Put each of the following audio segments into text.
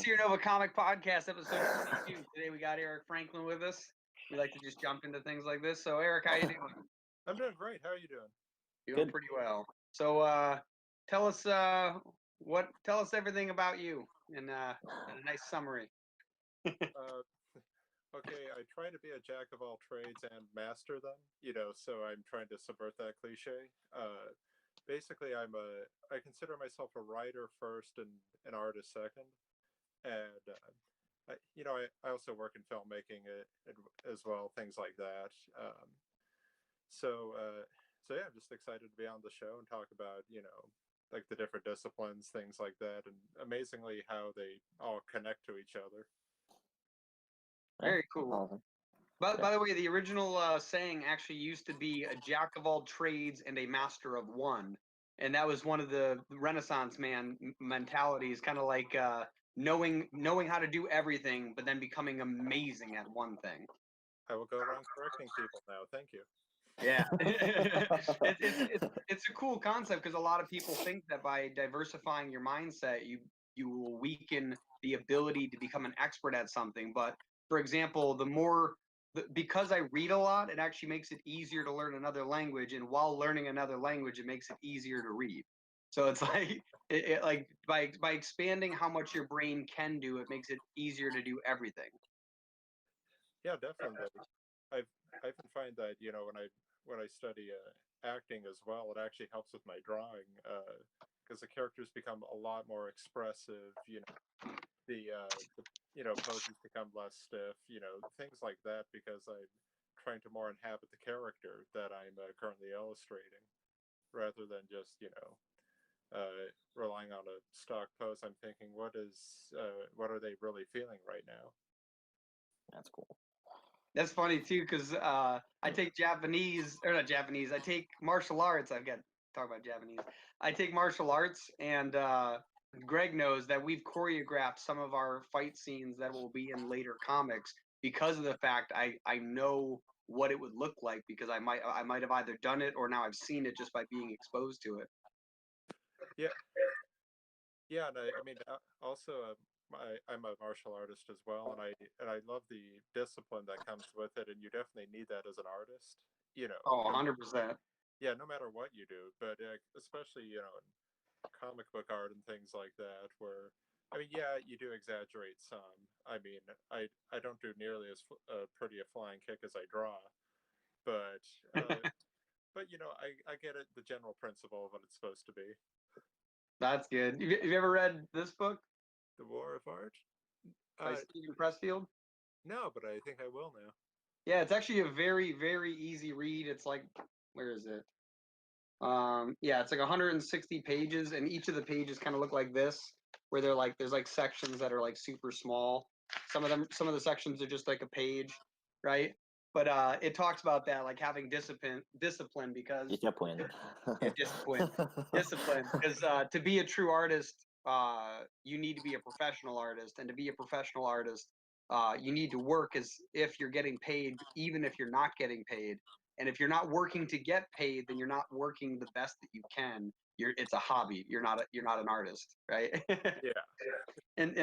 to your Nova Comic Podcast, episode 22. Today we got Erik Franklin with us. We like to just jump into things like this. So, Erik, how you doing? I'm doing great. How are you doing? Doing Good. pretty well. So, tell us everything about you in a nice summary. Okay, I try to be a jack of all trades and master them. So I'm trying to subvert that cliche. Basically, I consider myself a writer first and an artist second, and I also work in filmmaking as well, things like that. So yeah, I'm just excited to be on the show and talk about like the different disciplines, things like that, and amazingly how they all connect to each other. Very cool. Awesome. By the way, the original saying actually used to be a jack of all trades and a master of one. And that was one of the Renaissance man mentalities, kind of like knowing how to do everything, but then becoming amazing at one thing. I will go around correcting people now. Thank you. Yeah, it's a cool concept because a lot of people think that by diversifying your mindset, you will weaken the ability to become an expert at something. But for example, because I read a lot, it actually makes it easier to learn another language, and while learning another language, it makes it easier to read. So it's like like by expanding how much your brain can do, it makes it easier to do everything. Yeah, definitely. I even find that when I study acting as well, it actually helps with my drawing because the characters become a lot more expressive. The poses become less stiff. Things like that because I'm trying to more inhabit the character that I'm currently illustrating, rather than just relying on a stock pose. I'm thinking, what are they really feeling right now? That's cool. That's funny too, because I take I take martial arts. I've got to talk about Japanese. I take martial arts, and Greg knows that we've choreographed some of our fight scenes that will be in later comics because of the fact I know what it would look like because I might have either done it or now I've seen it just by being exposed to it. Yeah, yeah, and I mean, also, I'm a martial artist as well, and I love the discipline that comes with it, and you definitely need that as an artist. Oh, 100%. Yeah, no matter what you do, but especially in comic book art and things like that, where I mean, yeah, you do exaggerate some. I mean, I don't do nearly as pretty a flying kick as I draw, but I get it, the general principle of what it's supposed to be. That's good. Have you ever read this book The War of Art? by Stephen Pressfield? No, but I think I will now. Yeah, it's actually a very, very easy read. It's like, where is it? Yeah, it's like 160 pages, and each of the pages kind of look like this, where there's like sections that are like super small. Some of the sections are just like a page, right? But it talks about that, like having discipline because Discipline. yeah, discipline because to be a true artist, you need to be a professional artist, and to be a professional artist, you need to work as if you're getting paid, even if you're not getting paid. And if you're not working to get paid, then you're not working the best that you can. It's a hobby. You're not an artist, right? Yeah. And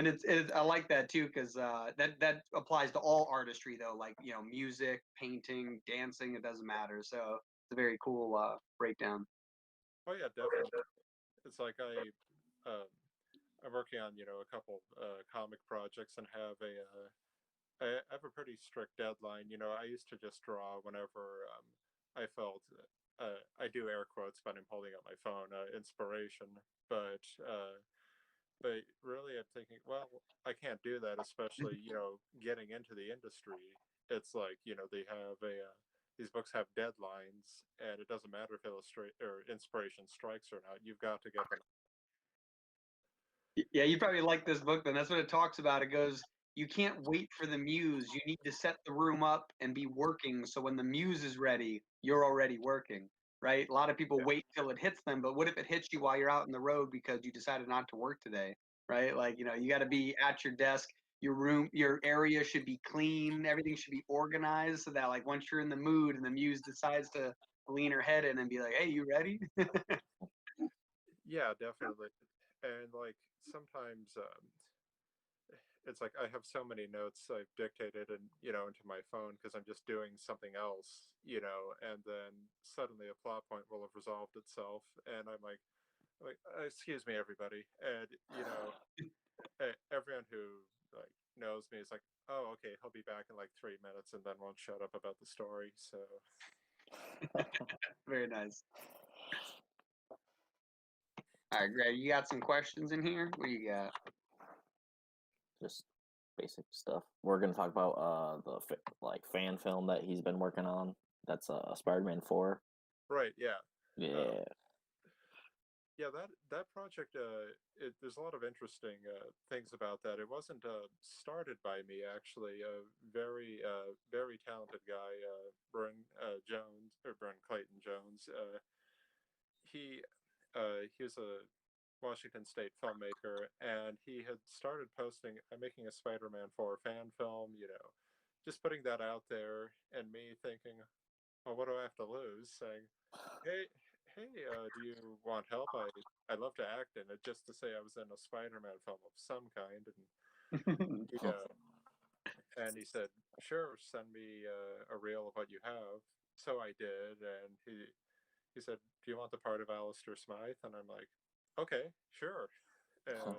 I like that too because that applies to all artistry though, like music, painting, dancing. It doesn't matter. So it's a very cool breakdown. Oh yeah, definitely. It's like I'm working on a couple comic projects and I have a pretty strict deadline. I used to just draw whenever I felt I do air quotes, but I'm holding up my phone inspiration. But really, I'm thinking, well, I can't do that, especially getting into the industry. It's like they have these books have deadlines, and it doesn't matter if illustrate or inspiration strikes or not. You've got to get them. Yeah, you probably like this book then. That's what it talks about. It goes, you can't wait for the muse. You need to set the room up and be working. So when the muse is ready, you're already working, right? A lot of people Yeah. wait till it hits them, but what if it hits you while you're out in the road because you decided not to work today, right? Like, you got to be at your desk. Your area should be clean. Everything should be organized so that like once you're in the mood and the muse decides to lean her head in and be like, hey, you ready? Yeah, definitely. And like sometimes it's like I have so many notes I've dictated and into my phone because I'm just doing something else, and then suddenly a plot point will have resolved itself, and I'm like, excuse me, everybody, and everyone who like knows me is like, oh, okay, he'll be back in like 3 minutes, and then won't shut up about the story. So Very nice. All right, Greg, you got some questions in here? What do you got? Just basic stuff. We're gonna talk about the fan film that he's been working on. That's Spider-Man 4. right, yeah. Yeah. Yeah, that project, there's a lot of interesting things about that. It wasn't started by me, actually. A very talented guy, Bryn Clayton Jones. He was a Washington State filmmaker, and he had started posting, I'm making a Spider-Man 4 fan film, just putting that out there, and me thinking, well, what do I have to lose? Saying, hey, do you want help? I love to act in it, just to say I was in a Spider-Man film of some kind. And he said, sure, send me a reel of what you have. So I did, and he said, do you want the part of Alistair Smythe? And I'm like, okay, sure. And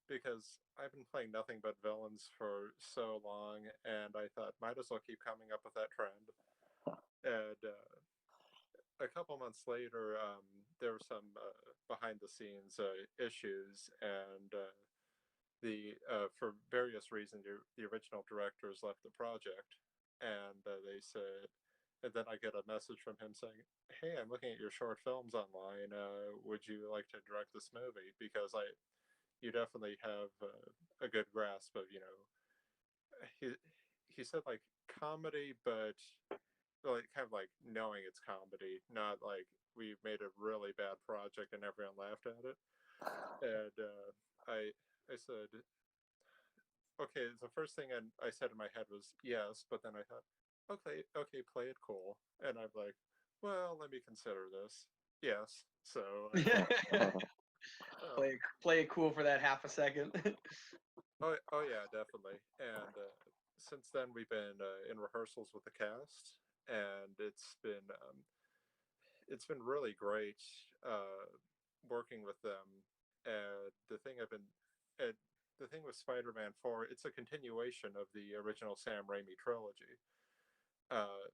because I've been playing nothing but villains for so long, and I thought, might as well keep coming up with that trend. And a couple months later, there were some behind the scenes issues, and for various reasons, the original directors left the project, and they said, and then I get a message from him saying, "Hey, I'm looking at your short films online. Would you like to direct this movie? Because you definitely have a good grasp of, he said like comedy, but like kind of like knowing it's comedy, not like we made a really bad project and everyone laughed at it." And I said, okay. The first thing I said in my head was yes, but then I thought, okay, play it cool. And I'm like, well, let me consider this. Yes. So Play it cool for that half a second. oh yeah, definitely. And since then we've been in rehearsals with the cast, and it's been really great working with them. And the thing with Spider-Man 4, it's a continuation of the original Sam Raimi trilogy. Uh,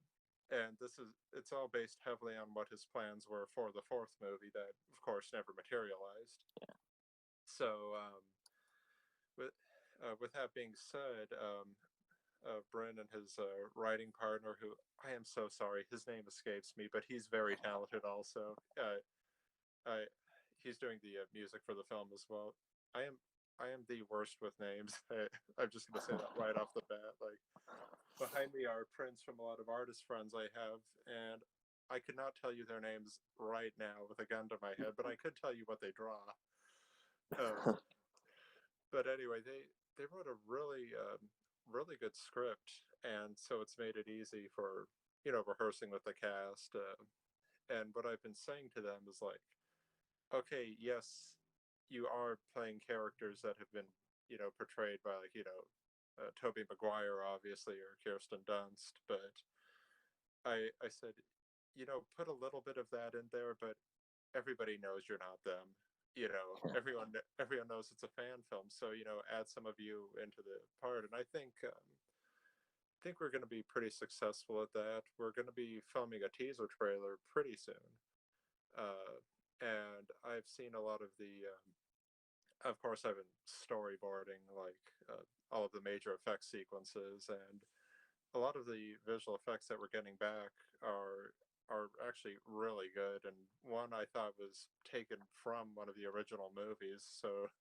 and it's all based heavily on what his plans were for the fourth movie that, of course, never materialized. Yeah. So, with that being said, Bryn and his writing partner, who I am so sorry, his name escapes me, but he's very talented also. He's doing the music for the film as well. I am the worst with names. I'm just gonna say that right off the bat. Like, behind me are prints from a lot of artist friends I have, and I could not tell you their names right now with a gun to my head, but I could tell you what they draw. But anyway, they wrote a really good script, and so it's made it easy for rehearsing with the cast. And what I've been saying to them is like, okay, yes, you are playing characters that have been portrayed by like Tobey Maguire, obviously, or Kirsten Dunst, but I said, put a little bit of that in there, but everybody knows you're not them. Everyone knows it's a fan film, so add some of you into the part. And I think we're going to be pretty successful at that. We're going to be filming a teaser trailer pretty soon, and I've seen a lot of the. Of course, I've been storyboarding like all of the major effects sequences, and a lot of the visual effects that we're getting back are actually really good. And one I thought was taken from one of the original movies. So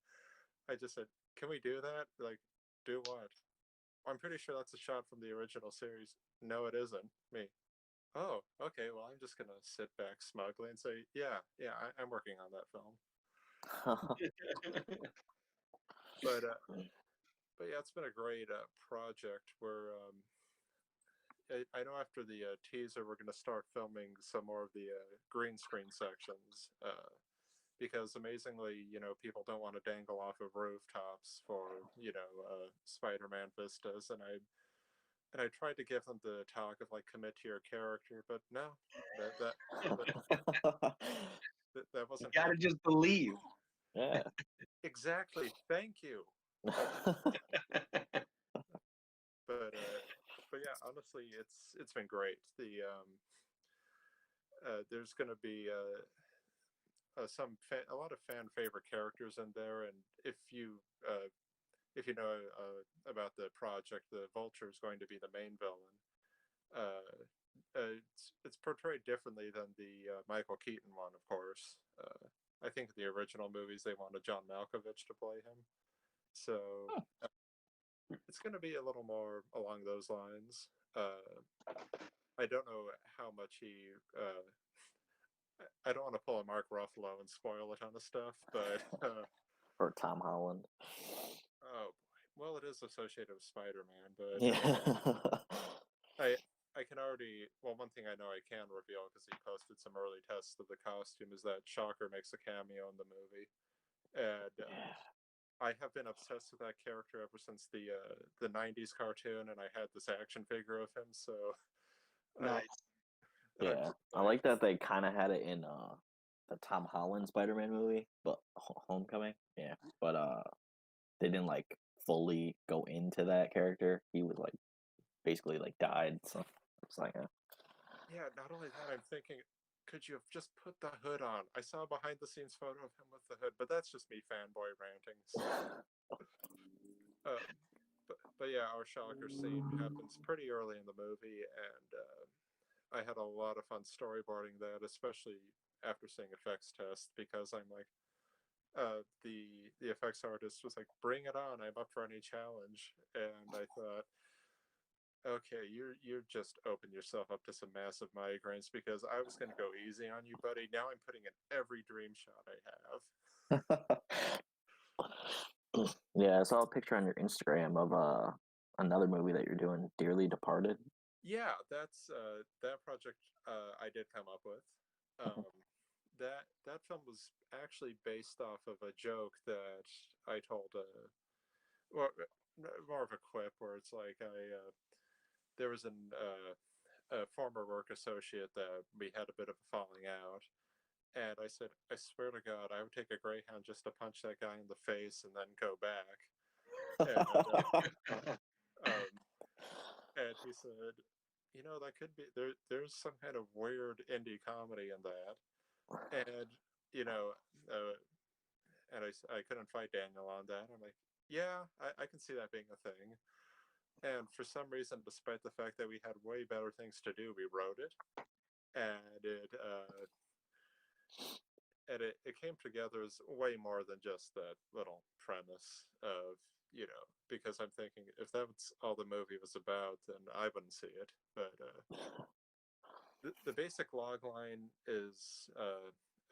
I just said, "Can we do that? Like, do what?" I'm pretty sure that's a shot from the original series. No, it isn't. Me. Oh, okay. Well, I'm just gonna sit back smugly and say, "Yeah, I'm working on that film." But yeah, it's been a great project. Where I know after the teaser, we're going to start filming some more of the green screen sections because amazingly, people don't want to dangle off of rooftops for Spider-Man vistas, and I tried to give them the talk of like commit to your character, but no, that You wasn't gotta happening. just believe. Yeah. Exactly. Thank you. But yeah, honestly, it's been great. There's going to be a lot of fan favorite characters in there, and if you know about the project, the Vulture is going to be the main villain. It's portrayed differently than the Michael Keaton one, of course. I think the original movies they wanted John Malkovich to play him, so it's going to be a little more along those lines. I don't know how much he. I don't want to pull a Mark Ruffalo and spoil a ton of stuff, but Or Tom Holland. oh boy, well, it is associated with Spider-Man, but Yeah. I can already. Well, one thing I know I can reveal because he posted some early tests of the costume is that Shocker makes a cameo in the movie, and I have been obsessed with that character ever since the '90s cartoon, and I had this action figure of him. So Nice. Yeah, I like that they kind of had it in the Tom Holland Spider-Man movie, but Homecoming. Yeah, but they didn't like fully go into that character. He was like basically like died. So it's like, Yeah, not only that, I'm thinking, could you have just put the hood on? I saw a behind the scenes photo of him with the hood, but that's just me fanboy ranting. So. But yeah, our Shocker scene happens pretty early in the movie, and I had a lot of fun storyboarding that, especially after seeing effects test, because I'm like, the effects artist was like, "Bring it on! I'm up for any challenge." And I thought, okay, you're just open yourself up to some massive migraines because I was gonna go easy on you, buddy. Now I'm putting in every dream shot I have. yeah, I saw a picture on your Instagram of another movie that you're doing, Dearly Departed. Yeah, that's that project I did come up with. That film was actually based off of a joke that I told, well, more of a quip where it's like there was a former work associate that we had a bit of a falling out, and I said, I swear to God, I would take a Greyhound just to punch that guy in the face and then go back. And and he said, that could be there. There's some kind of weird indie comedy in that, and you know, uh, and I couldn't fight Daniel on that. I'm like, yeah, I can see that being a thing. And for some reason, despite the fact that we had way better things to do, we wrote it, and it came together as way more than just that little premise of because I'm thinking if that's all the movie was about, then I wouldn't see it. But the basic log line is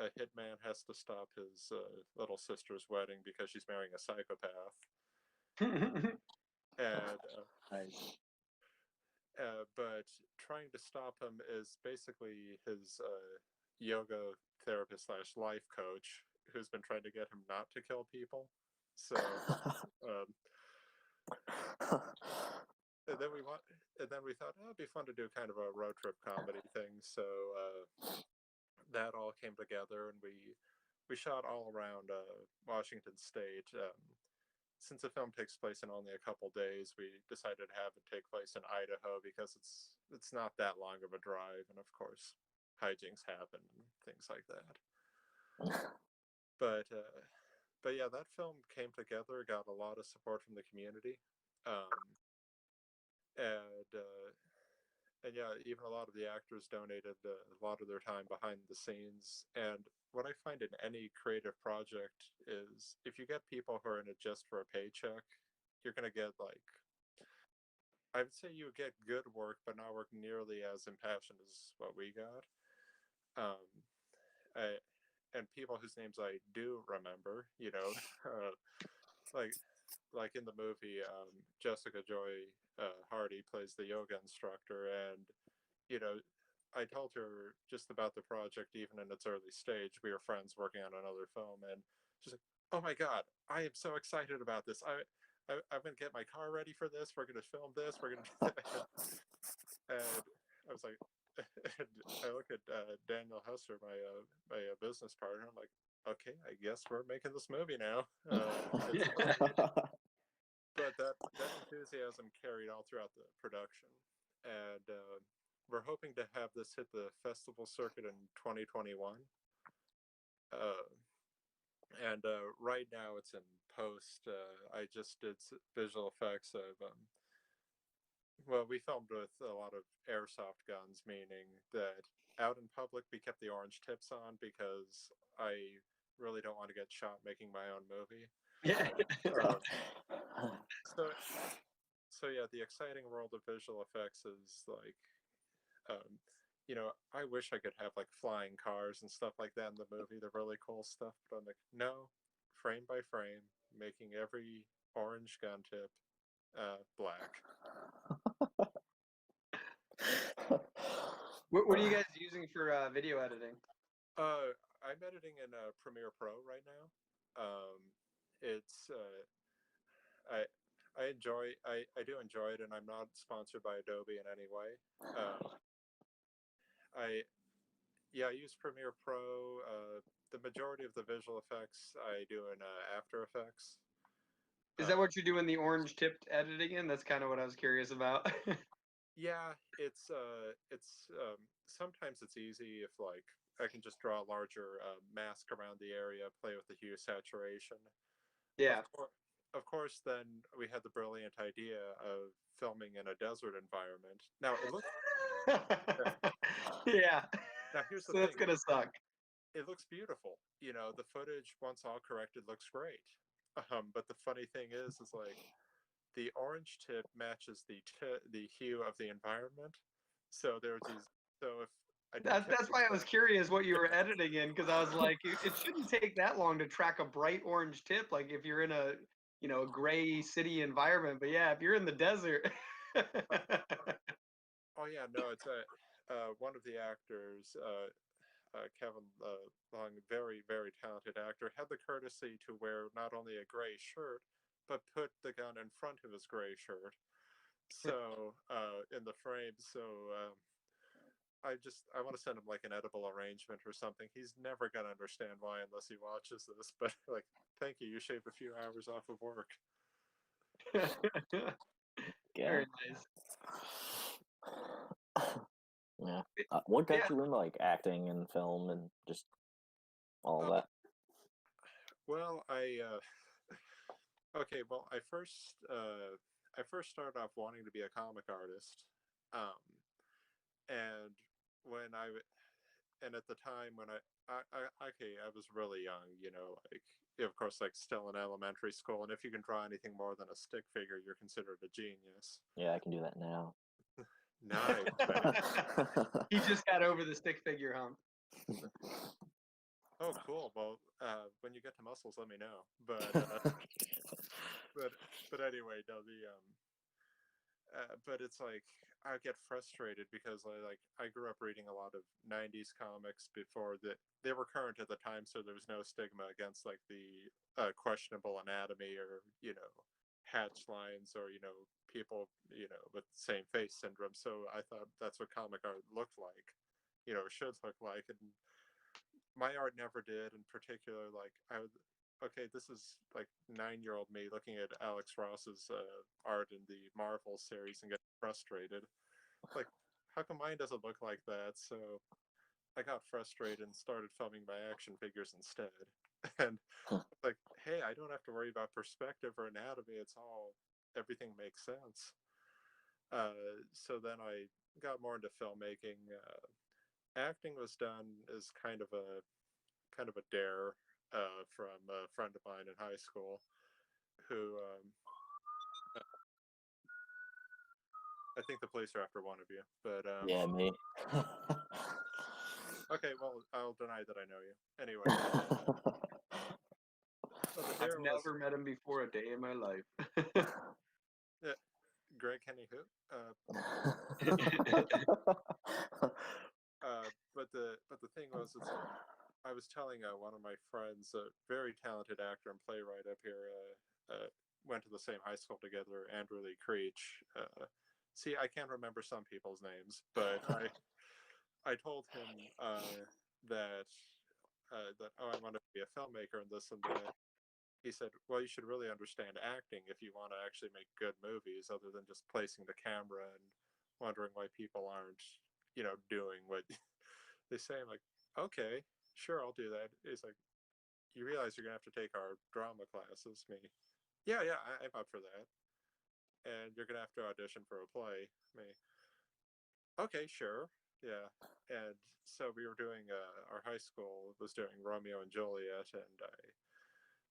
a hitman has to stop his little sister's wedding because she's marrying a psychopath, and Nice. but trying to stop him is basically his yoga therapist slash life coach who's been trying to get him not to kill people. So, and then we thought, oh, it'd be fun to do kind of a road trip comedy thing. So that all came together, and we shot all around Washington State. Since the film takes place in only a couple days, we decided to have it take place in Idaho because it's not that long of a drive, and of course, hijinks happen and things like that. But yeah, that film came together, got a lot of support from the community, and yeah, even a lot of the actors donated a lot of their time behind the scenes. And what I find in any creative project is if you get people who are in it just for a paycheck, you're going to get I would say you get good work, but not work nearly as impassioned as what we got. And people whose names I do remember, like in the movie, Jessica Joy Hardy plays the yoga instructor, and you know I told her just about the project, even in its early stage. We were friends working on another film, and she's like, "Oh my god, I am so excited about this! I'm gonna get my car ready for this. We're gonna film this. We're gonna." And I was like, and I look at Daniel Husser, my business partner. I'm like, okay, I guess we're making this movie now. But that enthusiasm carried all throughout the production, and we're hoping to have this hit the festival circuit in 2021. Uh, and right now it's in post. I just did visual effects of. Well, we filmed with a lot of airsoft guns, meaning that out in public we kept the orange tips on because I really don't want to get shot making my own movie. Yeah. Um, so so yeah, the exciting world of visual effects is like, um, I wish I could have like flying cars and stuff like that in the movie, the really cool stuff. But I'm like, no, frame by frame, making every orange gun tip black. What are you guys using for video editing? I'm editing in Premiere Pro right now. It's I I do enjoy it, and I'm not sponsored by Adobe in any way. I I use Premiere Pro. The majority of the visual effects I do in After Effects. Is that what you're doing the orange tipped editing in? That's kind of what I was curious about. Yeah, it's sometimes it's easy if like I can just draw a larger mask around the area, play with the hue saturation. Yeah. Of course, then we had the brilliant idea of filming in a desert environment. Now it looks. Yeah. Now here's the So that's thing. gonna suck. It looks beautiful. The footage once all corrected looks great. But the funny thing is like the orange tip matches the hue of the environment. So there's these. So if I didn't That's why I was curious what you were editing in, because I was like, it shouldn't take that long to track a bright orange tip, like if you're in a a gray city environment. But yeah, if you're in the desert. Oh yeah, no, it's one of the actors, Kevin Long, very very talented actor, had the courtesy to wear not only a gray shirt, but put the gun in front of his gray shirt. So in the frame, so I want to send him like an edible arrangement or something. He's never gonna understand why unless he watches this. But like, thank you. You shaved a few hours off of work. Very nice. Yeah. What got Yeah. you into like acting and film and just all of that? Well, okay. Well, I first started off wanting to be a comic artist, um, and when I and at the time when I was really young, like of course like still in elementary school, and if you can draw anything more than a stick figure, you're considered a genius. Yeah, I can do that now. Nice. He just got over the stick figure hump. Oh, cool. Well, when you get to muscles, let me know. But but anyway, no, but it's like I get frustrated because I grew up reading a lot of '90s comics before that they were current at the time, so there was no stigma against like the questionable anatomy or hatch lines or people with the same face syndrome. So I thought that's what comic art looked like, should look like, and my art never did. In particular, like okay, this is like 9-year-old me looking at Alex Ross's art in the Marvel series and getting frustrated. Like, how come mine doesn't look like that? So I got frustrated and started filming my action figures instead. And like, hey, I don't have to worry about perspective or anatomy. Everything makes sense. So then I got more into filmmaking. Acting was done as kind of a dare from a friend of mine in high school who I think the police are after one of you, but Yeah, me. okay, well, I'll deny that I know you anyway. So the dare I've never met him before a day in my life. yeah, Greg Henny who But the thing was, it's like I was telling one of my friends, a very talented actor and playwright up here, went to the same high school together, Andrew Lee Creech. See, I can't remember some people's names, but I told him that I want to be a filmmaker and this and that. He said, "Well, you should really understand acting if you want to actually make good movies, other than just placing the camera and wondering why people aren't, doing what they say." I'm like, "Okay, sure, I'll do that." He's like, "You realize you're gonna have to take our drama classes?" Me, yeah, yeah, I'm up for that. And you're gonna have to audition for a play. Me, okay, sure, yeah. And so we were doing. Our high school was doing Romeo and Juliet, and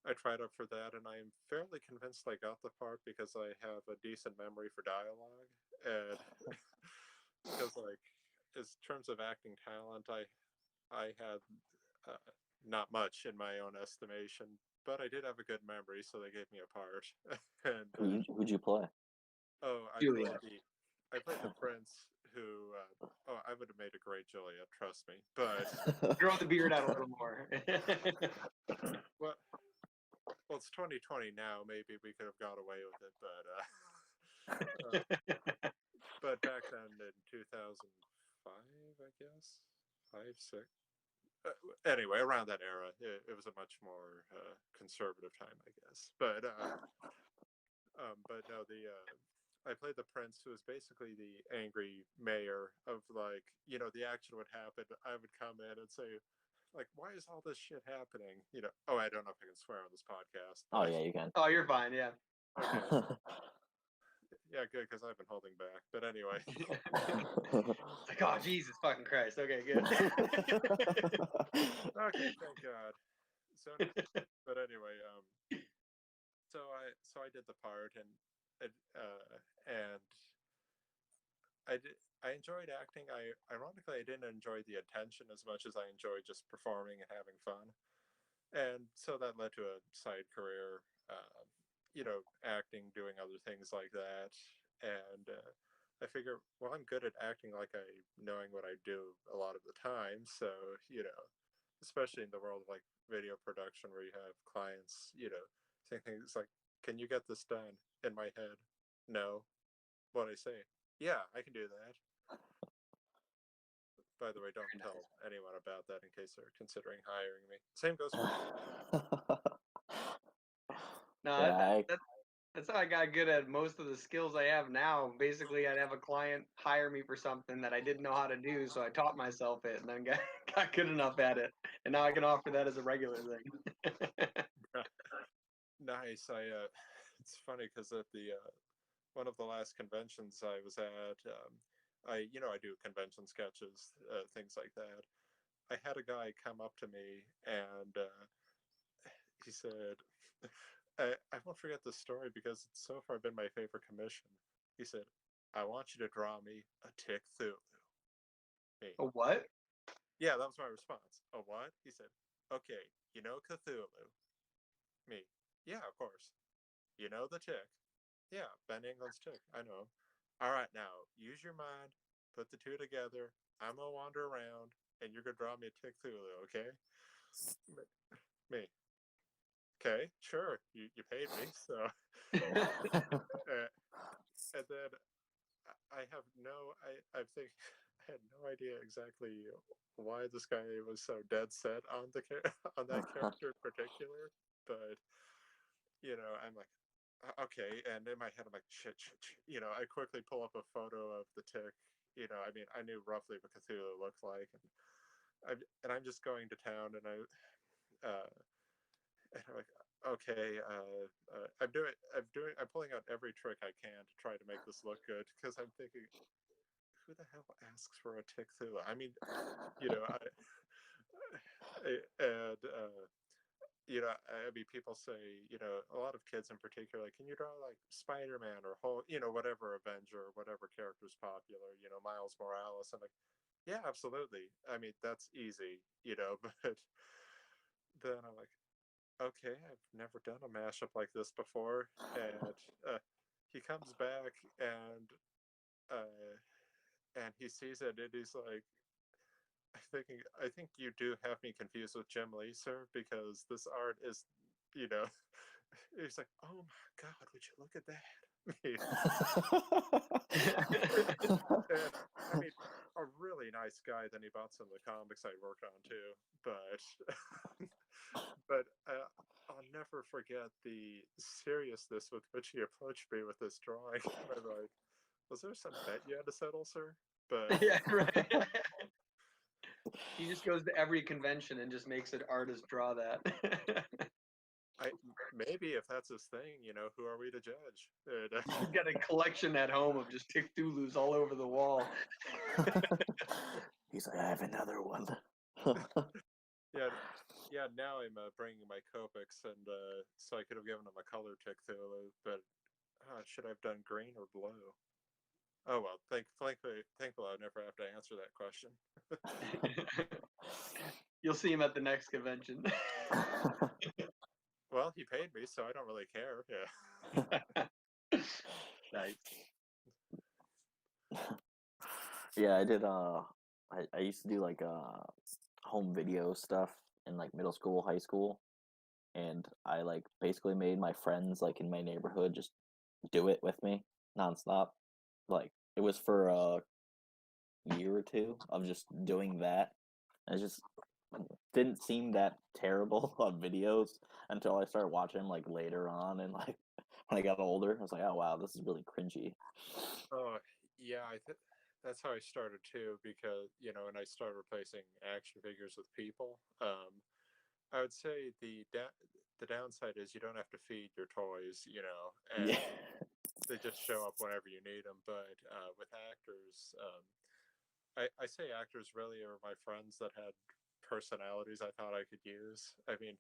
I tried up for that, and I'm fairly convinced I got the part because I have a decent memory for dialogue, and because like, as terms of acting talent, I had not much in my own estimation, but I did have a good memory, so they gave me a part. And Who'd you play? oh, Juliet. I played the prince who. I would have made a great Juliet, trust me. But Grow the beard out a little more. well, well, it's 2020 now. Maybe we could have got away with it, but back then in 2005, I guess, 5, 6. Anyway, around that era, it was a much more conservative time, I guess. But no, I played the prince, who was basically the angry mayor of, like, the action would happen. I would come in and say, like, why is all this shit happening? Oh, I don't know if I can swear on this podcast. Oh yeah, you can. Oh, you're fine. Yeah. Okay. Yeah, good, because I've been holding back. But anyway. It's like, oh, Jesus fucking Christ. Okay, good. Okay, thank God. So, but anyway, so I did the part, and I enjoyed acting. Ironically, I didn't enjoy the attention as much as I enjoyed just performing and having fun. And so that led to a side career, acting, doing other things like that. And I figure, well, I'm good at acting, like I knowing what I do a lot of the time. So, especially in the world of like video production where you have clients, saying things like, "Can you get this done?" In my head, no. What I say, yeah, I can do that. By the way, don't tell anyone about that in case they're considering hiring me. Same goes for No, Yeah, that's how I got good at most of the skills I have now. Basically, I'd have a client hire me for something that I didn't know how to do, so I taught myself it and then got good enough at it. And now I can offer that as a regular thing. Nice. It's funny because at the one of the last conventions I was at, I do convention sketches, things like that. I had a guy come up to me and he said, I won't forget this story because it's so far been my favorite commission. He said, "I want you to draw me a tick Cthulhu." Me. A what? Yeah, that was my response. A what? He said, "Okay, you know Cthulhu." Me. Yeah, of course. You know the tick. Yeah, Ben England's tick. I know. All right, now use your mind, put the two together. I'm gonna wander around, and you're gonna draw me a tick Cthulhu, okay? Me. Okay, sure. You paid me, so. And then I have no. I think I had no idea exactly why this guy was so dead set on on that character in particular, but I'm like, okay. And in my head, I'm like, shit, shit, shit. I quickly pull up a photo of the tick. I mean, I knew roughly what Cthulhu looked like, and I'm just going to town, and I'm like, okay, I'm pulling out every trick I can to try to make this look good because I'm thinking, who the hell asks for a tick Cthulhu? I mean, and I mean, people say, a lot of kids in particular, like, can you draw like Spider-Man or whatever Avenger or whatever character's popular, Miles Morales? I'm like, yeah, absolutely. I mean, that's easy, but then I'm like, okay, I've never done a mashup like this before. And he comes back and he sees it and he's like, I think you do have me confused with Jim Lee, sir, because this art is, you know, it's like, oh my God, would you look at that? And, I mean, a really nice guy. Then he bought some of the comics I worked on too, but but I'll never forget the seriousness with which he approached me with this drawing. I'm like, was there some bet you had to settle, sir? But Yeah, right. He just goes to every convention and just makes an artist draw that. maybe if that's his thing, who are we to judge? He's got a collection at home of just Cthulhu's all over the wall. He's like, I have another one. Yeah, yeah. Now I'm bringing my Copics, and so I could have given him a color Cthulhu, but should I have done green or blue? Oh well, thankfully, I'll never have to answer that question. You'll see him at the next convention. Well, he paid me, so I don't really care. Yeah. Nice. Yeah, I did. I used to do like home video stuff in like middle school, high school, and I like basically made my friends like in my neighborhood just do it with me nonstop. Like it was for a year or two of just doing that. And it just didn't seem that terrible on videos until I started watching like later on, and like when I got older, I was like, oh wow, this is really cringy. Oh, yeah. That's how I started too, because and I started replacing action figures with people. I would say the downside is you don't have to feed your toys, and Yeah. they just show up whenever you need them. But with actors, I say actors really are my friends that had personalities I thought I could use. I mean,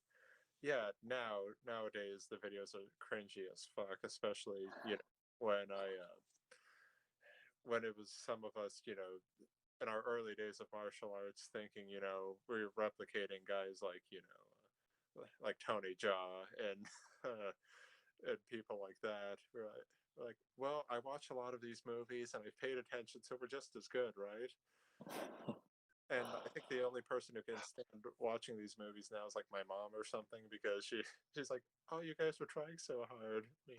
yeah, nowadays the videos are cringy as fuck, especially when when it was some of us, in our early days of martial arts, thinking we were replicating guys like like Tony Jaa and and people like that. We're like, well, I watch a lot of these movies and I've paid attention, so we're just as good, right? And I think the only person who can stand watching these movies now is like my mom or something, because she's like, oh, you guys were trying so hard. I mean,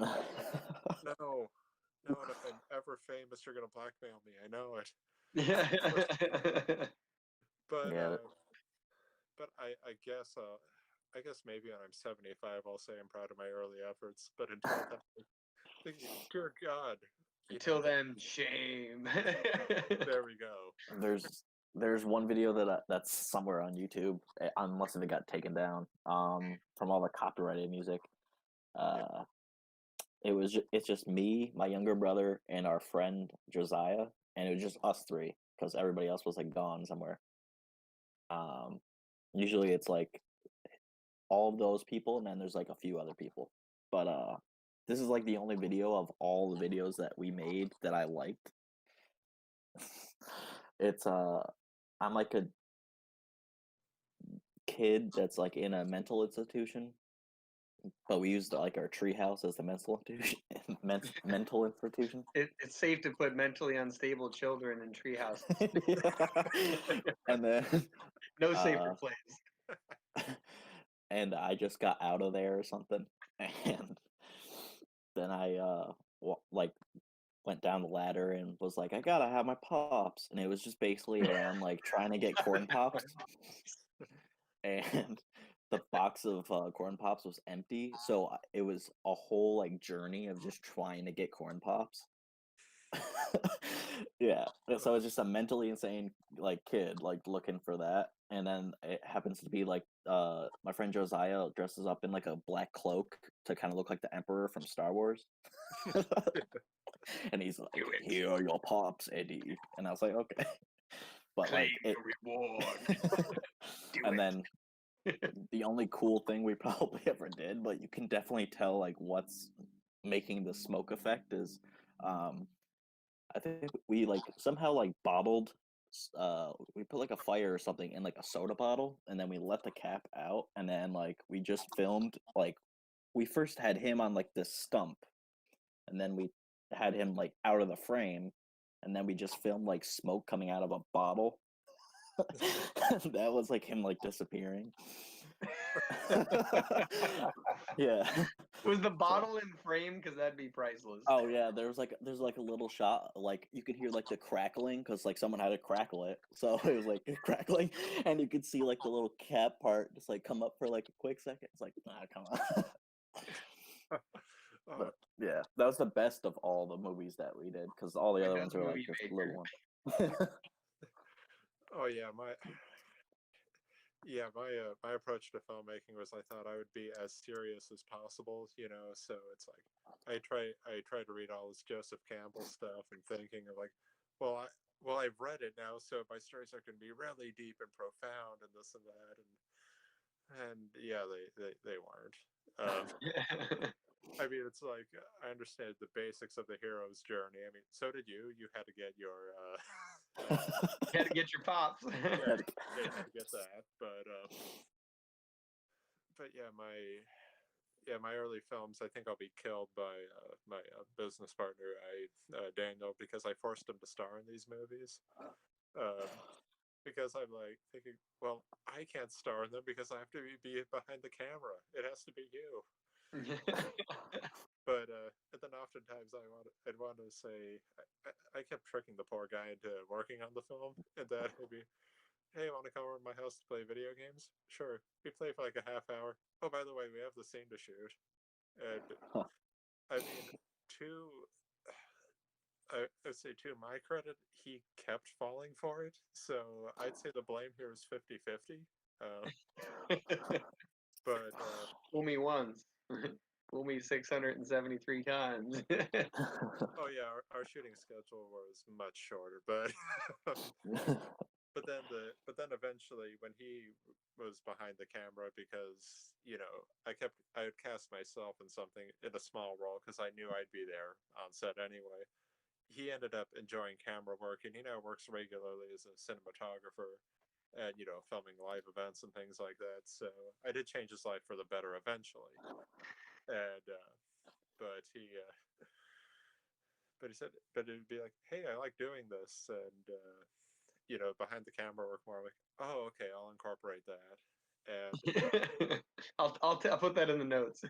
no, no, and if I'm ever famous, you're gonna blackmail me. I know it. Yeah. But Yeah. I guess maybe when I'm 75, I'll say I'm proud of my early efforts. But until then, dear God. Until then, shame. There we go. There's one video that's somewhere on YouTube, unless it got taken down, from all the copyrighted music. It's just me, my younger brother, and our friend Josiah, and it was just us three because everybody else was like gone somewhere. Usually it's like all of those people, and then there's like a few other people. But this is like the only video of all the videos that we made that I liked. It's I'm like a kid that's like in a mental institution, but we used like our treehouse as the mental institution. Mental institution. It's safe to put mentally unstable children in treehouse. And then No safer place. and I just got out of there or something, and then I like went down the ladder and was like, I gotta have my pops, and it was just basically around like trying to get corn pops, and the box of corn pops was empty, so it was a whole like journey of just trying to get corn pops. Yeah, so it's just a mentally insane like kid like looking for that, and then it happens to be like my friend Josiah dresses up in like a black cloak to kind of look like the Emperor from Star Wars. And he's like, here are your pops, Eddie, and I was like, okay. But Claim like your reward. and then the only cool thing we probably ever did, but you can definitely tell like what's making the smoke effect is I think we like somehow like bottled we put like a fire or something in like a soda bottle, and then we let the cap out, and then like we just filmed like we first had him on like this stump, and then we had him like out of the frame, and then we just filmed like smoke coming out of a bottle. That was like him like disappearing. Yeah. Was the bottle in frame? Because that'd be priceless. Oh yeah, there's like a little shot, like you could hear like the crackling because like someone had to crackle it, so it was like crackling, and you could see like the little cap part just like come up for like a quick second. It's like, ah, come on. But yeah, that was the best of all the movies that we did because all the It other does ones were like movie just maker. little ones. Oh yeah, my approach to filmmaking was I thought I would be as serious as possible, so it's like I try to read all this Joseph Campbell stuff and thinking of like, I've read it now, so my stories are going to be really deep and profound and this and that, and yeah, they weren't. I mean, it's like I understand the basics of the hero's journey. I mean, so did you. You had to get your You had to get your pops. yeah, you had to get that, but yeah, my early films, I think I'll be killed by my business partner, Daniel, because I forced him to star in these movies. Because I'm like thinking, well, I can't star in them because I have to be behind the camera. It has to be you. But then oftentimes I'd want to say I kept tricking the poor guy into working on the film, and that would be, hey, want to come over to my house to play video games? Sure. We play for like a half hour. Oh, by the way, we have the scene to shoot. And I mean, I'd say to my credit, he kept falling for it. So I'd say the blame here is 50-50. But Fool me once. Fool me 673 times. oh yeah, our shooting schedule was much shorter, but but then eventually when he was behind the camera, because I would cast myself in something in a small role because I knew I'd be there on set anyway. He ended up enjoying camera work, and works regularly as a cinematographer and filming live events and things like that. So I did change his life for the better eventually. And but he said, but it'd be like, hey, I like doing this, and behind the camera work more. Like, oh, okay, I'll incorporate that. And I'll put that in the notes.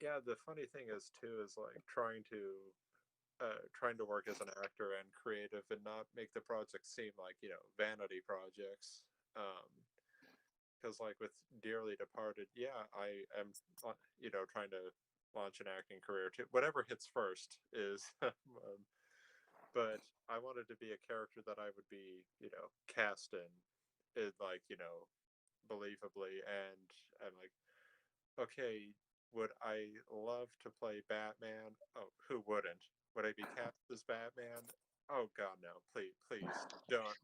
yeah, the funny thing is too is like trying to work as an actor and creative and not make the project seem like vanity projects. Because like with Dearly Departed, yeah, I am trying to launch an acting career too. Whatever hits first is. But I wanted to be a character that I would be, cast in, like, believably. And I'm like, okay, would I love to play Batman? Oh, who wouldn't? Would I be cast as Batman? Oh God, no! Please don't.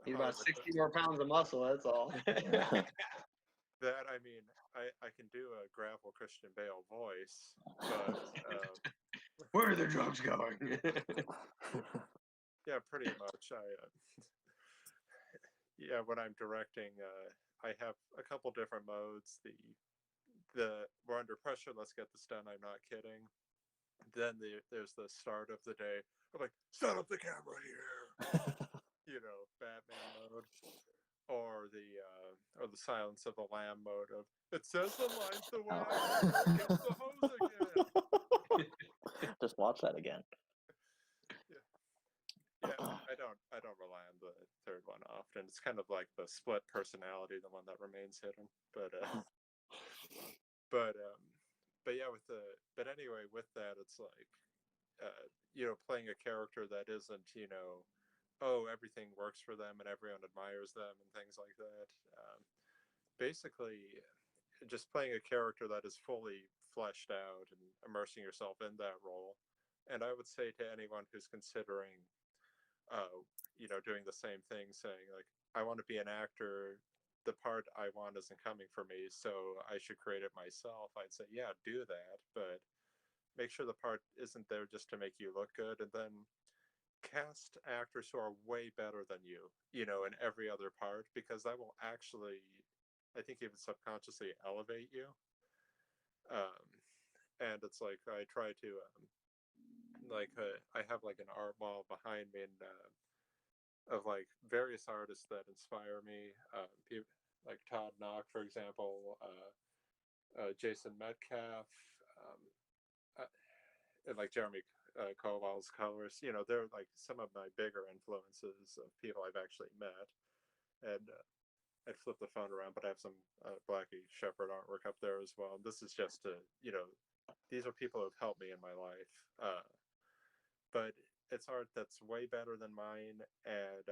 He's about 60 more pounds of muscle. That's all. That I mean, I can do a gravel Christian Bale voice, but where are the drugs going? yeah, pretty much. Yeah, when I'm directing, I have a couple different modes. The we're under pressure. Let's get this done. I'm not kidding. Then there's the start of the day. I'm like, set up the camera here. Batman mode, or the Silence of the Lamb mode of it says the lines the way I get the hose again. Just watch that again. Yeah, I don't rely on the third one often. It's kind of like the split personality, the one that remains hidden. But yeah, but anyway, with that, it's like playing a character that isn't oh, everything works for them and everyone admires them and things like that. Basically, just playing a character that is fully fleshed out and immersing yourself in that role. And I would say to anyone who's considering doing the same thing, saying like, I want to be an actor, the part I want isn't coming for me, so I should create it myself. I'd say, yeah, do that, but make sure the part isn't there just to make you look good, and then cast actors who are way better than you, in every other part, because that will actually, I think, even subconsciously elevate you. And it's like I try to I have like an art wall behind me, and of like various artists that inspire me. People like Todd Knock, for example, Jason Metcalf, um, and like Jeremy Kowal's colors. You know, they're like some of my bigger influences of people I've actually met. And I'd flip the phone around, but I have some Blackie Shepherd artwork up there as well. And this is just to, these are people who have helped me in my life. But it's art that's way better than mine, and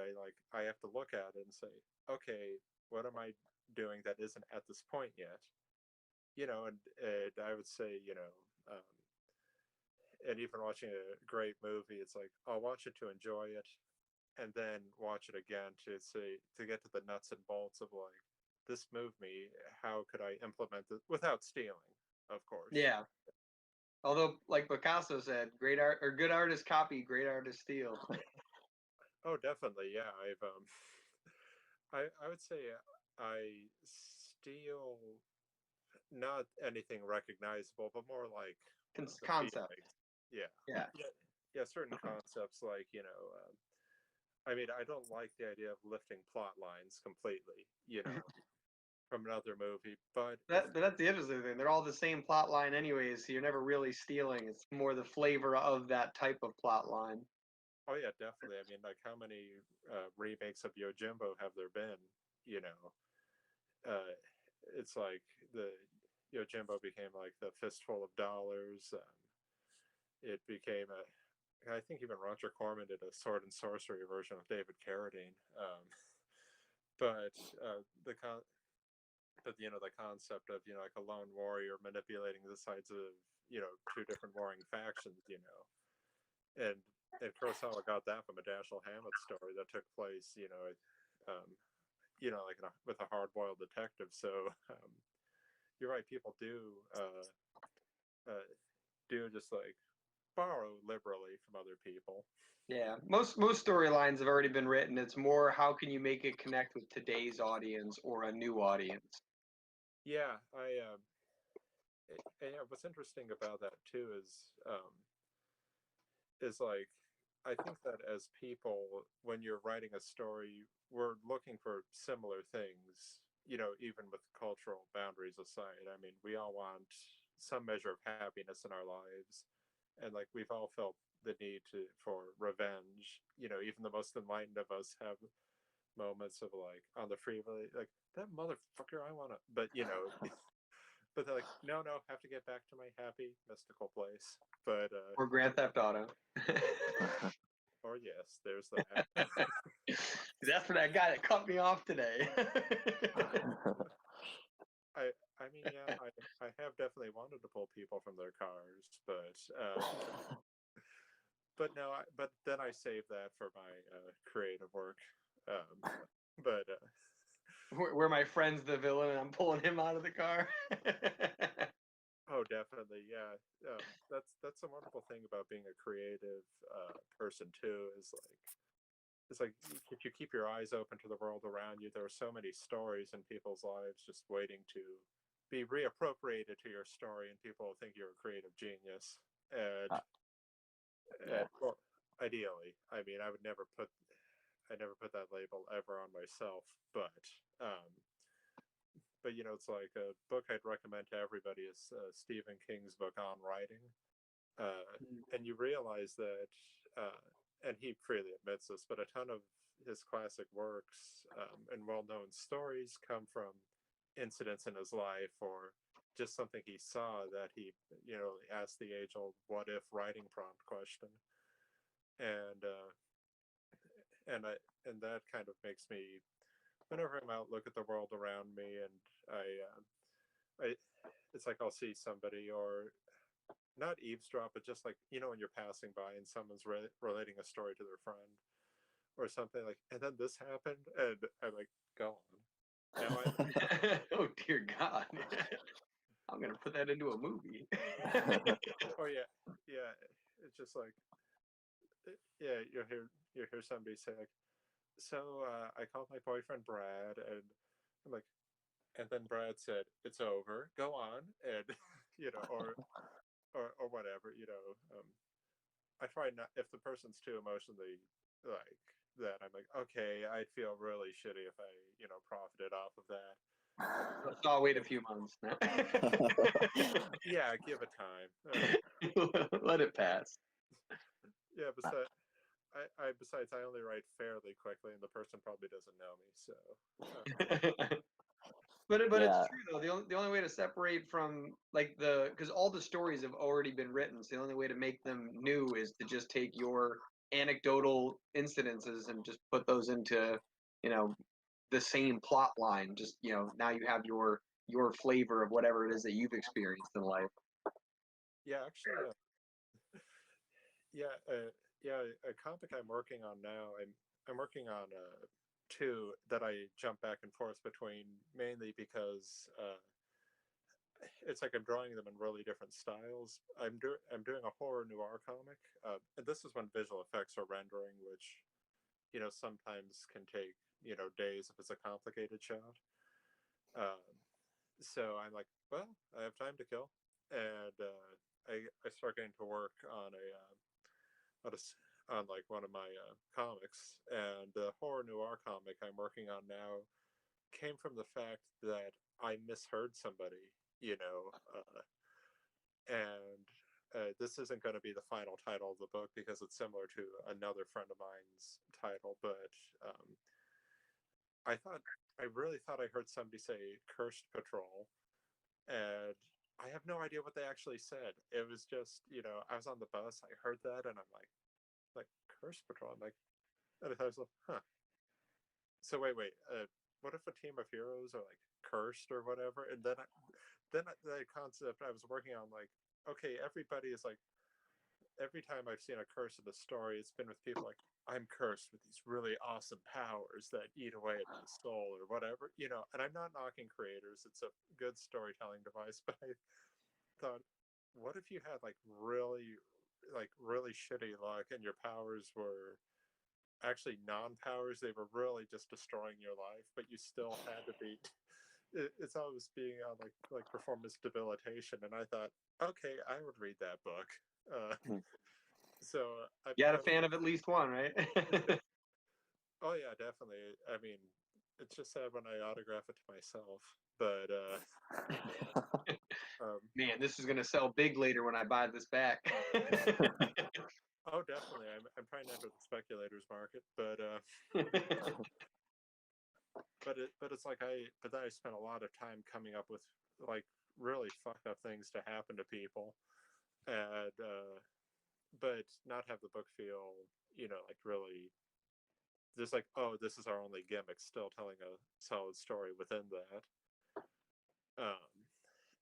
I have to look at it and say, okay, what am I doing that isn't at this point yet? And I would say, and even watching a great movie, it's like I'll watch it to enjoy it, and then watch it again to get to the nuts and bolts of like, this moved me. How could I implement it without stealing, of course? Yeah. Although, like Picasso said, great art or good artists copy, great artists steal. Oh, definitely. Yeah, I would say I steal not anything recognizable, but more like the Concept. feelings. Yeah. Yeah. Yeah. Certain concepts, like I mean, I don't like the idea of lifting plot lines completely, from another movie, but That's the interesting thing. They're all the same plot line anyways, so you're never really stealing. It's more the flavor of that type of plot line. oh yeah, definitely. I mean, like how many remakes of Yojimbo have there been? You know, uh, it's like the Yojimbo became like the Fistful of Dollars. It became I think even Roger Corman did a sword and sorcery version of David Carradine. But the concept of like a lone warrior manipulating the sides of two different warring factions, and Kurosawa got that from a Dashiell Hammett story that took place, um, like with a hard-boiled detective. So you're right, people do just like borrow liberally from other people. Yeah, most storylines have already been written. It's more how can you make it connect with today's audience or a new audience. Yeah, yeah, what's interesting about that too is like I think that as people, when you're writing a story, we're looking for similar things, even with cultural boundaries aside. I mean, we all want some measure of happiness in our lives, and like we've all felt the need for revenge. Even the most enlightened of us have moments of like on the freeway, like that motherfucker, I wanna, but but they're like, no, have to get back to my happy mystical place. But Or Grand Theft Auto. or yes, there's that. That's for that guy that cut me off today. I mean, yeah, I have definitely wanted to pull people from their cars, but no, but then I save that for my creative work. But where my friend's the villain and I'm pulling him out of the car. oh, definitely, yeah. That's a wonderful thing about being a creative person too. It's like if you keep your eyes open to the world around you, there are so many stories in people's lives just waiting to be reappropriated to your story, and people think you're a creative genius. And well, ideally, I mean, I never put that label ever on myself, um, but it's like a book I'd recommend to everybody is Stephen King's book on writing, and you realize that, and he freely admits this, but a ton of his classic works and well-known stories come from incidents in his life or just something he saw that he asked the age-old "what if" writing prompt question, and and that kind of makes me, whenever I'm out, look at the world around me, and I it's like I'll see somebody, or not eavesdrop, but just like when you're passing by and someone's relating a story to their friend or something, like, and then this happened, and I'm like, go on. Oh dear God. I'm gonna put that into a movie. Oh yeah, it's just like, yeah, you'll hear somebody say like, so I called my boyfriend Brad, and I'm like, and then Brad said it's over, go on, and or whatever. I try not, if the person's too emotionally like that. I'm like, okay, I'd feel really shitty if I, profited off of that. So I'll wait a few months. Yeah, give it time. Let it pass. Yeah, besides, I only write fairly quickly, and the person probably doesn't know me, so. But it's Yeah. true though. The only way to separate from like because all the stories have already been written, so the only way to make them new is to just take your anecdotal incidences and just put those into, the same plot line. Just now you have your flavor of whatever it is that you've experienced in life. Yeah, actually, yeah, a comic I'm working on now. I'm working on two that I jump back and forth between, mainly because it's like I'm drawing them in really different styles. I'm doing a horror noir comic. And this is when visual effects are rendering, which sometimes can take days if it's a complicated shot. Um, so I'm like, well, I have time to kill, and I start getting to work on on like one of my comics, and the horror noir comic I'm working on now came from the fact that I misheard somebody, and this isn't going to be the final title of the book because it's similar to another friend of mine's title, but I really thought I heard somebody say "cursed patrol," and I have no idea what they actually said. It was just, I was on the bus, I heard that, and I'm like "cursed patrol." I'm like, and I was like, huh. So wait, what if a team of heroes are like cursed or whatever? And then the concept I was working on, like, okay, everybody is like, every time I've seen a curse in a story, it's been with people like, I'm cursed with these really awesome powers that eat away at my soul or whatever, and I'm not knocking creators. It's a good storytelling device, but I thought, what if you had like really shitty luck and your powers were actually non-powers? They were really just destroying your life, but you still had to be it's always being on like performance debilitation. And I thought, okay, I would read that book. So You had a fan of at least one, right? oh yeah, definitely. I mean, it's just sad when I autograph it to myself, but Man, this is gonna sell big later when I buy this back. oh, definitely. I'm trying to enter the speculators market, but it's like but then I spent a lot of time coming up with like really fucked up things to happen to people, and but not have the book feel like really just like, oh, this is our only gimmick, still telling a solid story within that.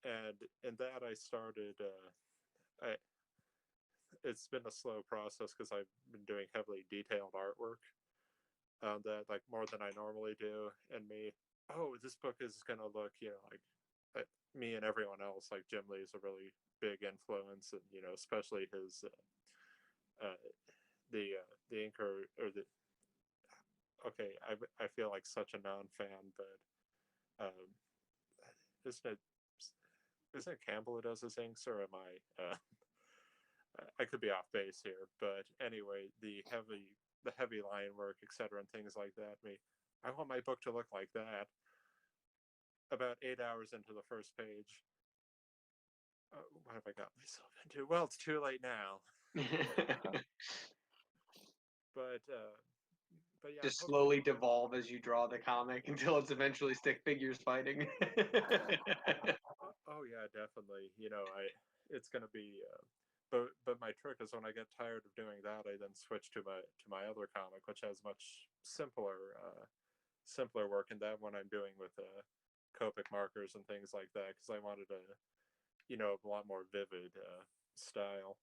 And in that I started I it's been a slow process because I've been doing heavily detailed artwork that, like, more than I normally do, and oh, this book is gonna look, me and everyone else, like Jim Lee is a really big influence, and especially his the inker, or the okay, I feel like such a non-fan, but um, isn't it isn't it Campbell who does his inks, or am I could be off base here, but anyway, the heavy line work, etc., and things like that. I want my book to look like that. About 8 hours into the first page, what have I got myself into? Well, it's too late now. But yeah, just slowly devolve as you draw the comic until it's eventually stick figures fighting. oh yeah, definitely. It's gonna be. But my trick is when I get tired of doing that, I then switch to my other comic, which has much simpler work, and that one I'm doing with Copic markers and things like that, because I wanted a lot more vivid style.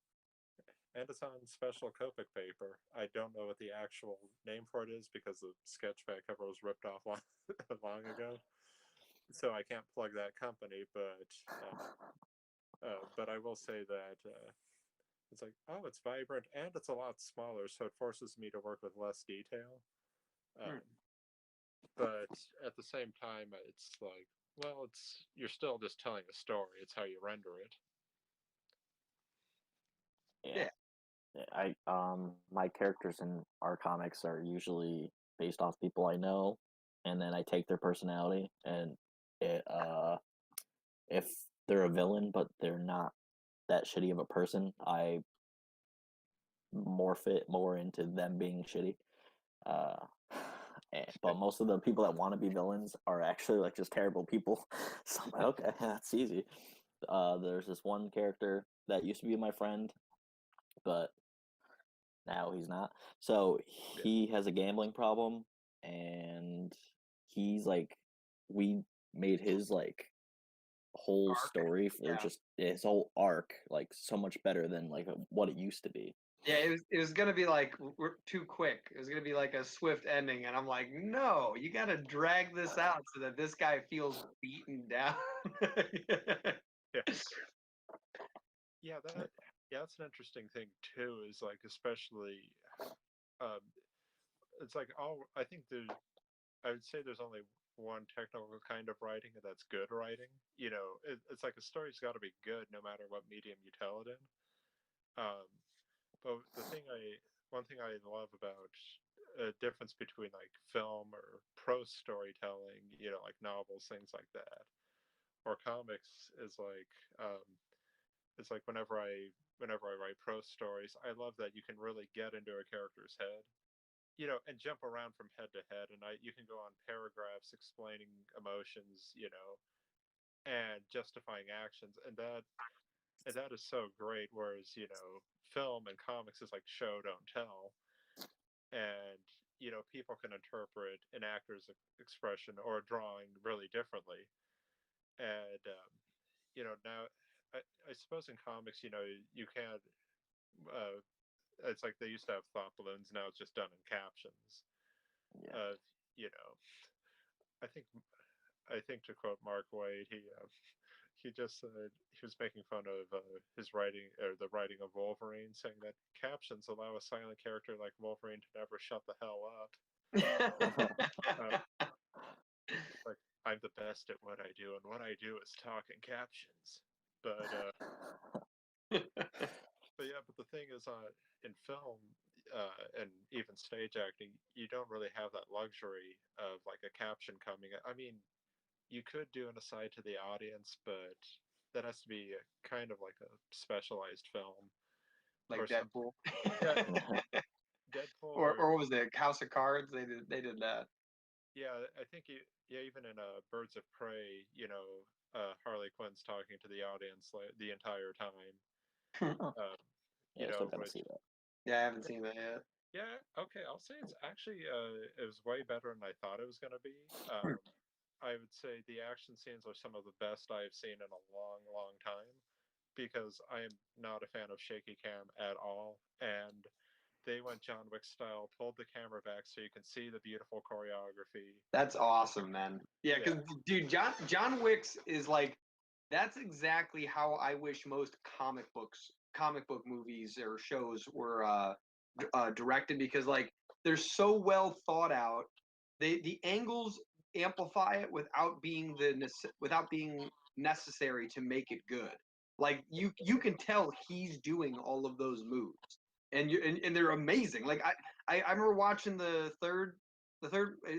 And it's on special Copic paper. I don't know what the actual name for it is because the sketchback cover was ripped off long ago, so I can't plug that company. But I will say that it's like, oh, it's vibrant and it's a lot smaller, so it forces me to work with less detail. But at the same time, it's like, well, you're still just telling a story. It's how you render it. Yeah. my characters in our comics are usually based off people I know, and then I take their personality, and it if they're a villain but they're not that shitty of a person, I morph it more into them being shitty. Uh, but most of the people that want to be villains are actually like just terrible people. So I'm like, okay, that's easy. There's this one character that used to be my friend, but now he's not. So he has a gambling problem, and he's like, we made his like whole Arc. story for Yeah. just his whole arc like so much better than like what it used to be. Yeah, it was gonna be like we're too quick. It was gonna be like a swift ending, and I'm like, no, you gotta drag this out so that this guy feels beaten down. Yeah. That's an interesting thing too. Is like especially, um, it's like I think I would say there's only one technical kind of writing, and that's good writing. It's like a story's got to be good no matter what medium you tell it in. Um, but one thing I love about a difference between like film or prose storytelling, like novels, things like that, or comics, is like it's like whenever I write prose stories, I love that you can really get into a character's head, and jump around from head to head, and you can go on paragraphs explaining emotions, and justifying actions, and that is so great. Whereas film and comics is like show don't tell, and people can interpret an actor's expression or a drawing really differently, and now I suppose in comics, you can't. Uh, it's like they used to have thought balloons. Now it's just done in captions. Yeah. You know, I think to quote Mark Waid, he just said he was making fun of his writing, or the writing of Wolverine, saying that captions allow a silent character like Wolverine to never shut the hell up. Like, I'm the best at what I do, and what I do is talk in captions. But but the thing is, in film and even stage acting, you don't really have that luxury of like a caption coming. I mean, you could do an aside to the audience, but that has to be kind of like a specialized film, Like or Deadpool. Yeah, Deadpool, or what was it? House of Cards. They did that. Yeah, I think even in Birds of Prey, Harley Quinn's talking to the audience like the entire time. Yeah, I still gotta see that. Yeah, I haven't seen that yet. Yeah, okay, I'll say it's actually it was way better than I thought it was gonna be. I would say the action scenes are some of the best I've seen in a long, long time, because I am not a fan of shaky cam at all, and they went John Wick style, pulled the camera back so you can see the beautiful choreography. That's awesome, man. Yeah, because dude, John Wick's is like, that's exactly how I wish most comic book movies or shows were directed, because like they're so well thought out. The angles amplify it without being necessary to make it good. Like you can tell he's doing all of those moves, and they're amazing. Like I remember watching the third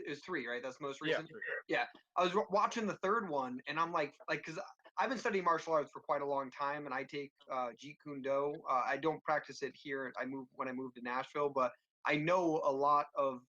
is three, right? That's the most recent. Yeah. I was watching the third one, and I'm like, because I've been studying martial arts for quite a long time, and I take Jeet Kune Do. I don't practice it here. I moved to Nashville, but I know a lot of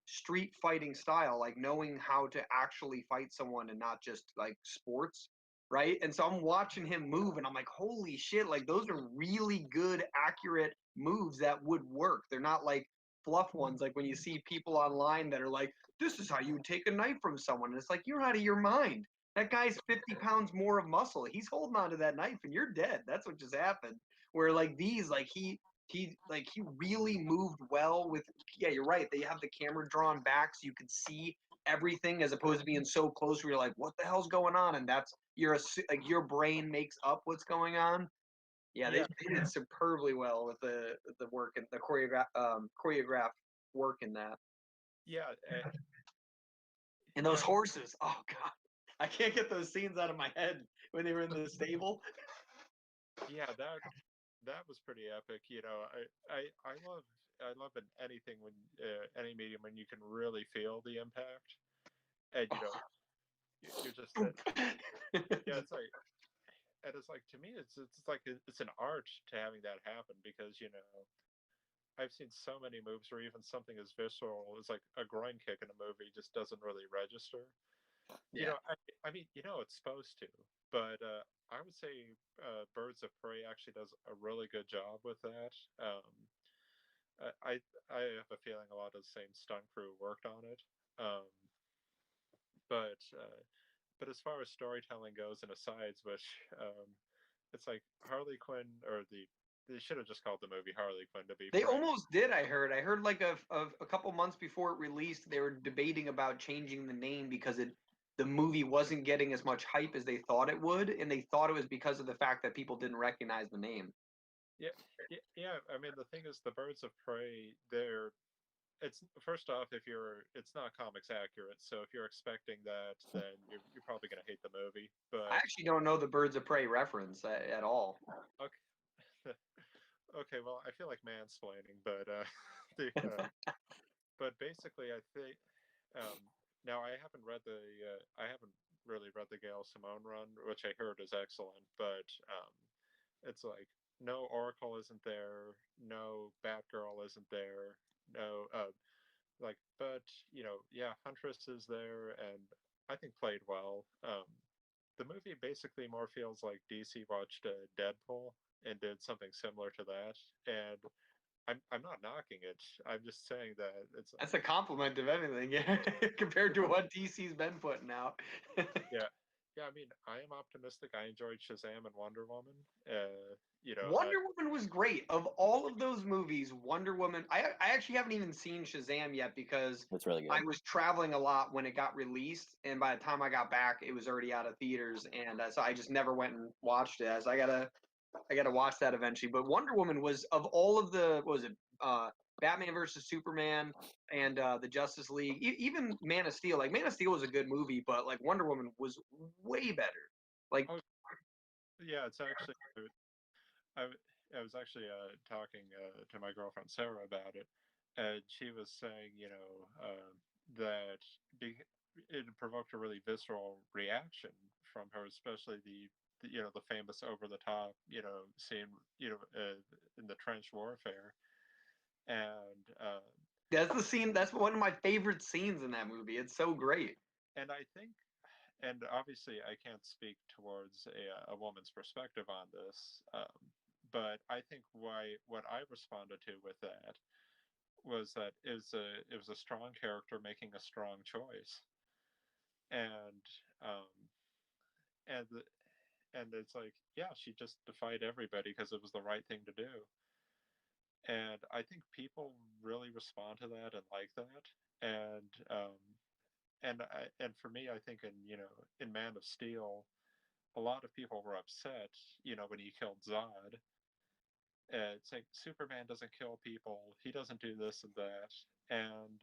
street fighting style, like knowing how to actually fight someone and not just like sports, right? And so I'm watching him move, and I'm like, holy shit! Like those are really good, accurate moves that would work. They're not like fluff ones, like when you see people online that are like, this is how you would take a knife from someone, and it's like, you're out of your mind. That guy's 50 pounds more of muscle. He's holding on to that knife and you're dead. That's what just happened. Where like these, like he really moved well with, yeah, you're right. They have the camera drawn back so you can see everything, as opposed to being so close where you're like, what the hell's going on? And that's like your brain makes up what's going on. Yeah, they did superbly well with the work and the choreographed work in that. Yeah, and those horses. Oh god, I can't get those scenes out of my head when they were in the stable. Yeah, that was pretty epic. I love in anything when any medium when you can really feel the impact, and you're just yeah, it's like, and it's like, to me, it's like it's an art to having that happen, because I've seen so many movies where even something as visceral as like a groin kick in a movie just doesn't really register. Yeah. I mean, it's supposed to, but I would say Birds of Prey actually does a really good job with that. I have a feeling a lot of the same stunt crew worked on it. Um, but as far as storytelling goes and asides, which it's like Harley Quinn, or they should have just called the movie Harley Quinn, to be They frank. almost did. I heard like a couple months before it released, they were debating about changing the name because the movie wasn't getting as much hype as they thought it would, and they thought it was because of the fact that people didn't recognize the name. Yeah, yeah. I mean, the thing is, the Birds of Prey, it's first off, it's not comics accurate, so if you're expecting that, then you're probably gonna hate the movie. I But actually don't know the Birds of Prey reference at all. okay, okay, well, I feel like mansplaining, but the, but basically, I think um, now I haven't really read the Gail Simone run, which I heard is excellent, but it's like no Oracle isn't there, no Batgirl isn't there, no but yeah, Huntress is there, and I think played well. The movie basically more feels like DC watched Deadpool and did something similar to that, and I'm not knocking it. I'm just saying that it's That's a compliment of anything, yeah, compared to what DC's been putting out. yeah, yeah. I mean, I am optimistic. I enjoyed Shazam and Wonder Woman. Wonder Woman was great. Of all of those movies, Wonder Woman. I actually haven't even seen Shazam yet because It's really I good. was traveling a lot when it got released, and by the time I got back, it was already out of theaters, and so I just never went and watched it. As I gotta watch that eventually. But Wonder Woman was of all of the what was it Batman versus Superman and the Justice League, even Man of Steel. Like Man of Steel was a good movie, but like Wonder Woman was way better. Like oh yeah, it's actually I I was actually talking to my girlfriend Sarah about it, and she was saying, that it provoked a really visceral reaction from her, especially the famous over the top scene in the trench warfare, and that's the scene. That's one of my favorite scenes in that movie. It's so great. I think, and obviously I can't speak towards a woman's perspective on this, but I think what I responded to with that was that it was a strong character making a strong choice, and um, and and it's like, yeah, she just defied everybody because it was the right thing to do, and I think people really respond to that and like that, and and for me, I think in Man of Steel, a lot of people were upset, when he killed Zod. It's like Superman doesn't kill people, he doesn't do this and that, and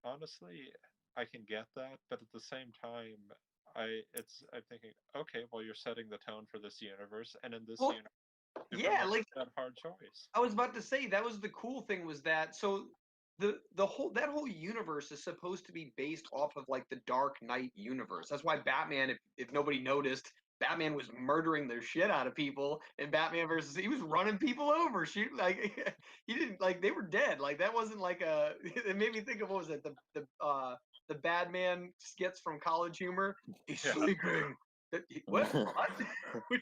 honestly, I can get that, but at the same time, I'm thinking, okay, well, you're setting the tone for this universe, and in this Well, universe, yeah, Superman like made that hard choice. I was about to say, that was the cool thing was that so the whole that whole universe is supposed to be based off of like the Dark Knight universe. That's why Batman, if nobody noticed, Batman was murdering the shit out of people, and Batman versus he was running people over, shoot like he didn't like they were dead. Like that wasn't like a. It made me think of what was it the Batman skits from College Humor. He's Yeah, sleeping. What? What?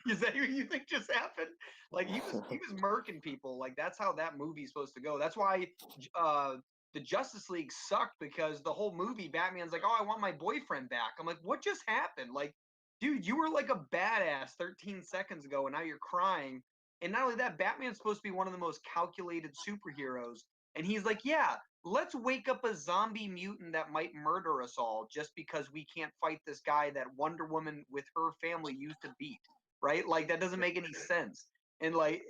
Is that what you think just happened? Like he was murking people. Like that's how that movie's supposed to go. That's why uh the Justice League sucked because the whole movie Batman's like, "Oh, I want my boyfriend back." I'm like, "What just happened?" Like, dude, you were like a badass 13 seconds ago and now you're crying. And not only that, Batman's supposed to be one of the most calculated superheroes. And he's like, "Yeah, let's wake up a zombie mutant that might murder us all just because we can't fight this guy that Wonder Woman with her family used to beat." Right? Like that doesn't yeah, make any sense. And like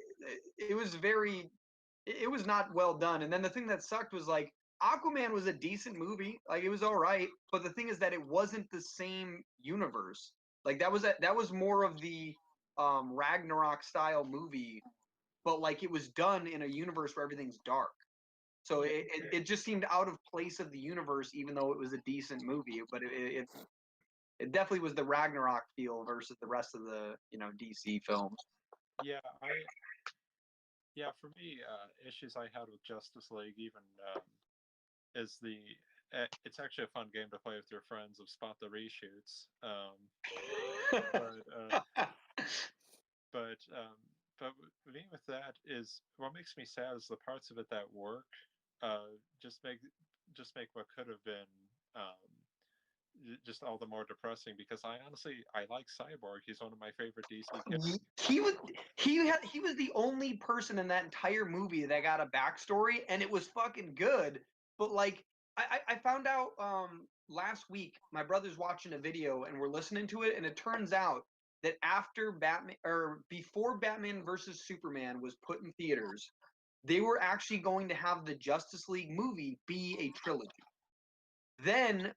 it was very it was not well done. And then the thing that sucked was like Aquaman was a decent movie. Like it was all right, but the thing is that it wasn't the same universe. Like that was more of the Ragnarok style movie but like it was done in a universe where everything's dark. So it just seemed out of place of the universe, even though it was a decent movie. But it definitely was the Ragnarok feel versus the rest of the DC films. Yeah, for me, issues I had with Justice League even is it's actually a fun game to play with your friends of spot the reshoots. But but but me with that is what makes me sad is the parts of it that work just make what could have been just all the more depressing, because I like Cyborg. He's one of my favorite DC characters. He was the only person in that entire movie that got a backstory, and it was fucking good. But like I found out last week, my brother's watching a video and we're listening to it, and it turns out that after Batman, or before Batman versus Superman was put in theaters, they were actually going to have the Justice League movie be a trilogy. Then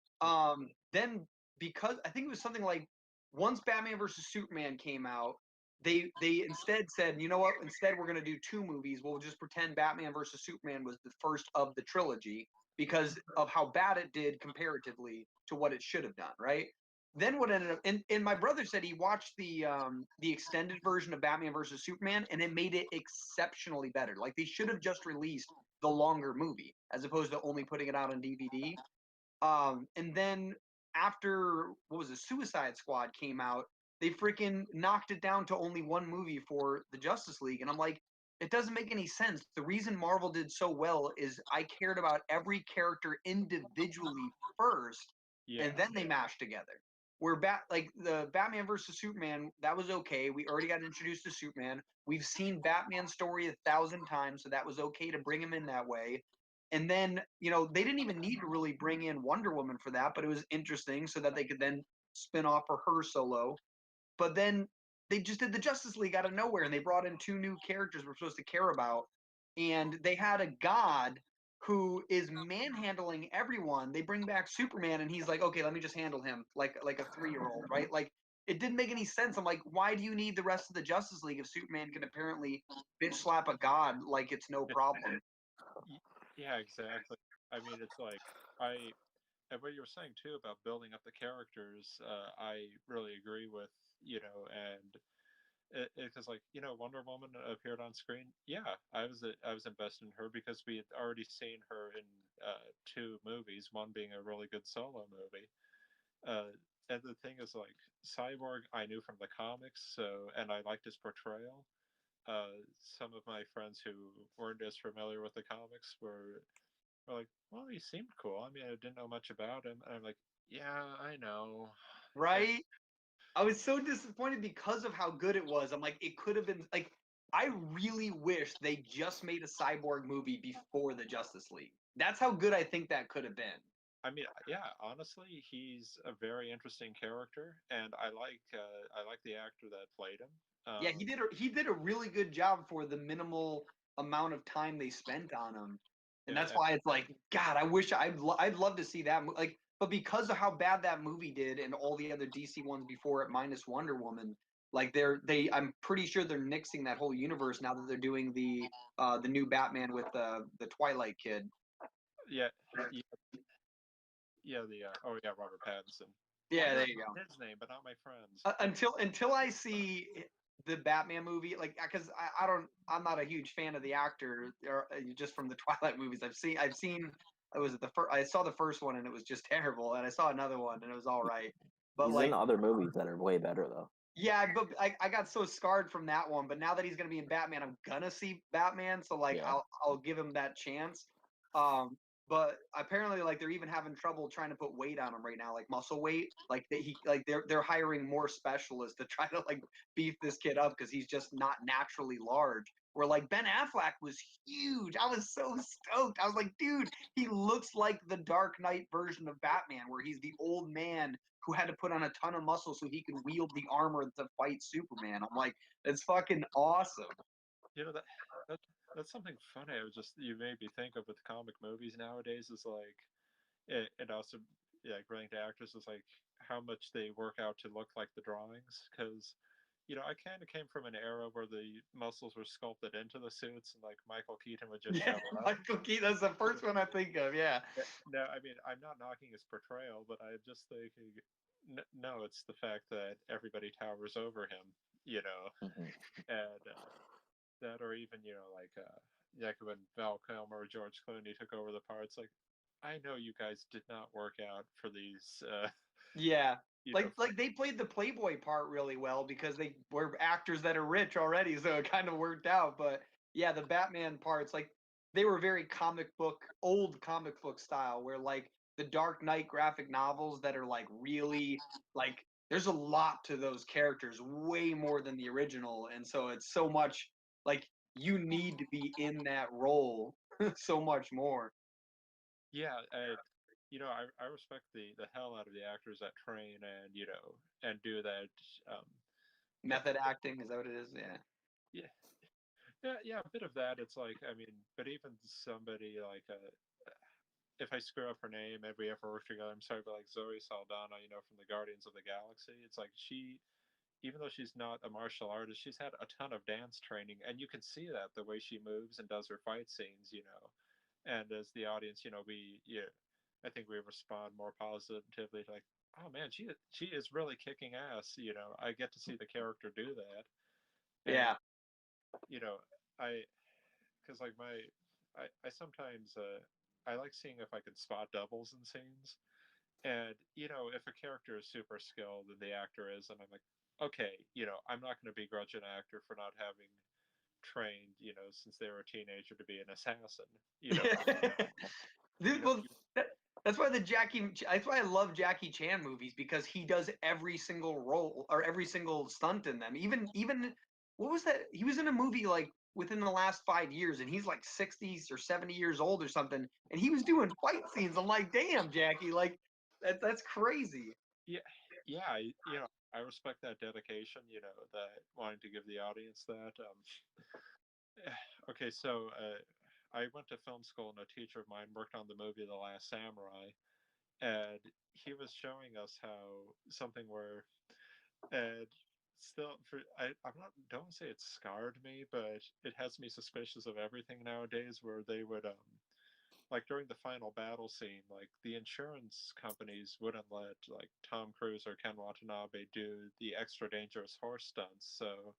because I think it was something like, once Batman versus Superman came out, they instead said, you know what? Instead, we're gonna do two movies. We'll just pretend Batman versus Superman was the first of the trilogy because of how bad it did comparatively to what it should have done, right? Then what ended up, and my brother said he watched the extended version of Batman versus Superman, and it made it exceptionally better. Like they should have just released the longer movie as opposed to only putting it out on DVD. And then after, what was it, Suicide Squad came out, they freaking knocked it down to only one movie for the Justice League. And I'm like, it doesn't make any sense. The reason Marvel did so well is I cared about every character individually first, and then they mashed together. Where like the Batman versus Superman, that was okay. We already got introduced to Superman. We've seen Batman's story 1,000 times, so that was okay to bring him in that way. And then, they didn't even need to really bring in Wonder Woman for that, but it was interesting so that they could then spin off for her solo. But then they just did the Justice League out of nowhere, and they brought in two new characters we're supposed to care about. And they had a god who is manhandling everyone. They bring back Superman, and he's like, okay, let me just handle him like a 3-year-old, right? Like, it didn't make any sense. I'm like, why do you need the rest of the Justice League if Superman can apparently bitch slap a god like it's no problem? Yeah, exactly. I mean, it's like and what you were saying too about building up the characters, I really agree with, and because like, Wonder Woman appeared on screen. Yeah, I was invested in her because we had already seen her in two movies, one being a really good solo movie. And the thing is, like, Cyborg, I knew from the comics, and I liked his portrayal. Some of my friends who weren't as familiar with the comics were like, well, he seemed cool. I mean, I didn't know much about him. And I'm like, yeah, I know. Right? I was so disappointed because of how good it was. I'm like, it could have been like, I really wish they just made a Cyborg movie before the Justice League. That's how good I think that could have been. I mean, yeah, honestly, he's a very interesting character, and I like the actor that played him. Yeah, he did a really good job for the minimal amount of time they spent on him, and Yeah, that's why it's like, God, I wish I'd love to see that like, but because of how bad that movie did and all the other DC ones before it, minus Wonder Woman, like I'm pretty sure they're nixing that whole universe now that they're doing the new Batman with the Twilight kid. yeah, yeah, yeah. Oh yeah, Robert Pattinson. Yeah, there you go. His name, but not my friend's. Until I see the Batman movie, like, because I'm not a huge fan of the actor, or just from the Twilight movies. I've seen it was the first. I saw the first one and it was just terrible, and I saw another one and it was all right. But He's like, in other movies that are way better though. yeah, but I got so scarred from that one. But now that he's gonna be in Batman, I'm gonna see Batman, so like, Yeah. I'll give him that chance. But apparently, like, they're even having trouble trying to put weight on him right now, like muscle weight. Like they're hiring more specialists to try to like beef this kid up because he's just not naturally large. Where like Ben Affleck was huge. I was so stoked. I was like, dude, he looks like the Dark Knight version of Batman, where he's the old man who had to put on a ton of muscle so he could wield the armor to fight Superman. I'm like, it's fucking awesome. That that's something funny. I was just you made me think of with comic movies nowadays is like it also, yeah, like relating to actors is like how much they work out to look like the drawings, because I kind of came from an era where the muscles were sculpted into the suits, and like Michael Keaton would just show up. Michael Keaton, that's the first one I think of. Yeah. No, I mean, I'm not knocking his portrayal, but I'm just thinking, no, it's the fact that everybody towers over him, Mhm. and that, or even like when Val Kilmer or George Clooney took over the parts, like I know you guys did not work out for these, Yeah. you know, Like they played the Playboy part really well because they were actors that are rich already, so it kind of worked out. But yeah, the Batman parts, like they were very old comic book style, where like the Dark Knight graphic novels that are like really like there's a lot to those characters, way more than the original, and so it's so much like you need to be in that role so much more. yeah, I respect the hell out of the actors that train and and do that, um, yeah, Method acting, is that what it is? Yeah. yeah, yeah, a bit of that. It's like, I mean, but even somebody like if I screw up her name and we ever work together, I'm sorry, but like Zoe Saldana, from the Guardians of the Galaxy, it's like even though she's not a martial artist, she's had a ton of dance training, and you can see that the way she moves and does her fight scenes. And as the audience, I think we respond more positively to like, oh man, she is really kicking ass. I get to see the character do that, and Yeah. you know, I because like I sometimes I like seeing if I can spot doubles in scenes. And if a character is super skilled and the actor is, and I'm like, okay, I'm not going to begrudge an actor for not having trained, since they were a teenager to be an assassin. You Dude, know, well, that's why that's why I love Jackie Chan movies because he does every single role or every single stunt in them. Even what was that? He was in a movie like within the last 5 years, and he's like 60s or 70 years old or something, and he was doing fight scenes. I'm like, damn, Jackie, like that's crazy. yeah, yeah, I respect that dedication. That wanting to give the audience that. Okay, so I went to film school, and a teacher of mine worked on the movie The Last Samurai, and he was showing us how something where, and still, I'm not, don't say it scarred me, but it has me suspicious of everything nowadays, where they would like during the final battle scene, like the insurance companies wouldn't let like Tom Cruise or Ken Watanabe do the extra dangerous horse stunts. So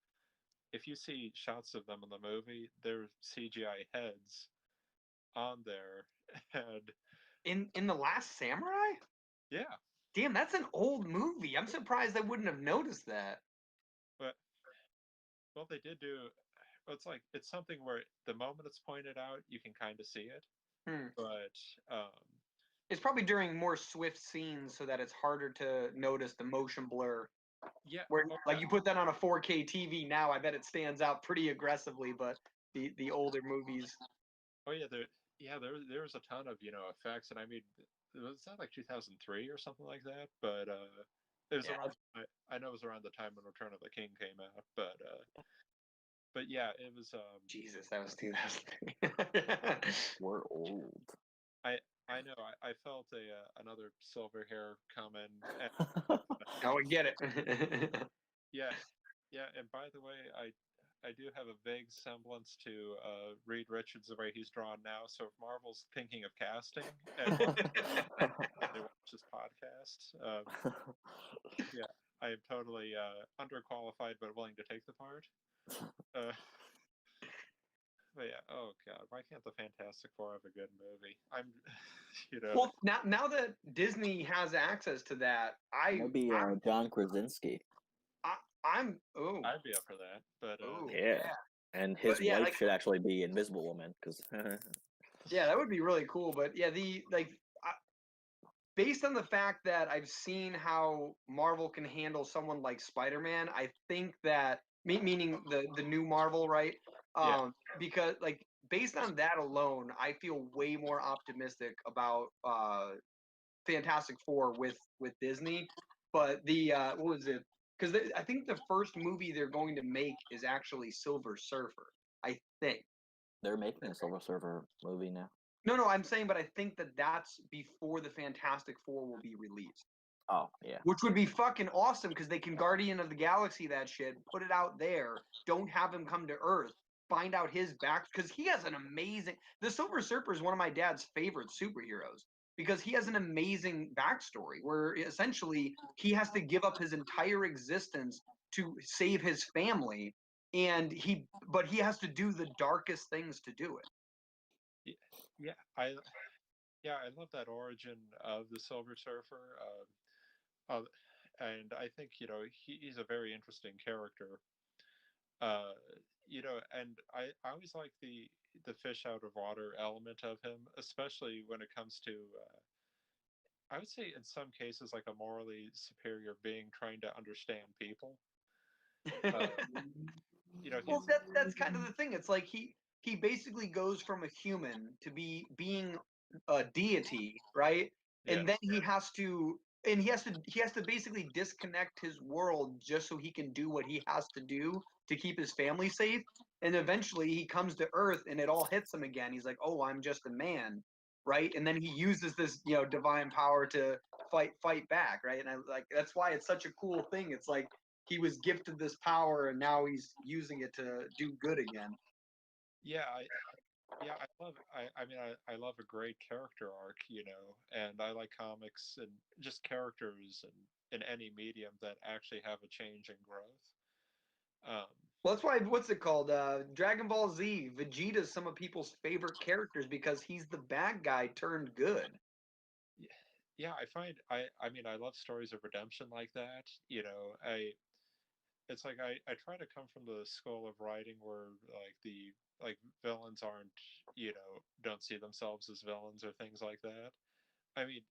if you see shots of them in the movie, they're CGI heads on there, and In The Last Samurai? yeah, Damn, that's an old movie. I'm surprised I wouldn't have noticed that. but well, they did do. It's like it's something where the moment it's pointed out, you can kind of see it, Hmm. but It's probably during more swift scenes so that it's harder to notice the motion blur. yeah, Where oh like yeah, you put that on a 4K TV now, I bet it stands out pretty aggressively. But the older movies, oh yeah, there's a ton of effects, and I mean, was that like 2003 or something like that? But it was yeah, around. I know it was around the time when Return of the King came out, but yeah, it was. Jesus, that was 2003. We're old. I I know I felt another silver hair coming. And, Now we get it. yeah, yeah, and by the way, I do have a vague semblance to Reed Richards the way he's drawn now. So if Marvel's thinking of casting and they watch this podcast, yeah, I am totally underqualified but willing to take the part. Uh, but yeah, oh god, why can't the Fantastic Four have a good movie? I'm, Well, now that Disney has access to that, Maybe John Krasinski. I'm oh I'd be up for that. But Yeah. And his But yeah, wife like should actually be Invisible Woman, because yeah, that would be really cool. But yeah, the like based on the fact that I've seen how Marvel can handle someone like Spider-Man, I think that meaning the new Marvel, right? yeah, Because like based on that alone, I feel way more optimistic about Fantastic Four with Disney. But the what was it? Because I think the first movie they're going to make is actually Silver Surfer. I think. they're making a Silver Surfer movie now. No, I'm saying, but I think that that's before the Fantastic Four will be released. Oh yeah. which would be fucking awesome because they can Guardian of the Galaxy that shit, put it out there, don't have him come to Earth, find out his back, because he has an amazing. The Silver Surfer is one of my dad's favorite superheroes because he has an amazing backstory where essentially he has to give up his entire existence to save his family, and he has to do the darkest things to do it. Yeah, I love that origin of the Silver Surfer. And I think he's a very interesting character. Uh, and I always like the fish out of water element of him, especially when it comes to I would say in some cases like a morally superior being trying to understand people. Uh, Well, he's that's kind of the thing. It's like he basically goes from a human to being a deity, right? yeah And then he has to basically disconnect his world just so he can do what he has to do to keep his family safe. And eventually he comes to Earth and it all hits him again. He's like, "Oh, I'm just a man." Right? And then he uses this, divine power to fight back, right? And I like that's why it's such a cool thing. It's like he was gifted this power and now he's using it to do good again. yeah I love a great character arc, and I like comics and just characters in any medium that actually have a change and growth. Um, Well, that's why, what's it called? Dragon Ball Z. Vegeta's some of people's favorite characters because he's the bad guy turned good. yeah, I love stories of redemption like that. It's like I try to come from the school of writing where like villains aren't, don't see themselves as villains or things like that. I mean,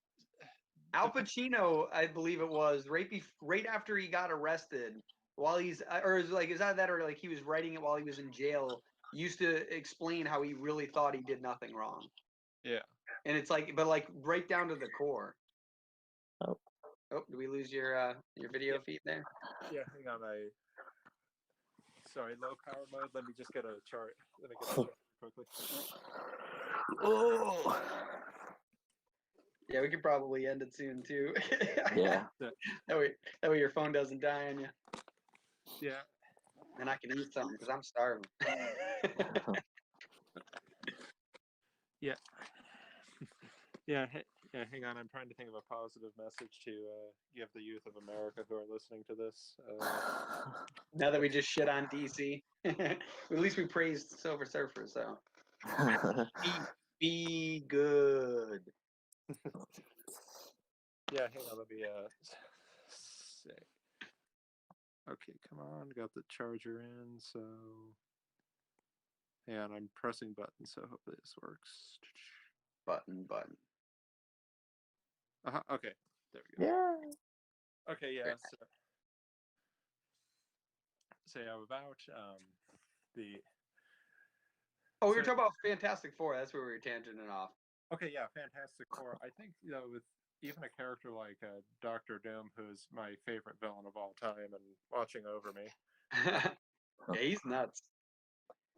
Al Pacino, I believe it was right after he got arrested, while he's or is that that or like he was writing it while he was in jail. Used to explain how he really thought he did nothing wrong, yeah. and it's like, but like right down to the core. Oh. Oh, did we lose your video feed there? Yeah, hang on. Sorry, low power mode. Let me just get a chart. Let me get a chart quickly. Oh. Yeah, we could probably end it soon too. Yeah. That way your phone doesn't die on you. Yeah. And I can eat something because I'm starving. Yeah. Yeah. Yeah. Hang on. I'm trying to think of a positive message to give the youth of America who are listening to this. Now that we just shit on DC, at least we praised Silver Surfer. So be good. Yeah. Hang on. Let me say. Okay. Come on. Got the charger in. So. And I'm pressing buttons. So hopefully this works. Button. Okay. There we go. Yeah. Okay. Yeah. So yeah, about the. Oh, we were talking about Fantastic Four. That's where we were tangenting off. Okay, yeah, Fantastic Four. I think with even a character like Doctor Doom, who's my favorite villain of all time and watching over me. Yeah, he's nuts.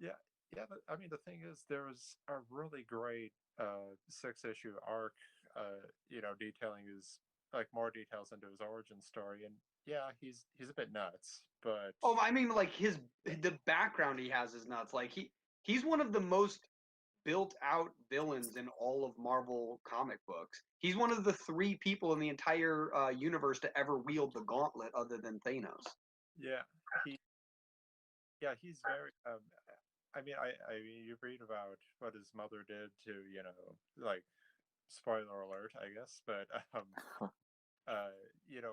Yeah, yeah. I mean, the thing is, there was a really great 6-issue arc, detailing his more details into his origin story, and yeah, he's a bit nuts, but Oh, I mean, like the background he has is nuts. Like he's one of the most built out villains in all of Marvel comic books. He's one of the 3 people in the entire universe to ever wield the gauntlet other than Thanos. yeah, he's very. I mean, you read about what his mother did to, spoiler alert, I guess, but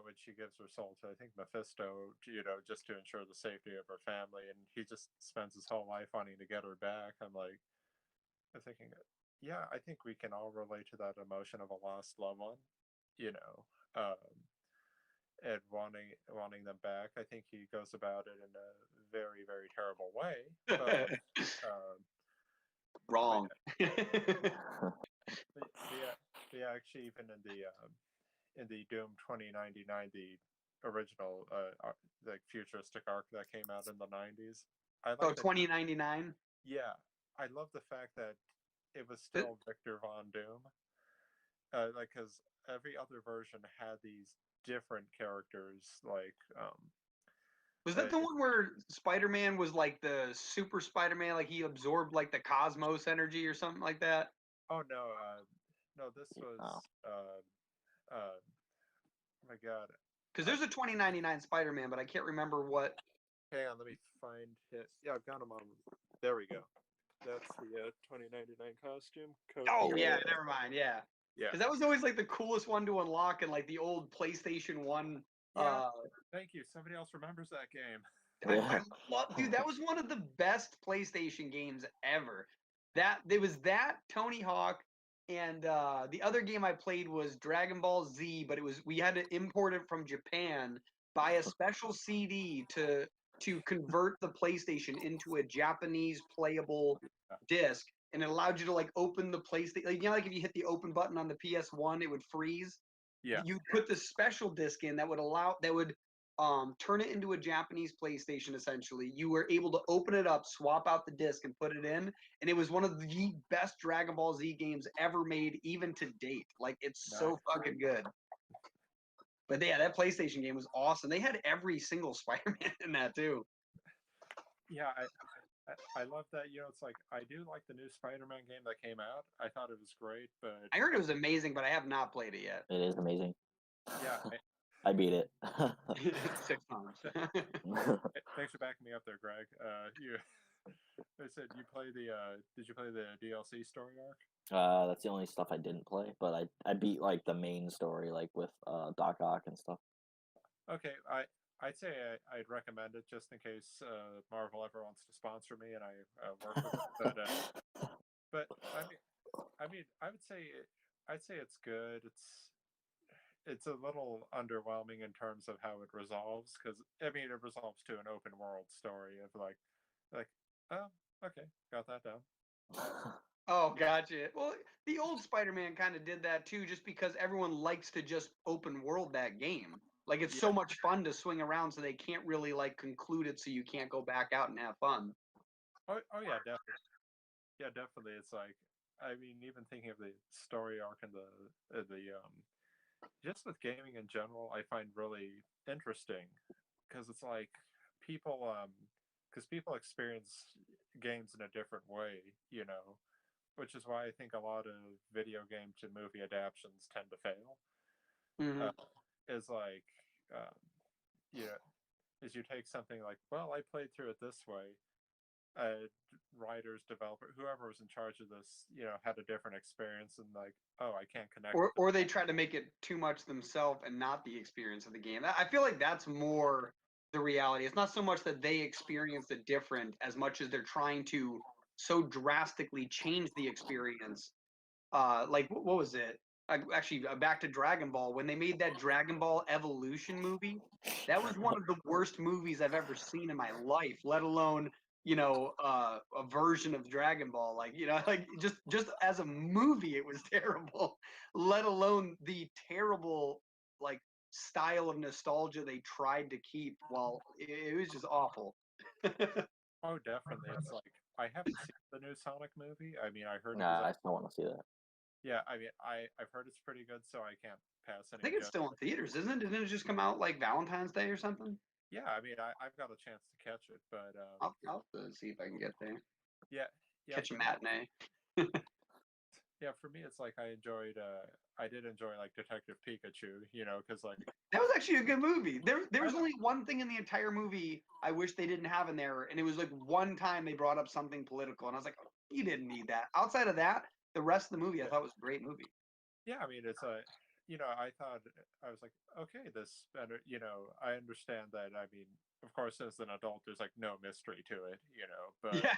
when she gives her soul to, I think, Mephisto, just to ensure the safety of her family, and he just spends his whole life wanting to get her back. I'm thinking, yeah, I think we can all relate to that emotion of a lost loved one, and wanting them back. I think he goes about it in a very, very terrible way. But, Wrong. yeah, actually, even in the Doom 2099, the original futuristic arc that came out in the 90s. I like 2099. Yeah, I love the fact that it was still Victor Von Doom. Because every other version had these different characters. Like, Was that the one where Spider-Man was like the super Spider-Man, like he absorbed like the cosmos energy or something like that? oh no, this was Oh. oh my god. Because there's a 2099 Spider-Man, but I can't remember what. Hang on, let me find it. Yeah, I've got him on. There we go. That's the 2099 costume. Oh yeah, Yeah. never mind. Yeah, Yeah. because that was always like the coolest one to unlock in like the old PlayStation 1. Yeah. Thank you. Somebody else remembers that game. I love, dude. That was one of the best PlayStation games ever. There was that Tony Hawk, and the other game I played was Dragon Ball Z, but we had to import it from Japan, buy a special CD to convert the PlayStation into a Japanese playable disc, and it allowed you to like open the PlayStation. Like, like if you hit the open button on the PS1, it would freeze. Yeah. You put this special disc in that would turn it into a Japanese PlayStation. Essentially, you were able to open it up, swap out the disc, and put it in, and it was one of the best Dragon Ball Z games ever made, even to date. Like, it's so fucking good. But yeah, that PlayStation game was awesome. They had every single Spider-Man in that too. Yeah, I love that. It's like I do like the new Spider-Man game that came out. I thought it was great, but I heard it was amazing, but I have not played it yet. It is amazing. Yeah, I beat it. 6 times. Thanks for backing me up there, Greg. I said you play the. Did you play the DLC story arc? That's the only stuff I didn't play, but I beat like the main story, like with Doc Ock and stuff. Okay, I'd say I'd recommend it just in case Marvel ever wants to sponsor me and I work with it. But I mean, I'd say it's good. It's a little underwhelming in terms of how it resolves, because I mean it resolves to an open world story of like oh, okay, got that down. Oh, gotcha. Well, the old Spider-Man kind of did that too, just because everyone likes to just open world that game. Like, it's so much fun to swing around, so they can't really like conclude it, so you can't go back out and have fun. Oh yeah, definitely. Yeah, definitely. It's like, I mean, even thinking of the story arc and the just with gaming in general, I find really interesting, because it's like people because people experience games in a different way, which is why I think a lot of video game to movie adaptations tend to fail. Mhm. Is like, is you take something like, well, I played through it this way. Writers, developer, whoever was in charge of this, had a different experience, and like, oh, I can't connect. Or they try to make it too much themselves and not the experience of the game. I feel like that's more the reality. It's not so much that they experienced it different as much as they're trying to so drastically change the experience. Like what was it? Actually, back to Dragon Ball. When they made that Dragon Ball Evolution movie, that was one of the worst movies I've ever seen in my life. Let alone a version of Dragon Ball. Like like just as a movie, it was terrible. Let alone the terrible like style of nostalgia they tried to keep. Well, it was just awful. Oh, definitely. It's like, I haven't seen the new Sonic movie. I mean, I heard. Nah, I still want to see that. Yeah, I mean, I've heard it's pretty good, so I can't pass any. I think it's still in theaters, isn't it? Didn't it just come out like Valentine's Day or something? Yeah, I mean, I've got a chance to catch it, but I'll see if I can get there. yeah, Catch a for matinee. yeah, for me, it's like I did enjoy like Detective Pikachu, because like That was actually a good movie. There was only one thing in the entire movie I wish they didn't have in there, and it was like one time they brought up something political, and I was like, oh, you didn't need that. Outside of that, the rest of the movie I thought was a great movie. yeah, I mean, it's I thought, I was like, okay, this better, I understand that. I mean, of course, as an adult, there's like no mystery to it, but Yeah,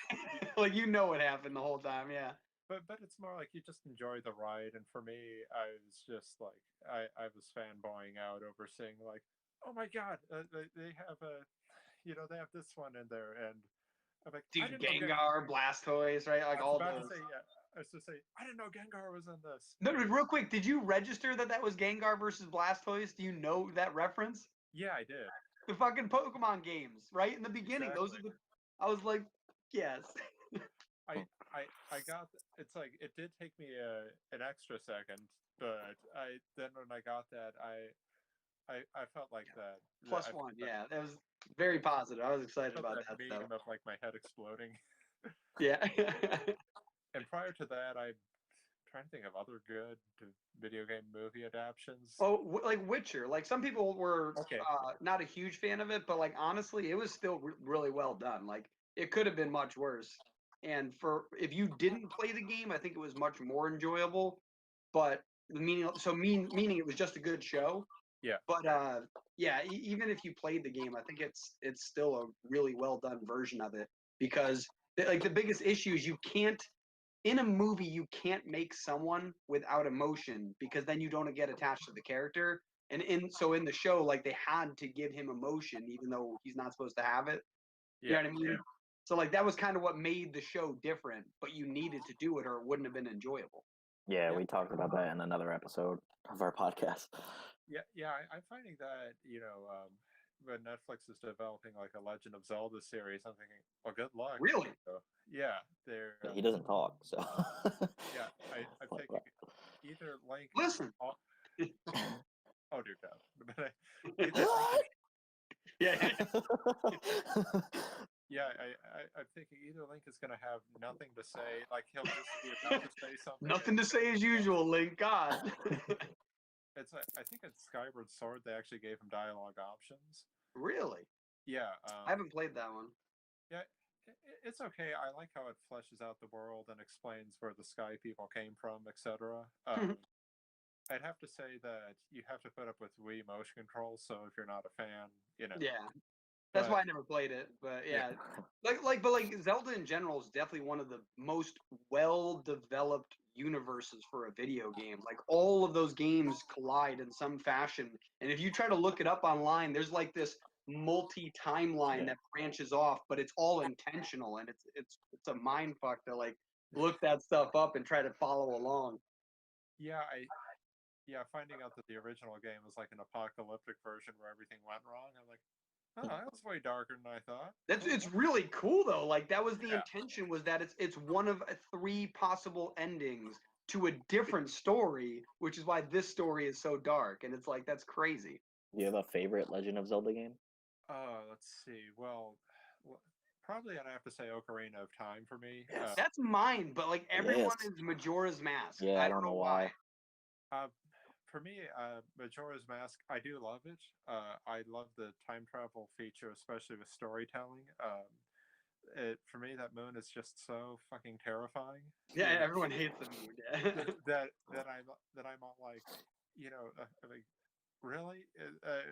like what happened the whole time. Yeah. but it's more like you just enjoy the ride. And for me, I was just like, I was fanboying out over seeing like, oh my god, they have they have this one in there, and I'm like, Dude, Gengar, Blastoise, right? Like all those. I was to say, I didn't know Gengar was in this. No, real quick, did you register that was Gengar versus Blastoise? Do you know that reference? Yeah, I did. The fucking Pokemon games, right? In the beginning, Exactly. those are I was like, yes. I got, it's like, it did take me an extra second, but then when I got that, I felt like that. Plus I one, felt yeah, that was very positive. I was excited felt about that that meme stuff. of like my head exploding. Yeah. And prior to that, I'm trying to think of other good video game movie adaptations. Oh, like Witcher. Like some people were Okay. not a huge fan of it, but like honestly, it was still really well done. Like it could have been much worse. And for if you didn't play the game, I think it was much more enjoyable. But the meaning it was just a good show. Yeah. But yeah, even if you played the game, I think it's still a really well done version of it because like the biggest issue is you can't in a movie you can't make someone without emotion because then you don't get attached to the character. And in the show, like they had to give him emotion even though he's not supposed to have it. You Yeah. know what I mean? So like that was kind of what made the show different, but you needed to do it or it wouldn't have been enjoyable. Yeah, we talked about that in another episode of our podcast. Yeah. I'm finding that when Netflix is developing like a Legend of Zelda series, I'm thinking, well, good luck. Really? Yeah, they're He doesn't talk, so. yeah. I'm Like thinking either Link. Listen. Oh dear God! But either Link Yeah. yeah, I'm thinking either Link is going to have nothing to say, like he'll just be about to say something. Nothing to say as usual, Link. God. I think in Skyward Sword they actually gave him dialogue options. Really? Yeah. I haven't played that one. Yeah, it's okay. I like how it fleshes out the world and explains where the Sky people came from, etc. I'd have to say that you have to put up with Wii motion controls, so if you're not a fan, Yeah. That's But- why I never played it, but yeah. But Zelda in general is definitely one of the most well-developed universes for a video game. Like all of those games collide in some fashion, and if you try to look it up online, there's like this multi-timeline that branches off, but it's all intentional, and it's a mind fuck to like look that stuff up and try to follow along. yeah, finding out that the original game was like an apocalyptic version where everything went wrong, I'm like, oh, that was way darker than I thought. It's really cool though. Like that was the Yeah. intention was that it's one of three possible endings to a different story, which is why this story is so dark. And it's like that's crazy. Do you have a favorite Legend of Zelda game? Let's see. Well, probably I'd have to say Ocarina of Time for me. That's mine, but like everyone Yes. is Majora's Mask. Yeah, I don't know why. For me, Majora's Mask, I do love it. I love the time travel feature, especially with storytelling. For me, that moon is just so fucking terrifying. Yeah, everyone hates the moon. Yeah. that I'm all like, like, really?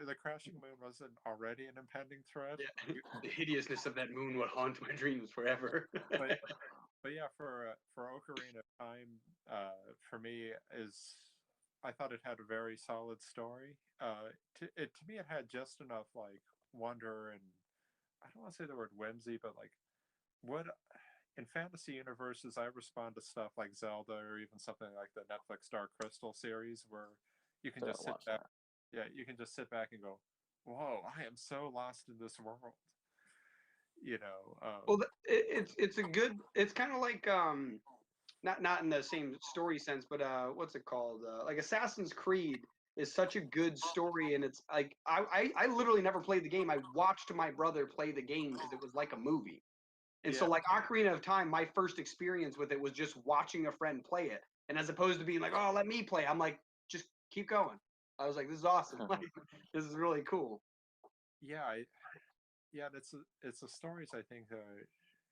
The crashing moon wasn't already an impending threat? Yeah. The hideousness of that moon will haunt my dreams forever. But yeah, for Ocarina of Time, for me I thought it had a very solid story. To me, it had just enough like wonder and I don't want to say the word whimsy, but like what in fantasy universes, I respond to stuff like Zelda or even something like the Netflix Dark Crystal series, where you can just sit back. Yeah, you can just sit back and go, "Whoa, I am so lost in this world." Well, it's a good. It's kind of like not in the same story sense, but what's it called? Like Assassin's Creed is such a good story, and it's like I literally never played the game. I watched my brother play the game because it was like a movie. And so like Ocarina of Time, my first experience with it was just watching a friend play it. And as opposed to being like, oh, let me play, I'm like, just keep going. I was like, this is awesome. Like, this is really cool. Yeah, it's the stories I think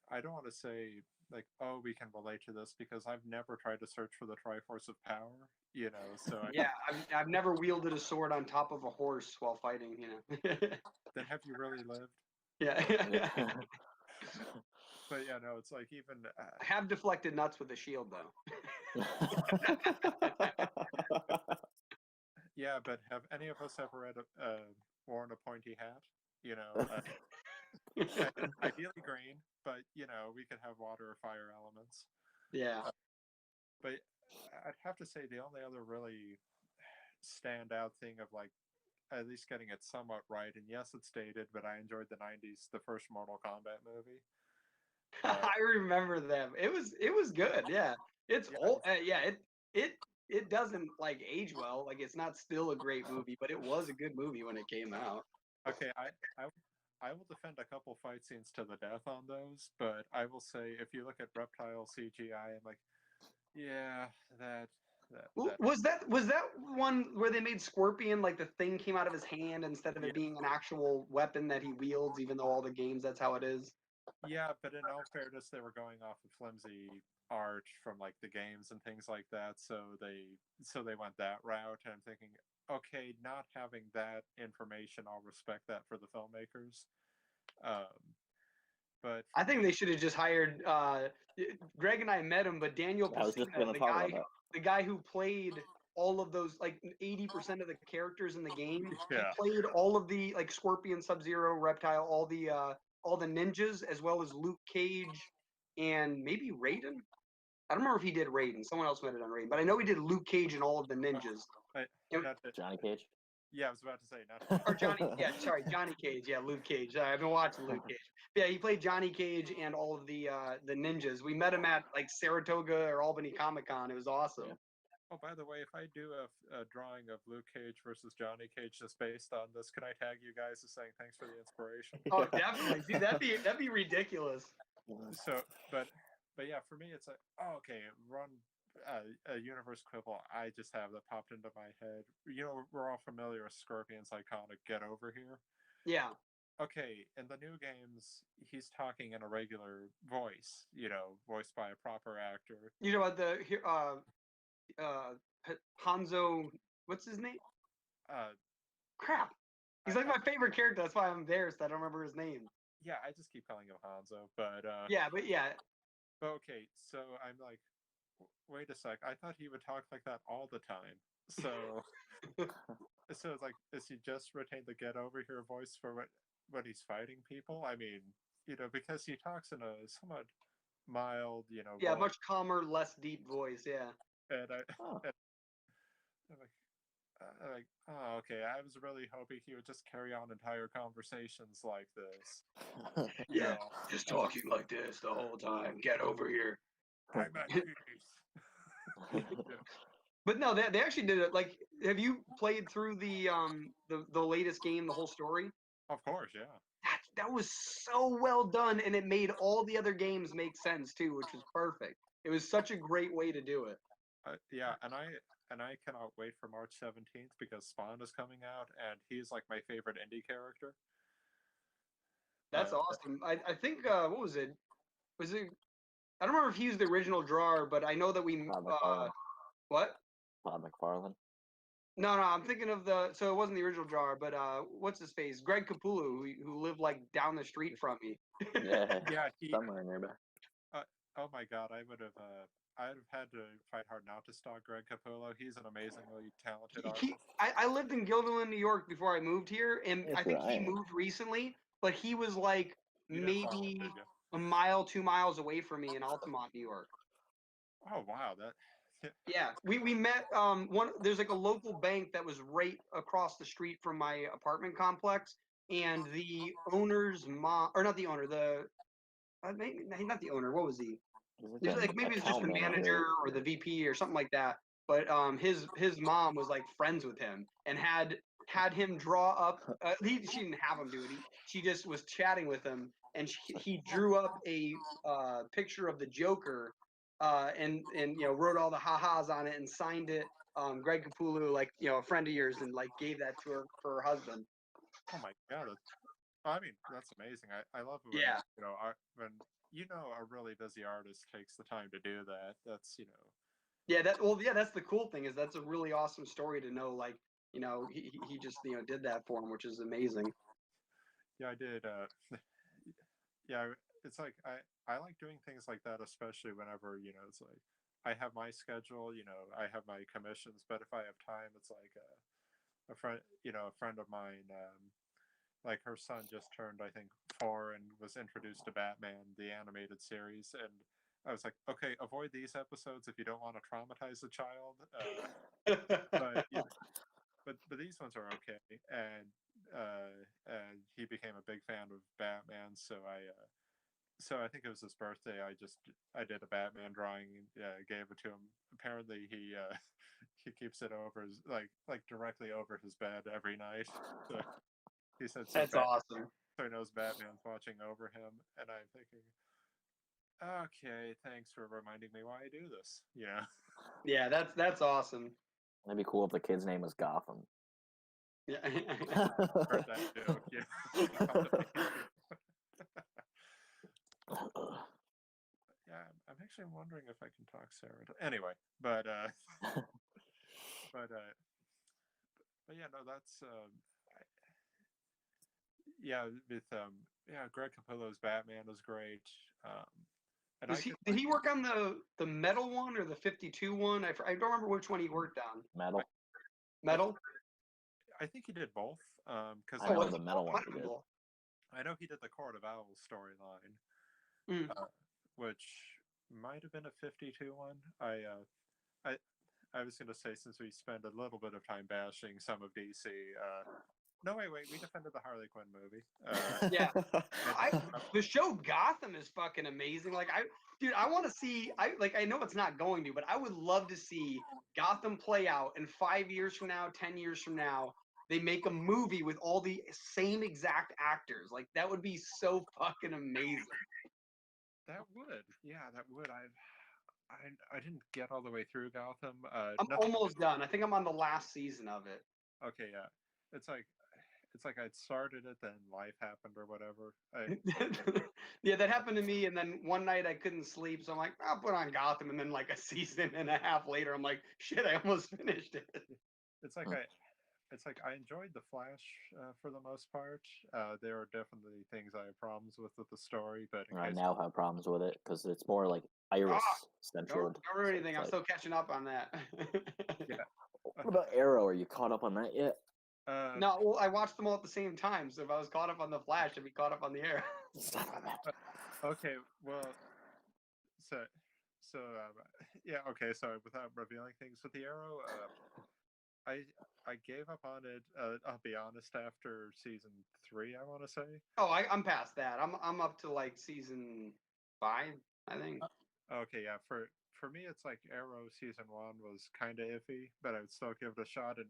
I don't want to say like, oh, we can relate to this because I've never tried to search for the Triforce of Power, so Yeah, I've never wielded a sword on top of a horse while fighting, Then have you really lived? Yeah. But yeah, no, it's like even I have deflected nuts with a shield though. Yeah, but have any of us ever worn a pointy hat? Ideally green, but we could have water or fire elements. Yeah. But I'd have to say the only other really standout thing of like at least getting it somewhat right, and yes, it's dated, but I enjoyed the '90s, the first Mortal Kombat movie. I remember them. It was good. Yeah. It's old. Yeah. It it doesn't like age well. Like it's not still a great movie, but it was a good movie when it came out. Okay, I will defend a couple fight scenes to the death on those, but I will say if you look at reptile CGI, I'm like, yeah, that Was that one where they made Scorpion like the thing came out of his hand instead of yeah, it being an actual weapon that he wields, even though all the games that's how it is? yeah, but in all fairness, they were going off of flimsy art from like the games and things like that, so they went that route, and I'm thinking, okay, not having that information, I'll respect that for the filmmakers. Um, but I for think me, they should have just hired Greg and I met him, but Daniel I was just Pesina, gonna talk about that. the guy who played all of those like 80% of the characters in the game, he yeah, played all of the like Scorpion, Sub-Zero, Reptile, all the ninjas, as well as Luke Cage and maybe Raiden. I don't remember if he did Raiden. Someone else might have done Raiden, but I know he did Luke Cage and all of the ninjas. I, And- not to, Johnny Cage. yeah, I was about to say not or Johnny, yeah, sorry, Johnny Cage, yeah, Luke Cage. I've been watching Luke Cage. But yeah, he played Johnny Cage and all of the ninjas. We met him at like Saratoga or Albany Comic Con. It was awesome. Yeah. Oh, by the way, if I do a drawing of Luke Cage versus Johnny Cage just based on this, can I tag you guys as saying thanks for the inspiration? Oh, definitely, dude. That'd be ridiculous. So, but yeah, for me, it's like, oh, okay, run a universe quibble I just have that popped into my head. You know, we're all familiar with Scorpion's iconic "Get Over Here." Yeah. Okay, in the new games, he's talking in a regular voice. You know, voiced by a proper actor. You know what Hanzo? What's his name? Uh, Crap. He's like my favorite character. That's why I'm embarrassed. I don't remember his name. yeah, I just keep calling him Hanzo, but Yeah, but yeah. okay, so I'm like, wait a sec. I thought he would talk like that all the time. So, so it's like, is he just retain the "Get Over Here" voice for when he's fighting people? I mean, you know, because he talks in a somewhat mild, you know, Yeah, voice, much calmer, less deep voice. Yeah. and I, Oh. and I'm like, oh, okay. I was really hoping he would just carry on entire conversations like this. You know, just talking like this the whole time. Get over here. I'm at peace. But no, they actually did it. Like, have you played through the latest game, the whole story? Of course, yeah. That was so well done, and it made all the other games make sense too, which was perfect. It was such a great way to do it. Yeah, and I cannot wait for March 17th because Spawn is coming out, and he's like my favorite indie character. That's awesome. I think what was it? Was it? I don't remember if he was the original drawer, but I know that we Todd McFarlane. what? Todd McFarlane. No, I'm thinking of so it wasn't the original drawer, but what's his face? Greg Capullo, who lived like down the street from me. Yeah. Yeah, Somewhere nearby. oh my god, I'd have had to fight hard not to stalk Greg Capullo. He's an amazingly talented artist. I lived in Guilderland, New York before I moved here, and Yes, I think he right. moved recently, but he was like You didn't follow him, maybe did you? a mile, 2 miles away from me in Altamont, New York. Oh wow, that Yeah, we met there's like a local bank that was right across the street from my apartment complex, and the owner's mom, or not the owner, maybe not the owner, what was he? He's like Maybe it's just account the manager or the VP or something like that. But his mom was like friends with him and had him draw up. She didn't have him do it. She just was chatting with him, and he drew up a picture of the Joker, and you know, wrote all the ha-has on it and signed it. Greg Capullo, like, you know, a friend of yours, and like gave that to her for her husband. oh my god, I mean, that's amazing. I love it when, Yeah. you know, when you know a really busy artist takes the time to do that. That's, you know, Yeah, that's the cool thing, is that's a really awesome story to know. Like, you know, he just, you know, did that for him, which is amazing. yeah, I did. Yeah, it's like I like doing things like that, especially whenever, you know, it's like I have my schedule, you know, I have my commissions, but if I have time, it's like a friend, you know, a friend of mine, like her son just turned, I think, 4 and was introduced to Batman, the animated series, and I was like, okay, avoid these episodes if you don't want to traumatize the child. But you know, but these ones are okay, and he became a big fan of Batman, so so I think it was his birthday. I did a Batman drawing, gave it to him. Apparently he keeps it over his like directly over his bed every night. So he said That's awesome. so he knows Batman's watching over him, and I'm thinking, okay, thanks for reminding me why I do this. Yeah. Yeah, that's awesome. That'd be cool if the kid's name was Gotham. Yeah. Heard that joke. Yeah. Yeah, I'm actually wondering if I can talk Sarah. Anyway, but but yeah, no, that's yeah, with Greg Capullo's Batman was great. And Did he work on the metal one or the 52 one? I don't remember which one he worked on. Metal. Metal? I think he did both. Because I know the metal one he did. I know he did the Court of Owls storyline, which might have been a 52 one. I was going to say, since we spent a little bit of time bashing some of DC. No, wait. We defended the Harley Quinn movie. Yeah, the show Gotham is fucking amazing. Like, dude, I want to see. I know it's not going to, but I would love to see Gotham play out. And 5 years from now, 10 years from now, they make a movie with all the same exact actors. Like, that would be so fucking amazing. That would, yeah, that would. I didn't get all the way through Gotham. I'm almost done. I think I'm on the last season of it. Okay, yeah. It's like I'd started it, then life happened or whatever. Yeah, that happened to me. And then one night I couldn't sleep, so I'm like, I'll put on Gotham. And then like a season and a half later, I'm like, shit, I almost finished it. It's like I enjoyed the Flash for the most part. There are definitely things I have problems with the story, but I now have problems with it because it's more like Iris centered. Don't remember anything. I'm still catching up on that. Yeah. What about Arrow? Are you caught up on that yet? No, well, I watched them all at the same time. So if I was caught up on the Flash, I'd be caught up on the Arrow. Okay, well, so yeah, okay. So without revealing things with the Arrow, I gave up on it. I'll be honest. After season 3, I want to say. Oh, I'm past that. I'm up to like season 5, I think. Okay, yeah. For me, it's like Arrow season 1 was kind of iffy, but I would still give it a shot. And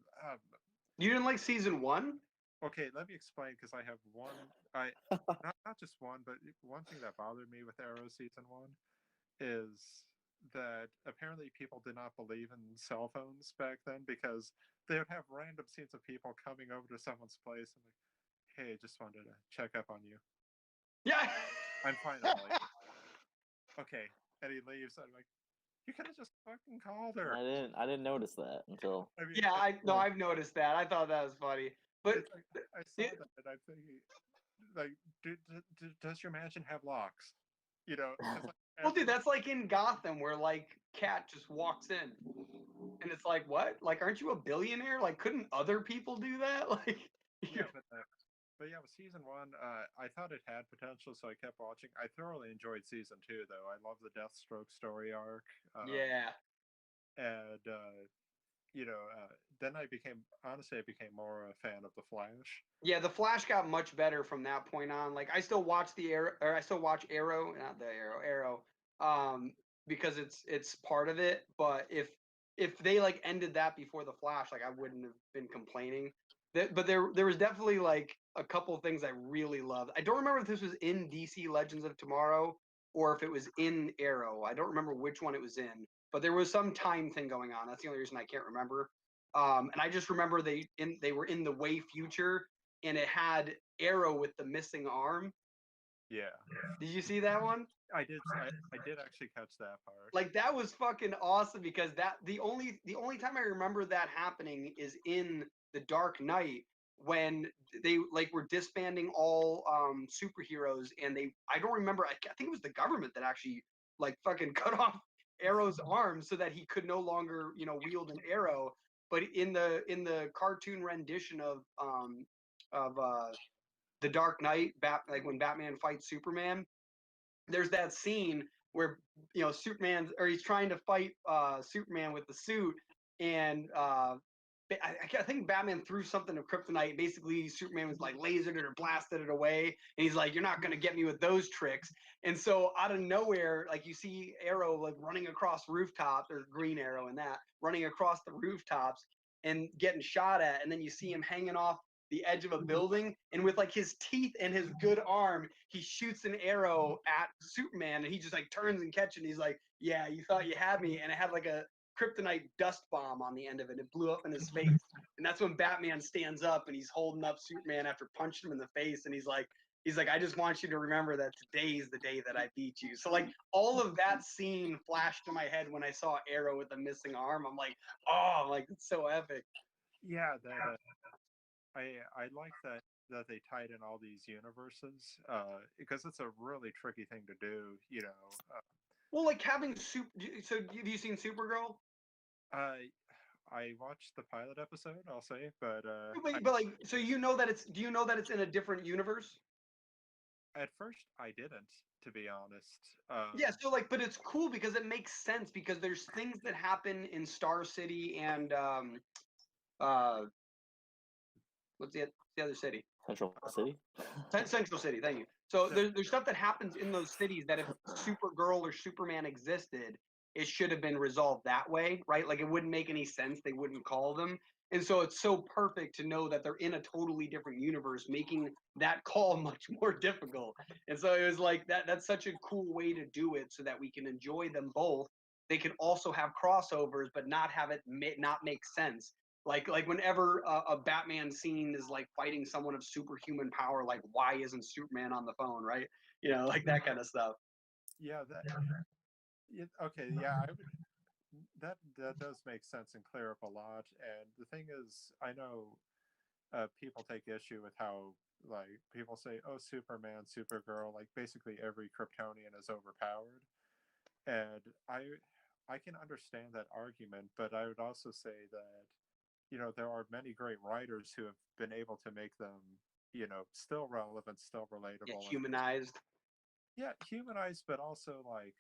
you didn't like season 1? Okay, let me explain, because I have one. Not just one, but one thing that bothered me with Arrow season 1 is that apparently people did not believe in cell phones back then, because they would have random scenes of people coming over to someone's place and like, hey, just wanted to check up on you. Yeah. I'm fine. I'm like, okay, and he leaves. I'm like, you could have just fucking called her. I didn't notice that until. I mean, I've noticed that. I thought that was funny, but like, I saw that and I'm thinking, like, does your mansion have locks? You know. Well, dude, that's like in Gotham, where like Cat just walks in, and it's like, what? Like, aren't you a billionaire? Like, couldn't other people do that? Like, yeah, but yeah, with season 1, I thought it had potential, so I kept watching. I thoroughly enjoyed season 2, though. I love the Deathstroke story arc. Yeah. And then I became more a fan of the Flash. Yeah, the Flash got much better from that point on. Like, I still watch Arrow, not the Arrow, because it's part of it. But if they like ended that before the Flash, like I wouldn't have been complaining. But there was definitely like a couple of things I really loved. I don't remember if this was in DC Legends of Tomorrow or if it was in Arrow. I don't remember which one it was in, but there was some time thing going on. That's the only reason I can't remember. And I just remember they were in the way future, and it had Arrow with the missing arm. Yeah. Did you see that one? I did. I did actually catch that part. Like, that was fucking awesome, because the only time I remember that happening is in The Dark Knight, when they like were disbanding all superheroes, and I don't remember. I think it was the government that actually like fucking cut off Arrow's arm so that he could no longer wield an arrow. But in the cartoon rendition of The Dark Knight, like when Batman fights Superman, there's that scene where Superman, or he's trying to fight Superman with the suit, and I think Batman threw something of kryptonite. Basically, Superman was like lasered it or blasted it away, and he's like, "You're not gonna get me with those tricks." And so out of nowhere, like you see Arrow like running across rooftops, or Green Arrow and that running across the rooftops and getting shot at, and then you see him hanging off the edge of a building, and with like his teeth and his good arm, he shoots an arrow at Superman, and he just like turns and catches it. And he's like, "Yeah, you thought you had me," and it had like a kryptonite dust bomb on the end of it. It blew up in his face. And that's when Batman stands up and he's holding up Superman after punching him in the face. And he's like, I just want you to remember that today is the day that I beat you. So like all of that scene flashed to my head when I saw Arrow with a missing arm. I'm like, oh, like it's so epic. Yeah, that I like that they tied in all these universes because it's a really tricky thing to do. Well, like having super. So have you seen Supergirl? I watched the pilot episode, I'll say, but But like, so you know that it's. Do you know that it's in a different universe? at first I didn't, to be honest. Yeah, so like, but it's cool because it makes sense because there's things that happen in Star City and uh what's the other city? Central City. Central City, thank you. So there's stuff that happens in those cities that if Supergirl or Superman existed, it should have been resolved that way, right? Like it wouldn't make any sense. They wouldn't call them. And so it's so perfect to know that they're in a totally different universe, making that call much more difficult. And so it was like that's such a cool way to do it so that we can enjoy them both. They can also have crossovers, but not have it not make sense. Like whenever a Batman scene is like fighting someone of superhuman power, like why isn't Superman on the phone, right? Like that kind of stuff. Yeah, okay, yeah, I would. That does make sense and clear up a lot. And the thing is, I know people take issue with how like people say, "Oh, Superman, Supergirl," like basically every Kryptonian is overpowered, and I can understand that argument, but I would also say that there are many great writers who have been able to make them still relevant, still Yeah, relatable, and humanized. yeah, humanized, but also like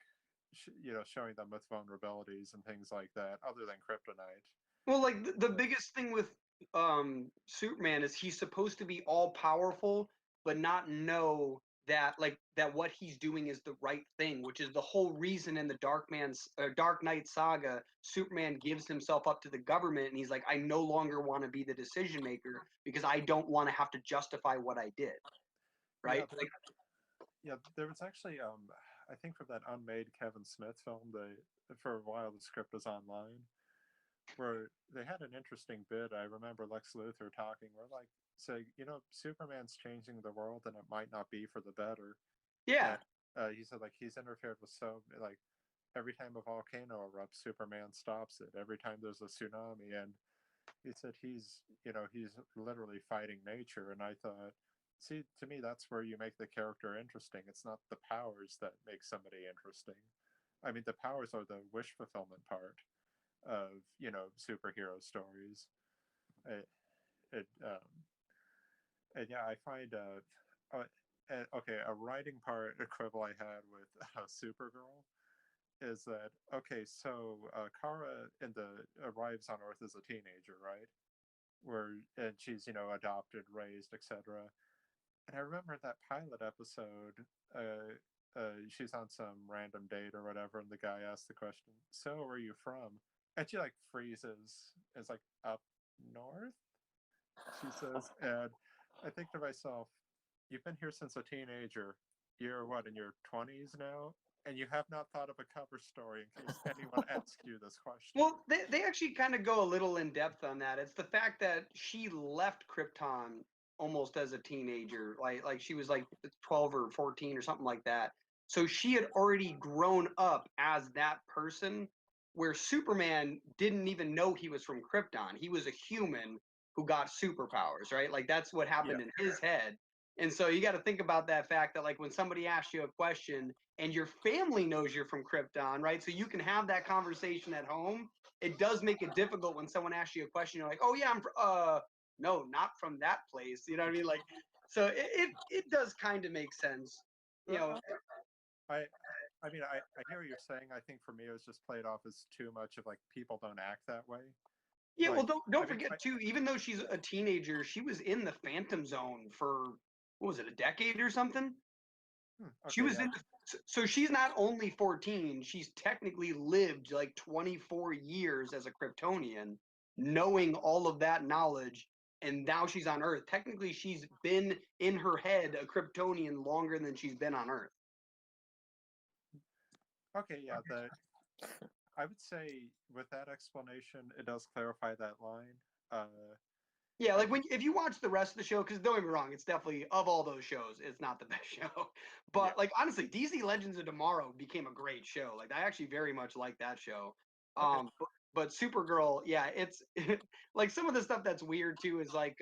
showing them with vulnerabilities and things like that, other than kryptonite. Well, like the biggest thing with Superman is he's supposed to be all powerful, but not know that that what he's doing is the right thing, which is the whole reason in the Dark Knight saga, Superman gives himself up to the government, and he's like, I no longer want to be the decision maker because I don't want to have to justify what I did, Yeah, right? Like, yeah. There was actually I think from that unmade Kevin Smith film, for a while the script was online, where they had an interesting bit. I remember Lex Luthor talking, where like say, Superman's changing the world and it might not be for the better. yeah, And he said like he's interfered with like every time a volcano erupts, Superman stops it. Every time there's a tsunami, and he said he's literally fighting nature. And I thought, see, to me that's where you make the character interesting. It's not the powers that make somebody interesting. I mean, the powers are the wish fulfillment part of superhero stories. It, it and yeah, I find okay, a writing part a quibble I had with Supergirl is that okay, so Kara arrives on Earth as a teenager, right? And she's adopted, raised, etc. And I remember that pilot episode. She's on some random date or whatever, and the guy asks the question, "So, where are you from?" And she like freezes. It's like up north, she says, and I think to myself, "You've been here since a teenager. You're what, in your 20s now, and you have not thought of a cover story in case anyone asks you this question." well, they actually kind of go a little in depth on that. It's the fact that she left Krypton almost as a teenager, like she was like 12 or 14 or something like that. So she had already grown up as that person, where Superman didn't even know he was from Krypton. He was a human who got superpowers, right? Like that's what Yeah, happened in his head. And so you got to think about that fact that like when somebody asks you a question and your family knows you're from Krypton, right? So you can have that conversation at home. It does make it difficult when someone asks you a question. You're like, oh yeah, no, not from that place. You know what I mean? Like, so it does kind of make sense. You know, I I mean, I hear what you're saying. I think for me, it was just played off as too much of like people don't act that way. Yeah, well, Like, don't I mean, forget too. Even though she's a teenager, she was in the Phantom Zone for what was it, a decade or something? She okay, was yeah, in. So she's not only 14. She's technically lived like 24 years as a Kryptonian, knowing all of that knowledge, and now she's on Earth. Technically, she's been in her head a Kryptonian longer than she's been on Earth. okay, yeah. I would say with that explanation, it does clarify that line. Yeah, I like think, if you watch the rest of the show, because don't get me wrong, it's definitely of all those shows, it's not the best show. yeah, But like honestly, DC Legends of Tomorrow became a great show. Like I actually very much like that show. okay, But Supergirl, yeah, it's like some of the stuff that's weird too is like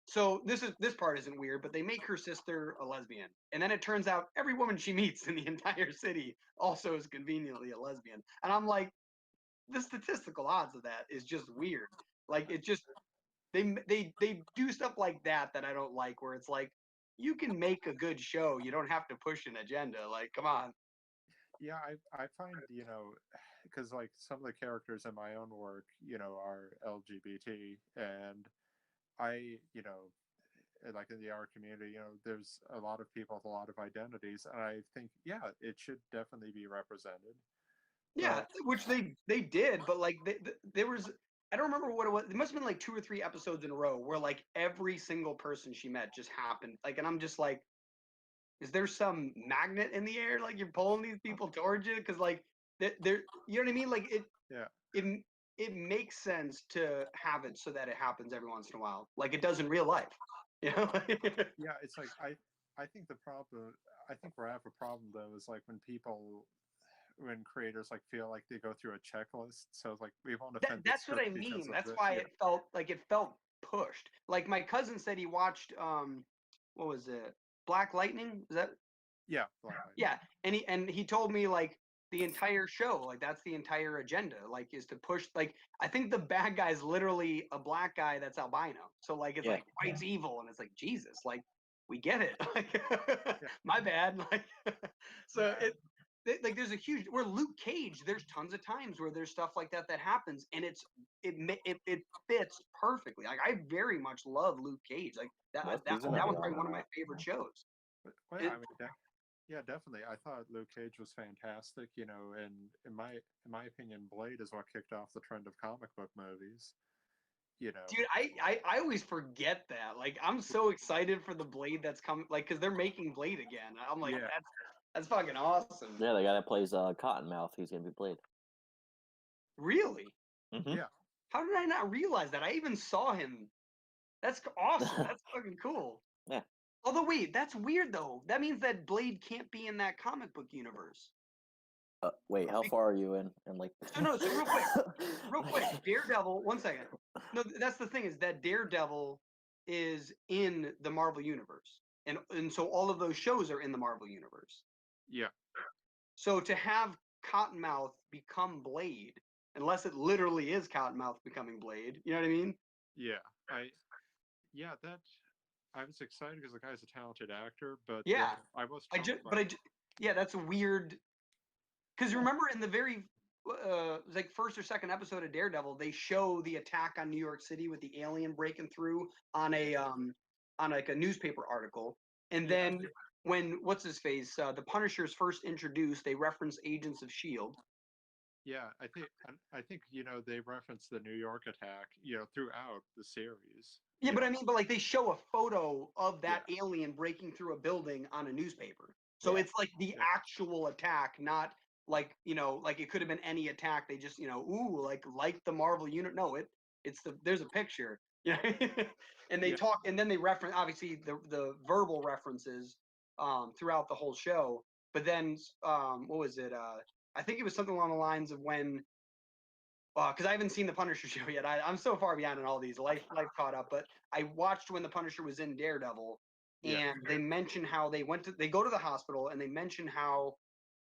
so this part isn't weird, but they make her sister a lesbian. And then it turns out every woman she meets in the entire city also is conveniently a lesbian. And I'm like, the statistical odds of that is just weird. Like it just they do stuff like that that I don't like, where it's like you can make a good show, you don't have to push an agenda. Like, come on. yeah. I find, because like some of the characters in my own work, are LGBT, and like in the art community, there's a lot of people with a lot of identities, and I think, yeah, it should definitely be represented. Yeah, But which they did, but like there was I don't remember what it was. It must have been like 2 or 3 episodes in a row where like every single person she met just happened. Like, and I'm just like, is there some magnet in the air? Like you're pulling these people towards you? Because like they're, you know what I mean? Like yeah, it it makes sense to have it so that it happens every once in a while, like it does in real life. You know? yeah, it's like I think the problem, I think where I have a problem though is like when creators like feel like they go through a checklist. So it's like we won't offend this That's what group I because mean. of That's the why it felt pushed. Like my cousin said he watched what was it? Black Lightning? Is that yeah, Black Lightning. yeah. And he told me like the entire show, like that's the entire agenda, like is to push like I think the bad guy is literally a black guy that's albino. So like it's Yeah. like fights evil and it's like Jesus, like we get it. Like Yeah, my bad. Like so yeah, like there's a huge where Luke Cage, there's tons of times where there's stuff like that happens and it fits perfectly. Like I very much love Luke Cage. Like What that season are was they probably on one of now? my favorite shows. well, yeah, And I mean, yeah, definitely. I thought Luke Cage was fantastic. And in my opinion, Blade is what kicked off the trend of comic book movies. You know, dude, I always forget that. Like I'm so excited for the Blade that's coming, like because they're making Blade again. I'm like, yeah, that's fucking awesome. Yeah, the guy that plays Cottonmouth, he's gonna be played. Really? Mm-hmm. yeah, How did I not realize that? I even saw him. That's awesome. That's fucking cool. Yeah. Although wait, that's weird though. That means that Blade can't be in that comic book universe. Wait, how far are you in? And like. So no, so real quick, Daredevil. One second. No, that's the thing is that Daredevil is in the Marvel universe, and so all of those shows are in the Marvel universe. yeah, So to have Cottonmouth become Blade, unless it literally is Cottonmouth becoming Blade, you know what I mean? yeah. Yeah, that I was excited because the guy's a talented actor, but then Yeah, I was I troubled just, by. but yeah, that's a weird. Because remember in the very like first or second episode of Daredevil, they show the attack on New York City with the alien breaking through on like a newspaper article, and Yeah, then when what's his face the Punisher's first introduced, they reference Agents of Shield. yeah. I think they reference the New York attack, throughout the series. Yeah, but I mean, but like they show a photo of Yeah, that alien breaking through a building on a newspaper. So Yeah. it's like the yeah, actual attack, not like, like it could have been any attack. They just, ooh, like the Marvel unit. No, it's there's a picture. Yeah. And they yeah, talk and then they reference obviously the verbal references throughout the whole show. But then what was it? I think it was something along the lines of when because I haven't seen the Punisher show yet. I'm so far behind on all these. Life caught up, but I watched when the Punisher was in Daredevil, yeah, and they mention how they go to the hospital and they mention how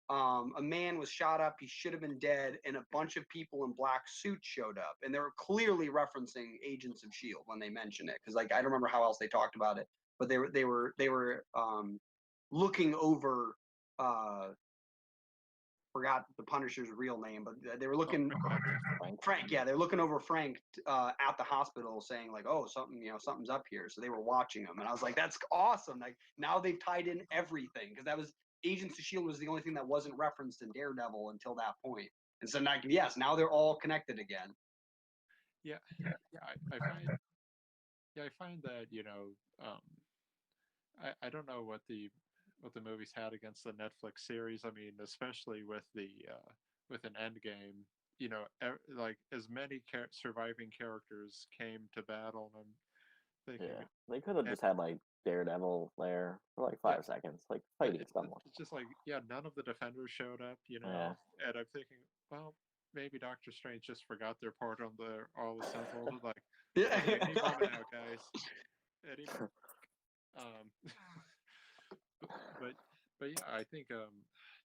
a man was shot up. He should have been dead, and a bunch of people in black suits showed up, and they were clearly referencing Agents of Shield when they mentioned it. Because like I don't remember how else they talked about it, but they were looking over uh, forgot the Punisher's real name, but they were looking. Frank. Frank, yeah, they're looking over Frank at the hospital, saying like, "Oh, something's up here." So they were watching him, and I was like, "That's awesome!" Like now they've tied in everything because that was Agents of Shield was the only thing that wasn't referenced in Daredevil until that point, and so now they're all connected again. Yeah, I find that I don't know what the movies had against the Netflix series. I mean, especially with with an Endgame, like as many surviving characters came to battle, and I'm thinking, Yeah, they could have just had like Daredevil there for like 5 seconds, like fighting someone. it's just like, yeah, none of the Defenders showed up, Yeah. and I'm thinking, well, maybe Doctor Strange just forgot their part on the All Assembled. Like, Yeah. okay, any moment now, guys. Any, um, but yeah, I think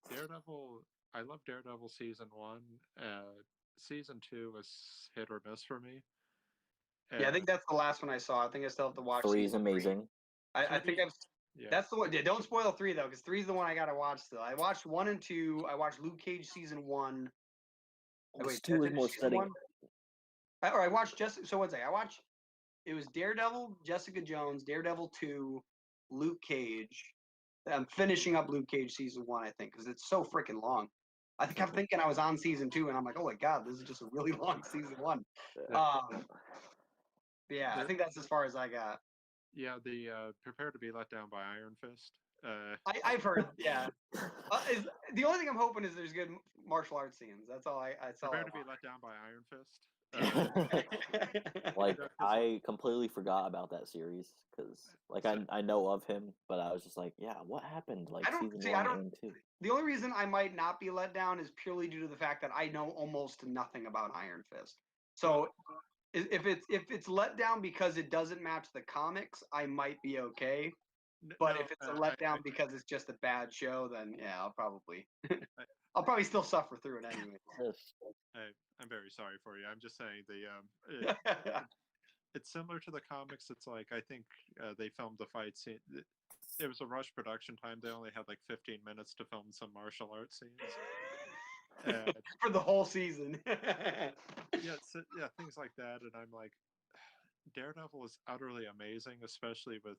Daredevil. I love Daredevil season 1. Season 2 was hit or miss for me. Yeah, I think that's the last one I saw. I think I still have to watch. 3's season amazing. I think I've. Yeah. That's the one. Yeah, don't spoil 3 though, because 3 is the one I gotta watch still. I watched 1 and 2. I watched Luke Cage season 1. Oh, wait, 2 is more season steady. 1? I watched Jessica. So what's that? I watched. It was Daredevil, Jessica Jones, Daredevil 2, Luke Cage. I'm finishing up Luke Cage season 1, I think, because it's so freaking long. I think I'm thinking I was on season 2, and I'm like, oh my god, this is just a really long season 1. Yeah, I think that's as far as I got. Yeah, the Prepare to be Let Down by Iron Fist. I've heard, yeah. The only thing I'm hoping is there's good martial arts scenes. That's all I. Prepare to be Let Down by Iron Fist. Like I completely forgot about that series because like I know of him, but I was just like, yeah, what happened like season 1 and 2? The only reason I might not be let down is purely due to the fact that I know almost nothing about Iron Fist. So if it's let down because it doesn't match the comics, I might be okay. But if it's a letdown because it's just a bad show, then yeah, I'll probably still suffer through it anyway. I'm very sorry for you. I'm just saying it's similar to the comics. It's like I think they filmed the fight scene. It was a rush production time. They only had like 15 minutes to film some martial arts scenes for the whole season. yeah, things like that. And I'm like, Daredevil is utterly amazing, especially with,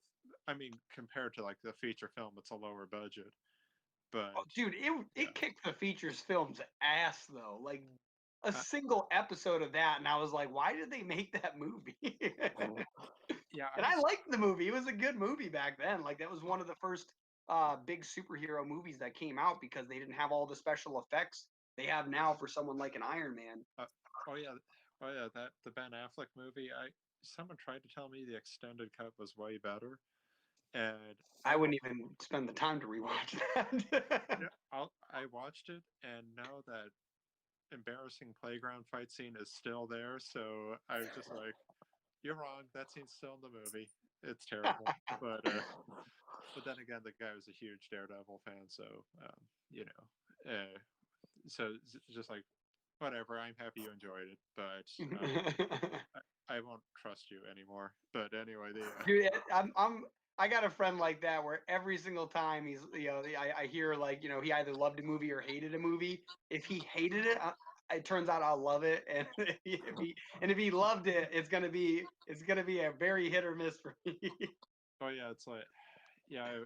I mean, compared to like the feature film, it's a lower budget. But dude, it kicked the features film's ass though. Like a single episode of that, and I was like, why did they make that movie? Yeah, and I liked the movie. It was a good movie back then. Like that was one of the first big superhero movies that came out because they didn't have all the special effects they have now for someone like an Iron Man. Oh yeah, that the Ben Affleck movie. Someone tried to tell me the extended cut was way better, and I wouldn't even spend the time to rewatch that. I watched it, and now that embarrassing playground fight scene is still there, so I was just like, "You're wrong. That scene's still in the movie. It's terrible." But then again, the guy was a huge Daredevil fan, so so it's just like, whatever. I'm happy you enjoyed it, but I won't trust you anymore. But anyway, dude, I got a friend like that where every single time he's I hear like he either loved a movie or hated a movie. If he hated it, it turns out I'll love it, and if he loved it, it's gonna be a very hit or miss for me. Oh yeah, it's like I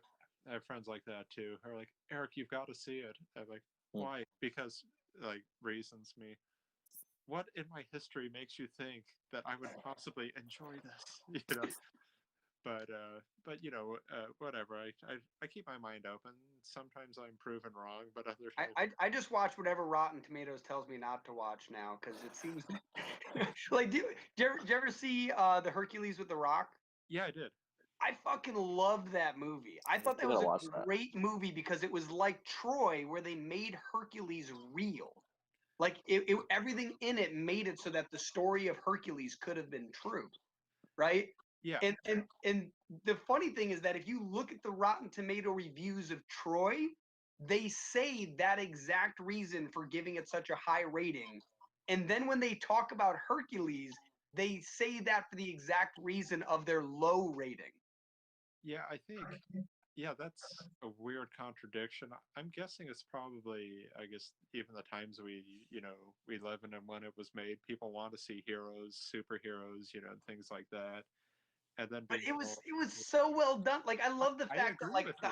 have friends like that too. They're like, Eric, you've got to see it. I'm like, why? Because like reasons me. What in my history makes you think that I would possibly enjoy this? But whatever. I keep my mind open. Sometimes I'm proven wrong, but other times I just watch whatever Rotten Tomatoes tells me not to watch now because it seems like do you ever see the Hercules with The Rock? Yeah, I did. I fucking loved that movie. I thought that was a great movie because it was like Troy, where they made Hercules real. Like everything in it made it so that the story of Hercules could have been true, right? Yeah. And the funny thing is that if you look at the Rotten Tomato reviews of Troy, they say that exact reason for giving it such a high rating. And then when they talk about Hercules, they say that for the exact reason of their low rating. Yeah, I think Yeah, that's a weird contradiction. I'm guessing it's probably, I guess, even the times we live in and when it was made, people want to see heroes, superheroes, and things like that. And then But being told, it was so well done. Like I love the I fact that agree like with you.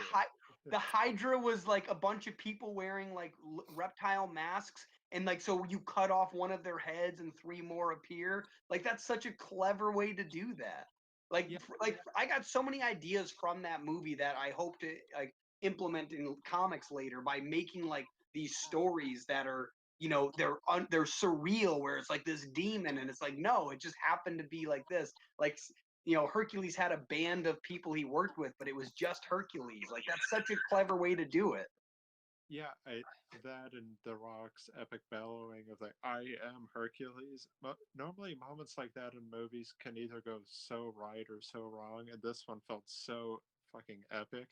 the Hydra was like a bunch of people wearing like reptile masks, and like so you cut off one of their heads and three more appear. Like that's such a clever way to do that. Like Yeah, like I got so many ideas from that movie that I hope to like implement in comics later by making like these stories that are they're surreal, where it's like this demon and it's like no, it just happened to be like this. Like Hercules had a band of people he worked with, but it was just Hercules. Like that's such a clever way to do it. yeah, that and The Rock's epic bellowing of like, I am Hercules. Normally, moments like that in movies can either go so right or so wrong, and this one felt so fucking epic.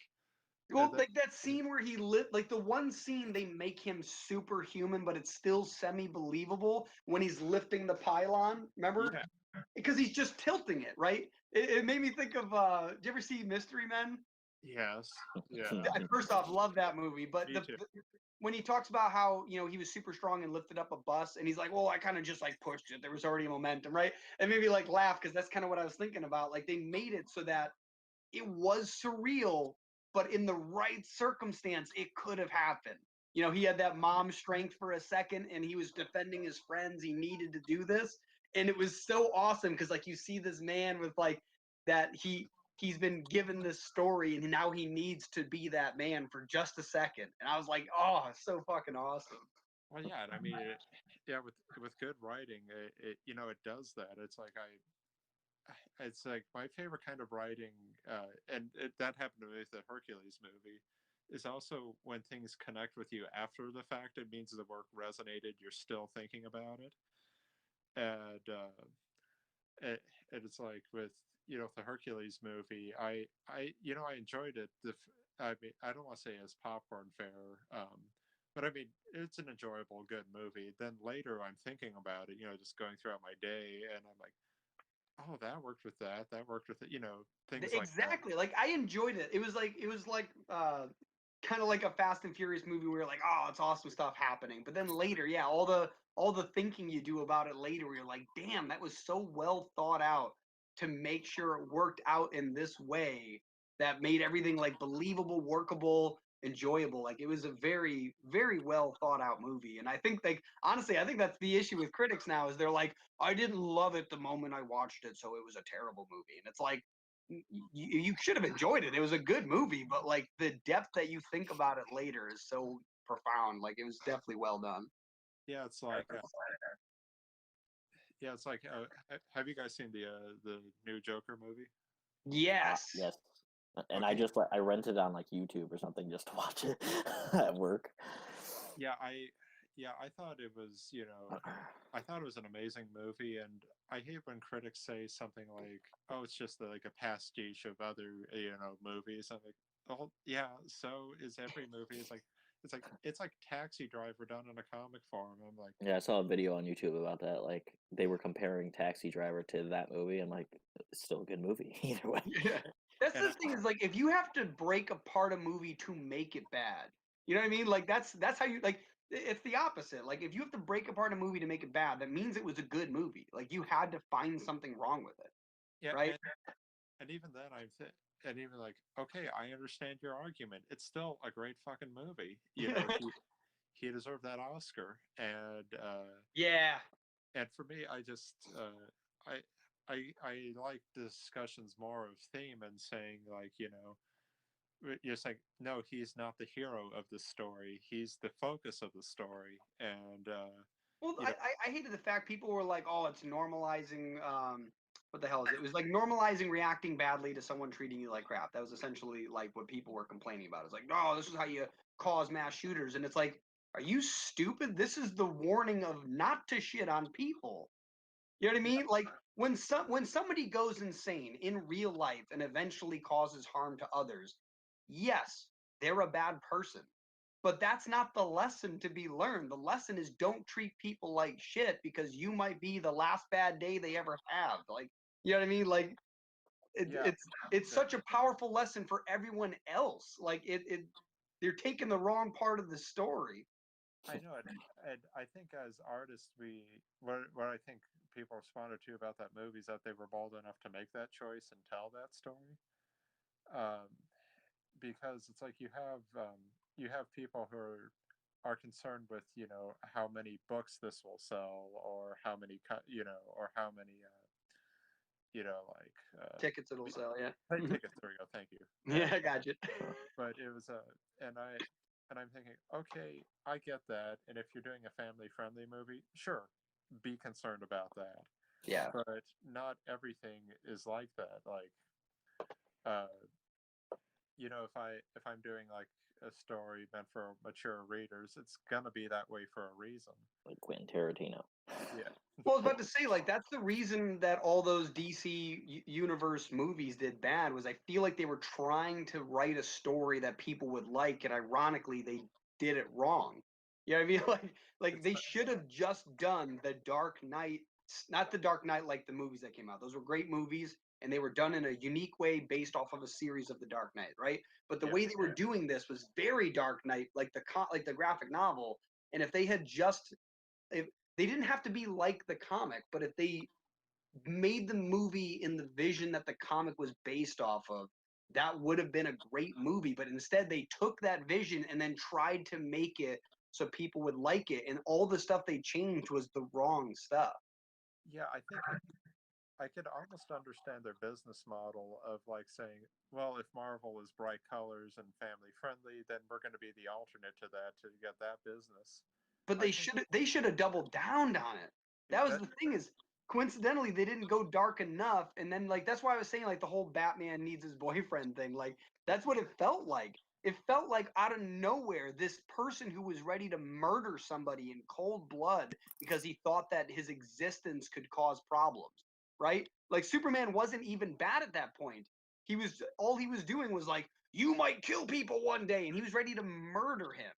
And Well, then, like that scene where he lit, like the one scene they make him superhuman, but it's still semi believable when he's lifting the pylon. Remember? yeah, Because he's just tilting it, right? It made me think of. Did you ever see Mystery Men? yes, yeah, First off, love that movie, but me too. when he talks about how he was super strong and lifted up a bus, and he's like, "Well, I kind of just like pushed it. There was already momentum, right?" And maybe like laugh because that's kind of what I was thinking about. Like they made it so that it was surreal, but in the right circumstance, it could have happened. He had that mom strength for a second, and he was defending his friends. He needed to do this, and it was so awesome because like you see this man with like that he's been given this story, and now he needs to be that man for just a second. And I was like, oh, so fucking awesome. Well, yeah, and I mean, yeah, with good writing, it does that. It's like my favorite kind of writing, that happened to me with the Hercules movie, is also when things connect with you after the fact. It means the work resonated. You're still thinking about it, and it, and it's like with the Hercules movie. I enjoyed it. I mean, I don't want to say as popcorn fare, but I mean it's an enjoyable, good movie. Then later, I'm thinking about it, just going throughout my day, and I'm like, oh, that worked with that. That worked with it. Things like that. Exactly. Like I enjoyed it. It was like kind of like a Fast and Furious movie where you're like, oh, it's awesome stuff happening. But then later, yeah, all the thinking you do about it later, where you're like, damn, that was so well thought out to make sure it worked out in this way that made everything like believable, workable, enjoyable. Like it was a very, very well thought out movie. And I think like honestly, I think that's the issue with critics now is they're like, I didn't love it the moment I watched it, so it was a terrible movie. And it's like you should have enjoyed it. It was a good movie, but like the depth that you think about it later is so profound. Like it was definitely well done. Yeah, it's like have you guys seen the new Joker movie? Yes. Yes. And Okay, I rented it on like YouTube or something just to watch it at work. yeah, I thought it was, I thought it was an amazing movie, and I hate when critics say something like, "Oh, it's just like a pastiche of other, movies." I'm like, "Oh, yeah, so is every movie." It's like Taxi Driver done in a comic form. I'm like, Yeah, I saw a video on YouTube about that. Like they were comparing Taxi Driver to that movie. I'm like, it's still a good movie either way. Yeah. That's and the thing is like if you have to break apart a movie to make it bad, you know what I mean? Like that's how you like it's the opposite. Like if you have to break apart a movie to make it bad, that means it was a good movie. Like you had to find something wrong with it, yeah, right? and even then, and even like, okay, I understand your argument. It's still a great fucking movie. He deserved that Oscar, Yeah. and for me, I just I like discussions more of theme and saying like you're saying no, he's not the hero of the story. He's the focus of the story, and Well, you know I hated the fact people were like, "Oh, it's normalizing." What the hell is it? It was like normalizing reacting badly to someone treating you like crap. That was essentially like what people were complaining about. It's like, "No, this is how you cause mass shooters," and it's like, "Are you stupid? This is the warning of not to shit on people." You know what I yeah, mean? Like when somebody goes insane in real life and eventually causes harm to others, yes, they're a bad person. But that's not the lesson to be learned. The lesson is don't treat people like shit because you might be the last bad day they ever have. Like, you know what I mean? Like Yeah. It's such a powerful lesson for everyone else. Like they're taking the wrong part of the story. I know it, and I think as artists, what I think people responded to about that movie is that they were bold enough to make that choice and tell that story. Um, because it's like you have people who are concerned with how many books this will sell, or how many or how many like Tickets it'll sell, yeah. tickets. There we go. Thank you. Yeah, I got you. But it was and I'm thinking, okay, I get that, and if you're doing a family friendly movie, sure, be concerned about that. Yeah. But not everything is like that. Like uh if I'm doing like a story meant for mature readers, it's gonna be that way for a reason. Like Quentin Tarantino. Yeah. Well, I was about to say, like, that's the reason that all those DC universe movies did bad, was I feel like they were trying to write a story that people would like, and ironically, they did it wrong. You know what I mean? Like they should have just done the Dark Knight, not the Dark Knight like the movies that came out. Those were great movies, and they were done in a unique way based off of a series of the Dark Knight, right? But the Yeah. way they were doing this was very Dark Knight, like the graphic novel. And if they had just if they didn't have to be like the comic, but if they made the movie in the vision that the comic was based off of, that would have been a great movie. But instead, they took that vision and then tried to make it so people would like it, and all the stuff they changed was the wrong stuff. Yeah, I think I could almost understand their business model of like saying, well, if Marvel is bright colors and family friendly, then we're going to be the alternate to that to get that business. But I think they should have doubled down on it. That was that the thing, is coincidentally they didn't go dark enough, and then like that's why I was saying like the whole Batman needs his boyfriend thing, like that's what it felt like. It felt like out of nowhere this person who was ready to murder somebody in cold blood because he thought that his existence could cause problems, right? Like Superman wasn't even bad at that point. All he was doing was like, you might kill people one day, and he was ready to murder him,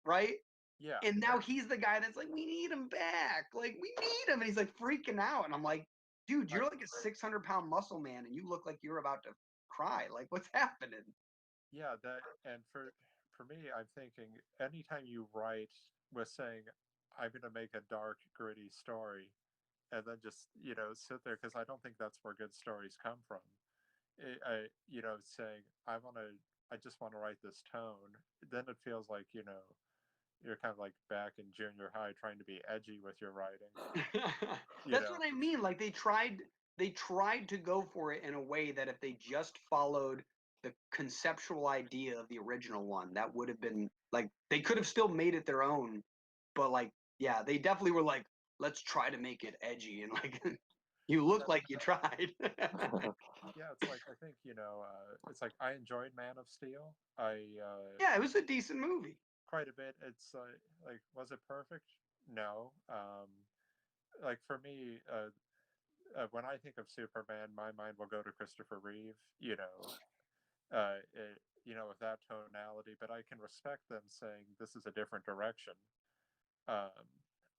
right? yeah, And now he's the guy that's like, we need him back. Like, we need him. And he's like freaking out. And I'm like, dude, I, you're like a 600-pound muscle man and you look like you're about to cry. Like, what's happening? yeah, that and for me, I'm thinking anytime you write with saying I'm going to make a dark, gritty story, and then just sit there, because I don't think that's where good stories come from. Saying I just want to write this tone, then it feels like you're kind of like back in junior high trying to be edgy with your writing. That's what I mean. Like they tried to go for it in a way that if they just followed the conceptual idea of the original one, that would have been like they could have still made it their own. But like, yeah, they definitely were like, let's try to make it edgy and like you look like you tried. Yeah, it's like I think it's like I enjoyed Man of Steel. Yeah, it was a decent movie. Quite a bit. It's like, was it perfect? No. Like for me, when I think of Superman, my mind will go to Christopher Reeve. With that tonality. But I can respect them saying this is a different direction. Um,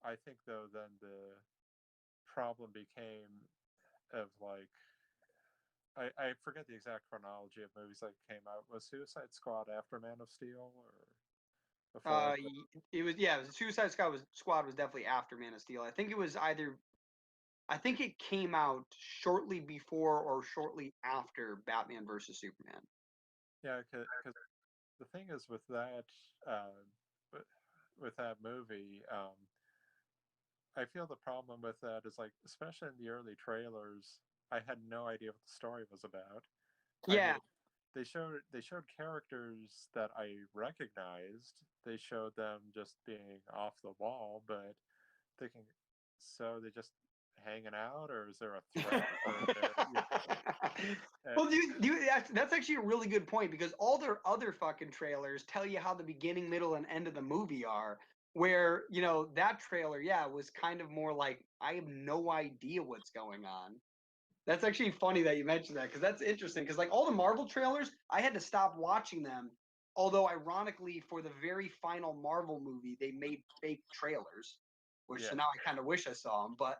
I think though, then the problem became of like I forget the exact chronology of movies that came out. Was Suicide Squad after Man of Steel or before? It was, yeah, Suicide Squad was definitely after Man of Steel. I think it was either I think it came out shortly before or shortly after Batman versus Superman. Yeah, because the thing is with that uh, with that movie, I feel the problem with that is like, especially in the early trailers, I had no idea what the story was about. I Yeah, mean, they showed characters that I recognized. They showed them just being off the wall, but thinking, so they just hanging out, or is there a threat? well, that's actually a really good point because all their other fucking trailers tell you how the beginning, middle, and end of the movie are. Where that trailer, yeah, was kind of more like I have no idea what's going on. That's actually funny that you mentioned that because that's interesting. Because like all the Marvel trailers, I had to stop watching them. Although ironically, for the very final Marvel movie, they made fake trailers, which Yeah. so now I kind of wish I saw them. But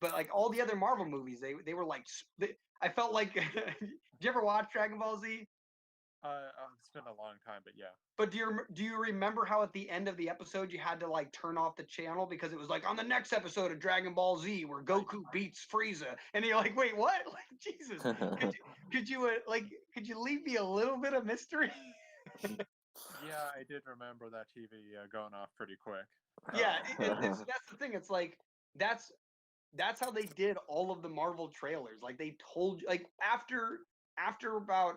But like all the other Marvel movies, they were like I felt like. Did you ever watch Dragon Ball Z? It's been a long time, but yeah. But do you remember how at the end of the episode you had to like turn off the channel because it was like on the next episode of Dragon Ball Z where Goku beats Frieza, and you're like, wait, what? Like, Jesus, could you leave me a little bit of mystery? Yeah, I did remember that TV going off pretty quick. Yeah, that's the thing. It's like that's how they did all of the Marvel trailers. Like they told you, like after about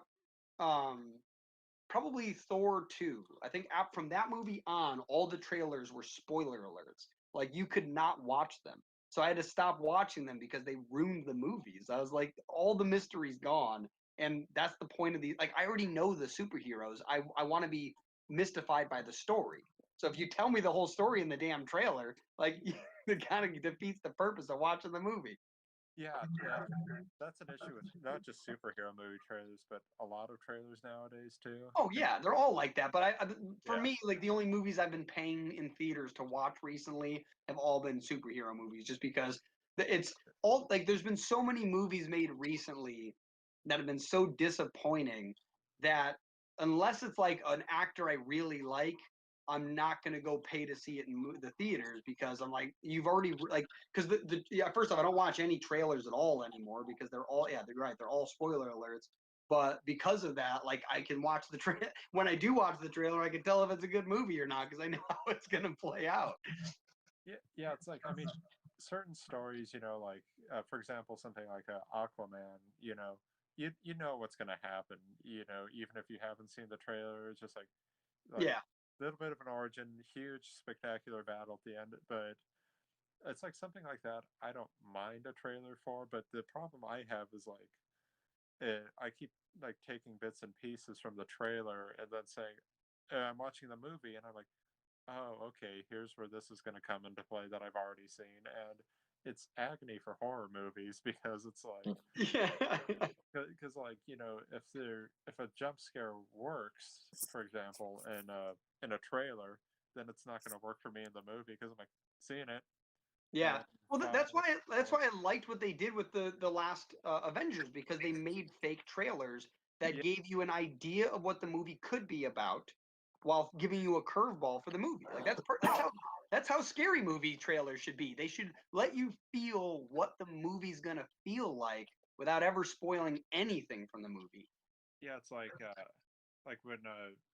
probably Thor 2. I think from that movie on, all the trailers were spoiler alerts. Like you could not watch them. So I had to stop watching them because they ruined the movies. I was like, all the mystery's gone. And that's the point of these. Like, I already know the superheroes. I want to be mystified by the story. So if you tell me the whole story in the damn trailer, like, it kind of defeats the purpose of watching the movie. Yeah, that's an issue with not just superhero movie trailers, but a lot of trailers nowadays too. Oh yeah, they're all like that. But for Yeah. me, like the only movies I've been paying in theaters to watch recently have all been superhero movies, just because it's all like there's been so many movies made recently that have been so disappointing that unless it's like an actor I really like, I'm not gonna go pay to see it in the theaters because I'm like you've already like because first off I don't watch any trailers at all anymore because they're all they're right, they're all spoiler alerts. But because of that, like I can watch the trailer. When I do watch the trailer, I can tell if it's a good movie or not because I know how it's gonna play out. Yeah, it's like, I mean, certain stories, like for example, something like Aquaman, you know what's going to happen, even if you haven't seen the trailer. It's just like Yeah, a little bit of an origin, huge spectacular battle at the end, but it's like something like that I don't mind a trailer for. But the problem I have is like I keep like taking bits and pieces from the trailer and then saying I'm watching the movie and I'm like, oh, okay, here's where this is going to come into play that I've already seen. And it's agony for horror movies because it's like, yeah, because like, if a jump scare works, for example, in a trailer, then it's not going to work for me in the movie because I'm like seeing it. yeah. And Well, that's finally, why I liked what they did with the last Avengers because they made fake trailers that yeah, gave you an idea of what the movie could be about, while giving you a curveball for the movie. Like that's how scary movie trailers should be. They should let you feel what the movie's gonna feel without ever spoiling anything from the movie. yeah, it's like when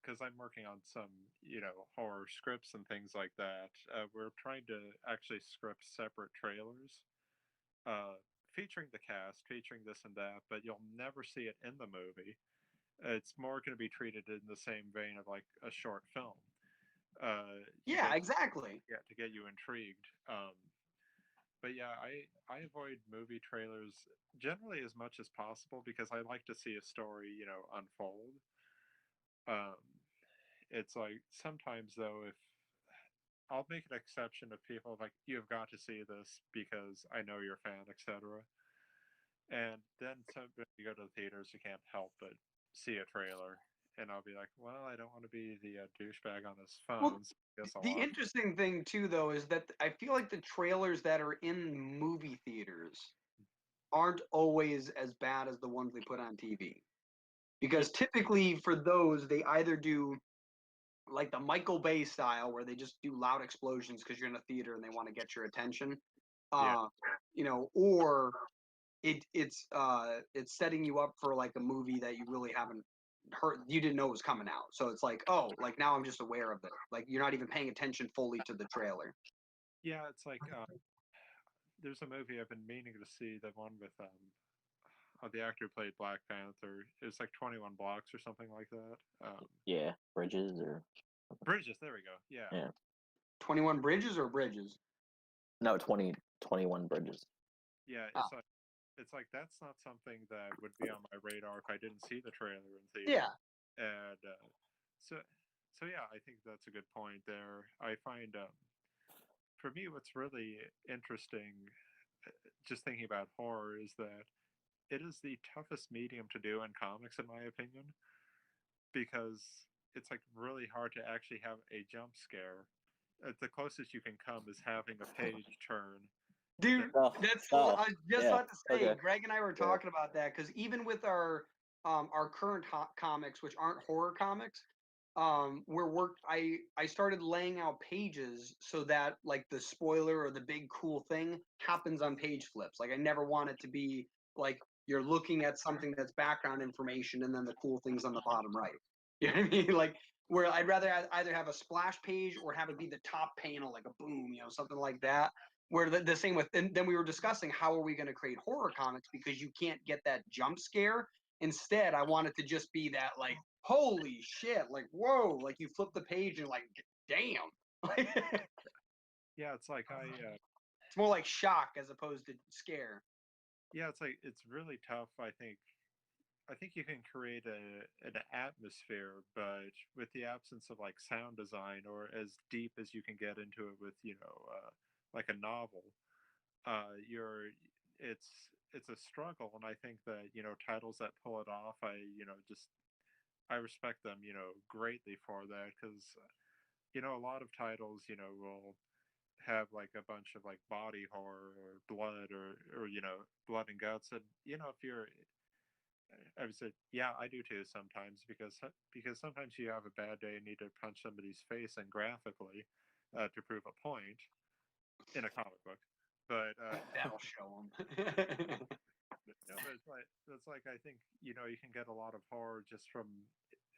because I'm working on some horror scripts and things like that. We're trying to actually script separate trailers featuring the cast, featuring this and that, but you'll never see it in the movie. It's more going to be treated in the same vein of like a short film to Yeah, get exactly. to get you intrigued. But yeah, I avoid movie trailers generally as much as possible because I like to see a story unfold. Um, it's like sometimes though, if I'll make an exception of people like you've got to see this because I know you're a fan, etc. And then when you go to the theaters, you can't help but see a trailer, and I'll be like, well, I don't want to be the douchebag on this Well, phone. So I guess I'll the watch. interesting thing too, though, is that I feel like the trailers that are in movie theaters aren't always as bad as the ones they put on TV. Yeah, Because typically for those, they either do like the Michael Bay style, where they just do loud explosions because you're in a theater and they want to get your attention, yeah, uh, or it's setting you up for like a movie that you really haven't heard, you didn't know was coming out. So it's like, oh, like now I'm just aware of it. Like you're not even paying attention fully to the trailer. yeah. It's like there's a movie I've been meaning to see, the one with the actor who played Black Panther. It was like 21 Blocks or something like that. Yeah, Bridges or Bridges. There we go. Yeah. yeah. 21 Bridges or Bridges? No, 21 Bridges. Yeah, Oh, it's like that's not something that would be on my radar if I didn't see the trailer in theater. yeah. And so so yeah, I think that's a good point there. I find for me what's really interesting just thinking about horror is that it is the toughest medium to do in comics in my opinion because it's like really hard to actually have a jump scare. The closest you can come is having a page turn Dude, Oh, that's oh, I was just yeah, about to say, okay. Greg and I were Yeah. talking about that because even with our current comics, which aren't horror comics, I started laying out pages so that like the spoiler or the big cool thing happens on page flips. Like I never want it to be like you're looking at something that's background information and then the cool thing's on the bottom right. You know what I mean? Like where I'd rather either have a splash page or have it be the top panel, like a boom, something like that. Where the same with, and then we were discussing how are we going to create horror comics because you can't get that jump scare. Instead, I want it to just be that like, holy shit, like whoa, like you flip the page and like, damn. Yeah, it's like It's more like shock as opposed to scare. yeah, it's like it's really tough. I think you can create an atmosphere, but with the absence of like sound design or as deep as you can get into it with like a novel, it's a struggle. And I think that titles that pull it off, I respect them greatly for that because a lot of titles will have like a bunch of like body horror or blood or blood and guts, and if you're I would say, yeah, I do too sometimes because sometimes you have a bad day and need to punch somebody's face and graphically to prove a point in a comic book. But That'll show them. but it's like I think you can get a lot of horror just from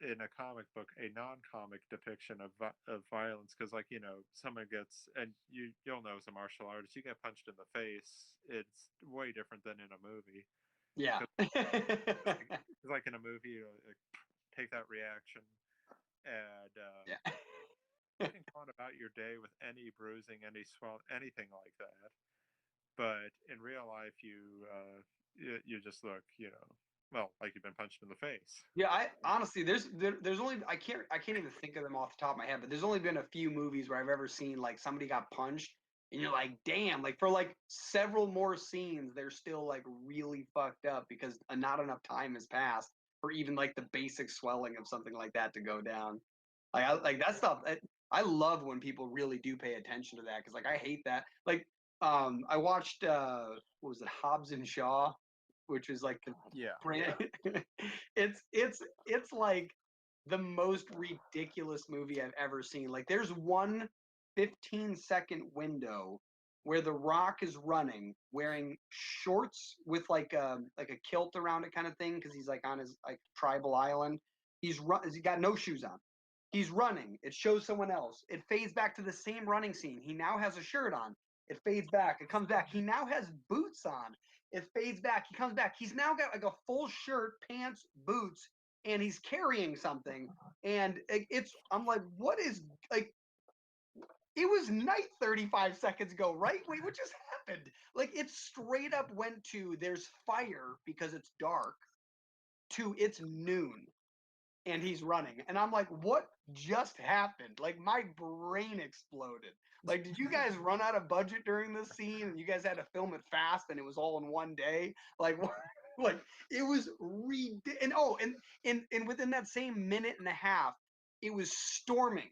in a comic book, a non-comic depiction of violence because like someone gets and you'll know as a martial artist you get punched in the face. It's way different than in a movie. Yeah. Like in a movie, take that reaction, and Yeah. you can go on about your day with any bruising, any swell, anything like that. But in real life, you just look, well, like you've been punched in the face. Yeah, I honestly there's only I can't even think of them off the top of my head, but there's only been a few movies where I've ever seen like somebody got punched and you're like, damn, like for like several more scenes, they're still like really fucked up because not enough time has passed for even like the basic swelling of something like that to go down. Like that stuff. I love when people really do pay attention to that because like I hate that. Like I watched what was it, Hobbs and Shaw, which is like the Yeah, brand. It's like the most ridiculous movie I've ever seen. Like there's one 15-second window where The Rock is running wearing shorts with like a kilt around it kind of thing because he's like on his like tribal island. He's got no shoes on. He's running. It shows someone else. It fades back to the same running scene. He now has a shirt on. It fades back. It comes back. He now has boots on. It fades back. He comes back. He's now got like a full shirt, pants, boots, and he's carrying something. And I'm like, what is like? It was night 35 seconds ago, right? Wait, what just happened? Like it straight up went to there's fire because it's dark to it's noon and he's running. And I'm like, what just happened? Like my brain exploded. Like, did you guys run out of budget during this scene and you guys had to film it fast and it was all in one day? Like, like it was and oh, and within that same minute and a half, it was storming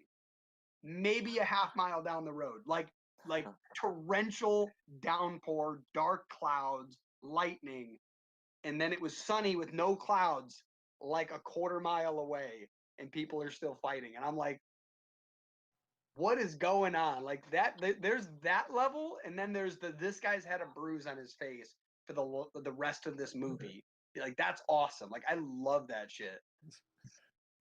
maybe a half mile down the road. Like torrential downpour, dark clouds, lightning, and then it was sunny with no clouds like a quarter mile away and people are still fighting and I'm like what is going on like that there's that level and then there's this guy's had a bruise on his face for the rest of this movie like that's awesome like I love that shit.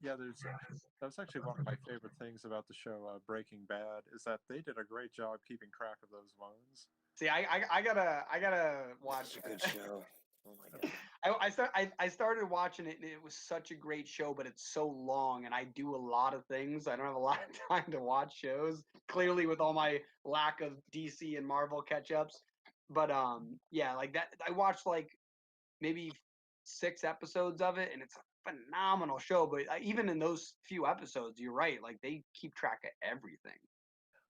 yeah. That was actually one of my favorite things about the show Breaking Bad is that they did a great job keeping track of those wounds. See, I gotta watch It's a good that. show. Oh my god. I started watching it and it was such a great show, but it's so long and I do a lot of things. I don't have a lot of time to watch shows. Clearly, with all my lack of DC and Marvel catch ups, but yeah, like that. I watched like maybe 6 episodes of it, and it's a phenomenal show. But even in those few episodes, you're right. Like they keep track of everything.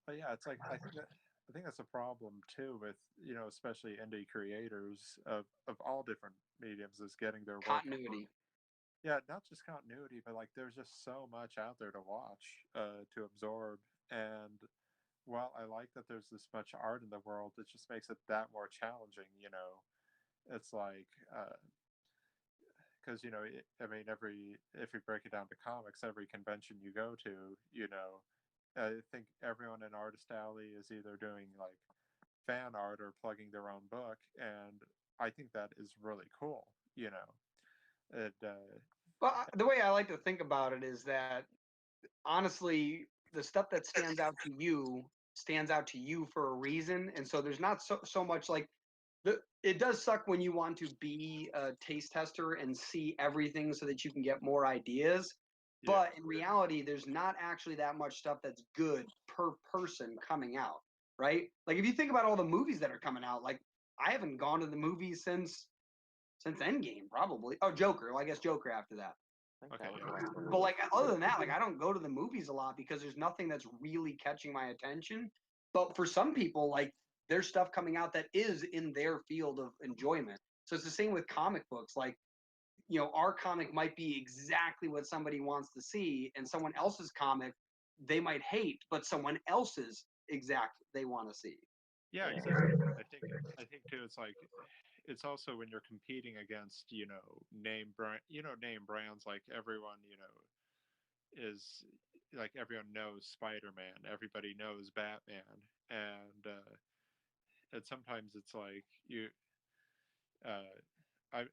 But yeah, it's like I think that's a problem too with especially indie creators of all different mediums is getting their work. Continuity. Yeah, not just continuity, but like there's just so much out there to watch, to absorb, and while I like that there's this much art in the world, it just makes it that more challenging. It's like, because I mean, if you break it down to comics, every convention you go to, I think everyone in Artist Alley is either doing like fan art or plugging their own book, and I think that is really cool. It Well, the way I like to think about it is that honestly, the stuff that stands out to you for a reason, and so there's not so much like it does suck when you want to be a taste tester and see everything so that you can get more ideas. yeah, But in reality, there's not actually that much stuff that's good per person coming out, right? Like if you think about all the movies that are coming out, like I haven't gone to the movies since Endgame, probably. Oh, Joker. Well, I guess Joker after that. okay, But like other than that, like I don't go to the movies a lot because there's nothing that's really catching my attention. But for some people, like there's stuff coming out that is in their field of enjoyment. So it's the same with comic books. Like, our comic might be exactly what somebody wants to see, and someone else's comic they might hate, but someone else's exact they want to see. yeah, exactly. I think too. It's like it's also when you're competing against name brands, like everyone is like everyone knows Spider-Man, everybody knows Batman, and sometimes it's like uh,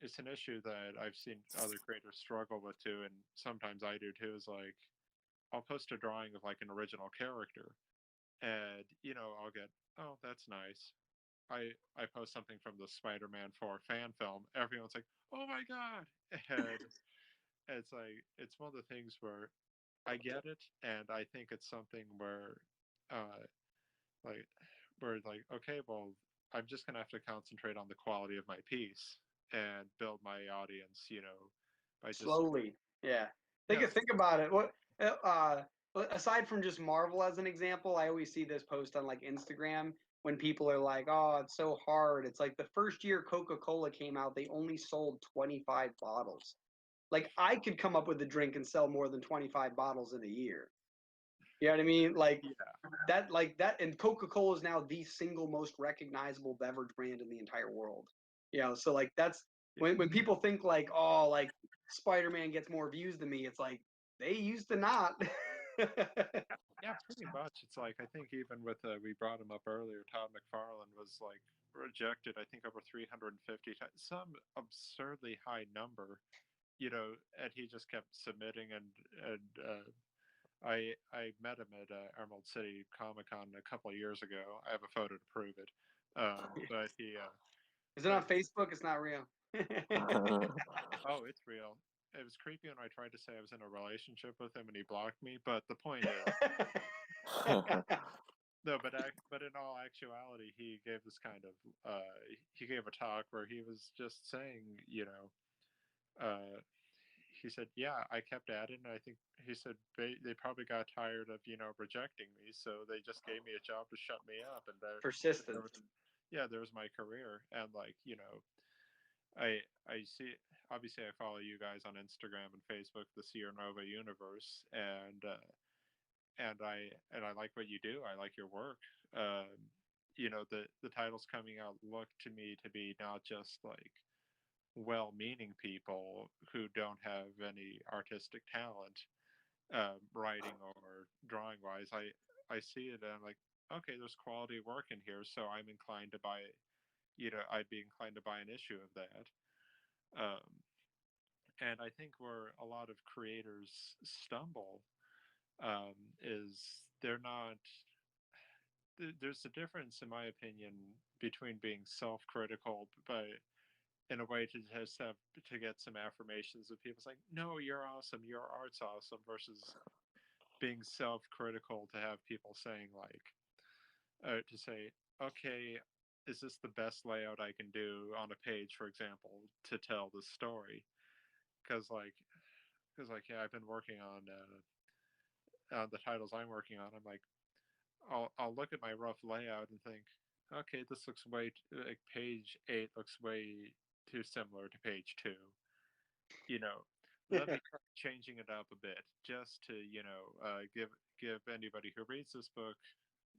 it's an issue that I've seen other creators struggle with too, and sometimes I do too. Is like I'll post a drawing of like an original character, and I'll get, oh, that's nice. I post something from the Spider-Man 4 fan film. Everyone's like, oh my god, and it's like it's one of the things where I get it, and I think it's something where, uh, like, okay, well, I'm just gonna have to concentrate on the quality of my piece and build my audience, by just Slowly, yeah. yeah, Think about it. What aside from just Marvel as an example, I always see this post on like Instagram when people are like, "Oh, it's so hard." It's like the first year Coca-Cola came out, they only sold 25 bottles. Like I could come up with a drink and sell more than 25 bottles in a year. You know what I mean? yeah, Like that, and Coca-Cola is now the single most recognizable beverage brand in the entire world. So like that's yeah. when people think like, oh, like Spider-Man gets more views than me. It's like they used to not. Yeah, pretty much. It's like I think even with we brought him up earlier, Todd McFarlane was like rejected. I think over 350 times, some absurdly high number. And he just kept submitting, and I met him at Emerald City Comic Con a couple of years ago. I have a photo to prove it. But he, Is it on Facebook? It's not real. oh, it's real. It was creepy when I tried to say I was in a relationship with him and he blocked me. But the point is, no, but in all actuality, he gave this kind of he gave a talk where he was just saying, uh, he said, yeah, I kept at it, and I think he said they probably got tired of rejecting me, so they just gave me a job to shut me up, and there Persistence. was, yeah, there was my career, and like I see, obviously I follow you guys on Instagram and Facebook, the Sierra Nova universe, and I like what you do. I like your work. The titles coming out look to me to be not just like well-meaning people who don't have any artistic talent, writing or drawing wise. I see it and I'm like, okay, there's quality work in here, so I'm inclined to buy. I'd be inclined to buy an issue of that. Um, and I think where a lot of creators stumble is they're not. There's a difference, in my opinion, between being self-critical, but in a way to just have to get some affirmations of people saying, "No, you're awesome. Your art's awesome," versus being self-critical to have people saying like, to say, "Okay, is this the best layout I can do on a page, for example, to tell the story?" Because yeah, I've been working on the titles I'm working on. I'm like, I'll look at my rough layout and think, okay, this looks like page 8 looks way too similar to page 2. You know, let me try changing it up a bit just to give anybody who reads this book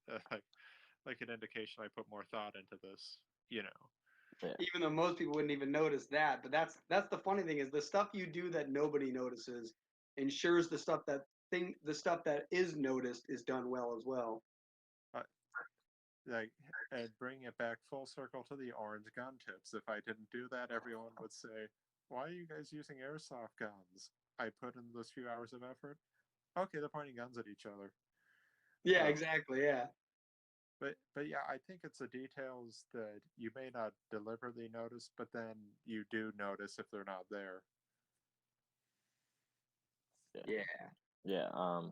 like an indication I put more thought into this. Even though most people wouldn't even notice that, but that's the funny thing is the stuff you do that nobody notices ensures the stuff that is noticed is done well as well. Like, and bring it back full circle to the orange gun tips. If I didn't do that, everyone would say, "Why are you guys using airsoft guns? I put in those few hours of effort." Okay, they're pointing guns at each other. Yeah, exactly. Yeah. But yeah, I think it's the details that you may not deliberately notice, but then you do notice if they're not there. Yeah. Yeah.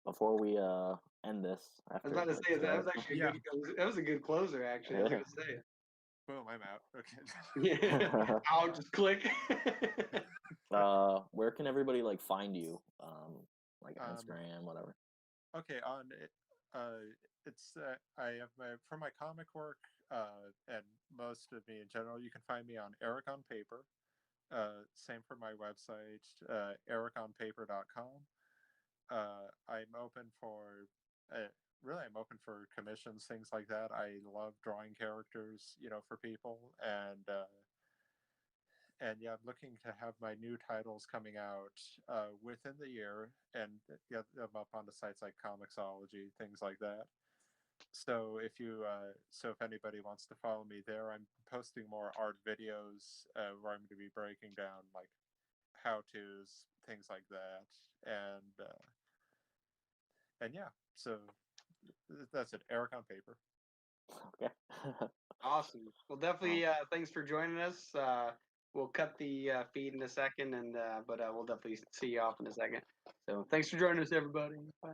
Before we end this, I after was about to like say that 12 was actually Yeah. that was a good closer actually. I was gonna say. Boom, I'm out. Okay. Yeah. I'll just click. where can everybody like find you? Like Um, Instagram, whatever. Okay, it's I have for my comic work and most of me in general. You can find me on Erik on Paper. Same for my website, erikonpaper.com. I'm open for really, I'm open for commissions, things like that. I love drawing characters, for people, and yeah, I'm looking to have my new titles coming out within the year and get them up onto sites like Comixology, things like that. So if anybody wants to follow me there, I'm posting more art videos where I'm going to be breaking down like how-tos, things like that, and yeah. So that's it. Erik on Paper. Okay. Awesome. Well, definitely. Thanks for joining us. We'll cut the feed in a second, but we'll definitely see you off in a second. So thanks for joining us, everybody. Bye.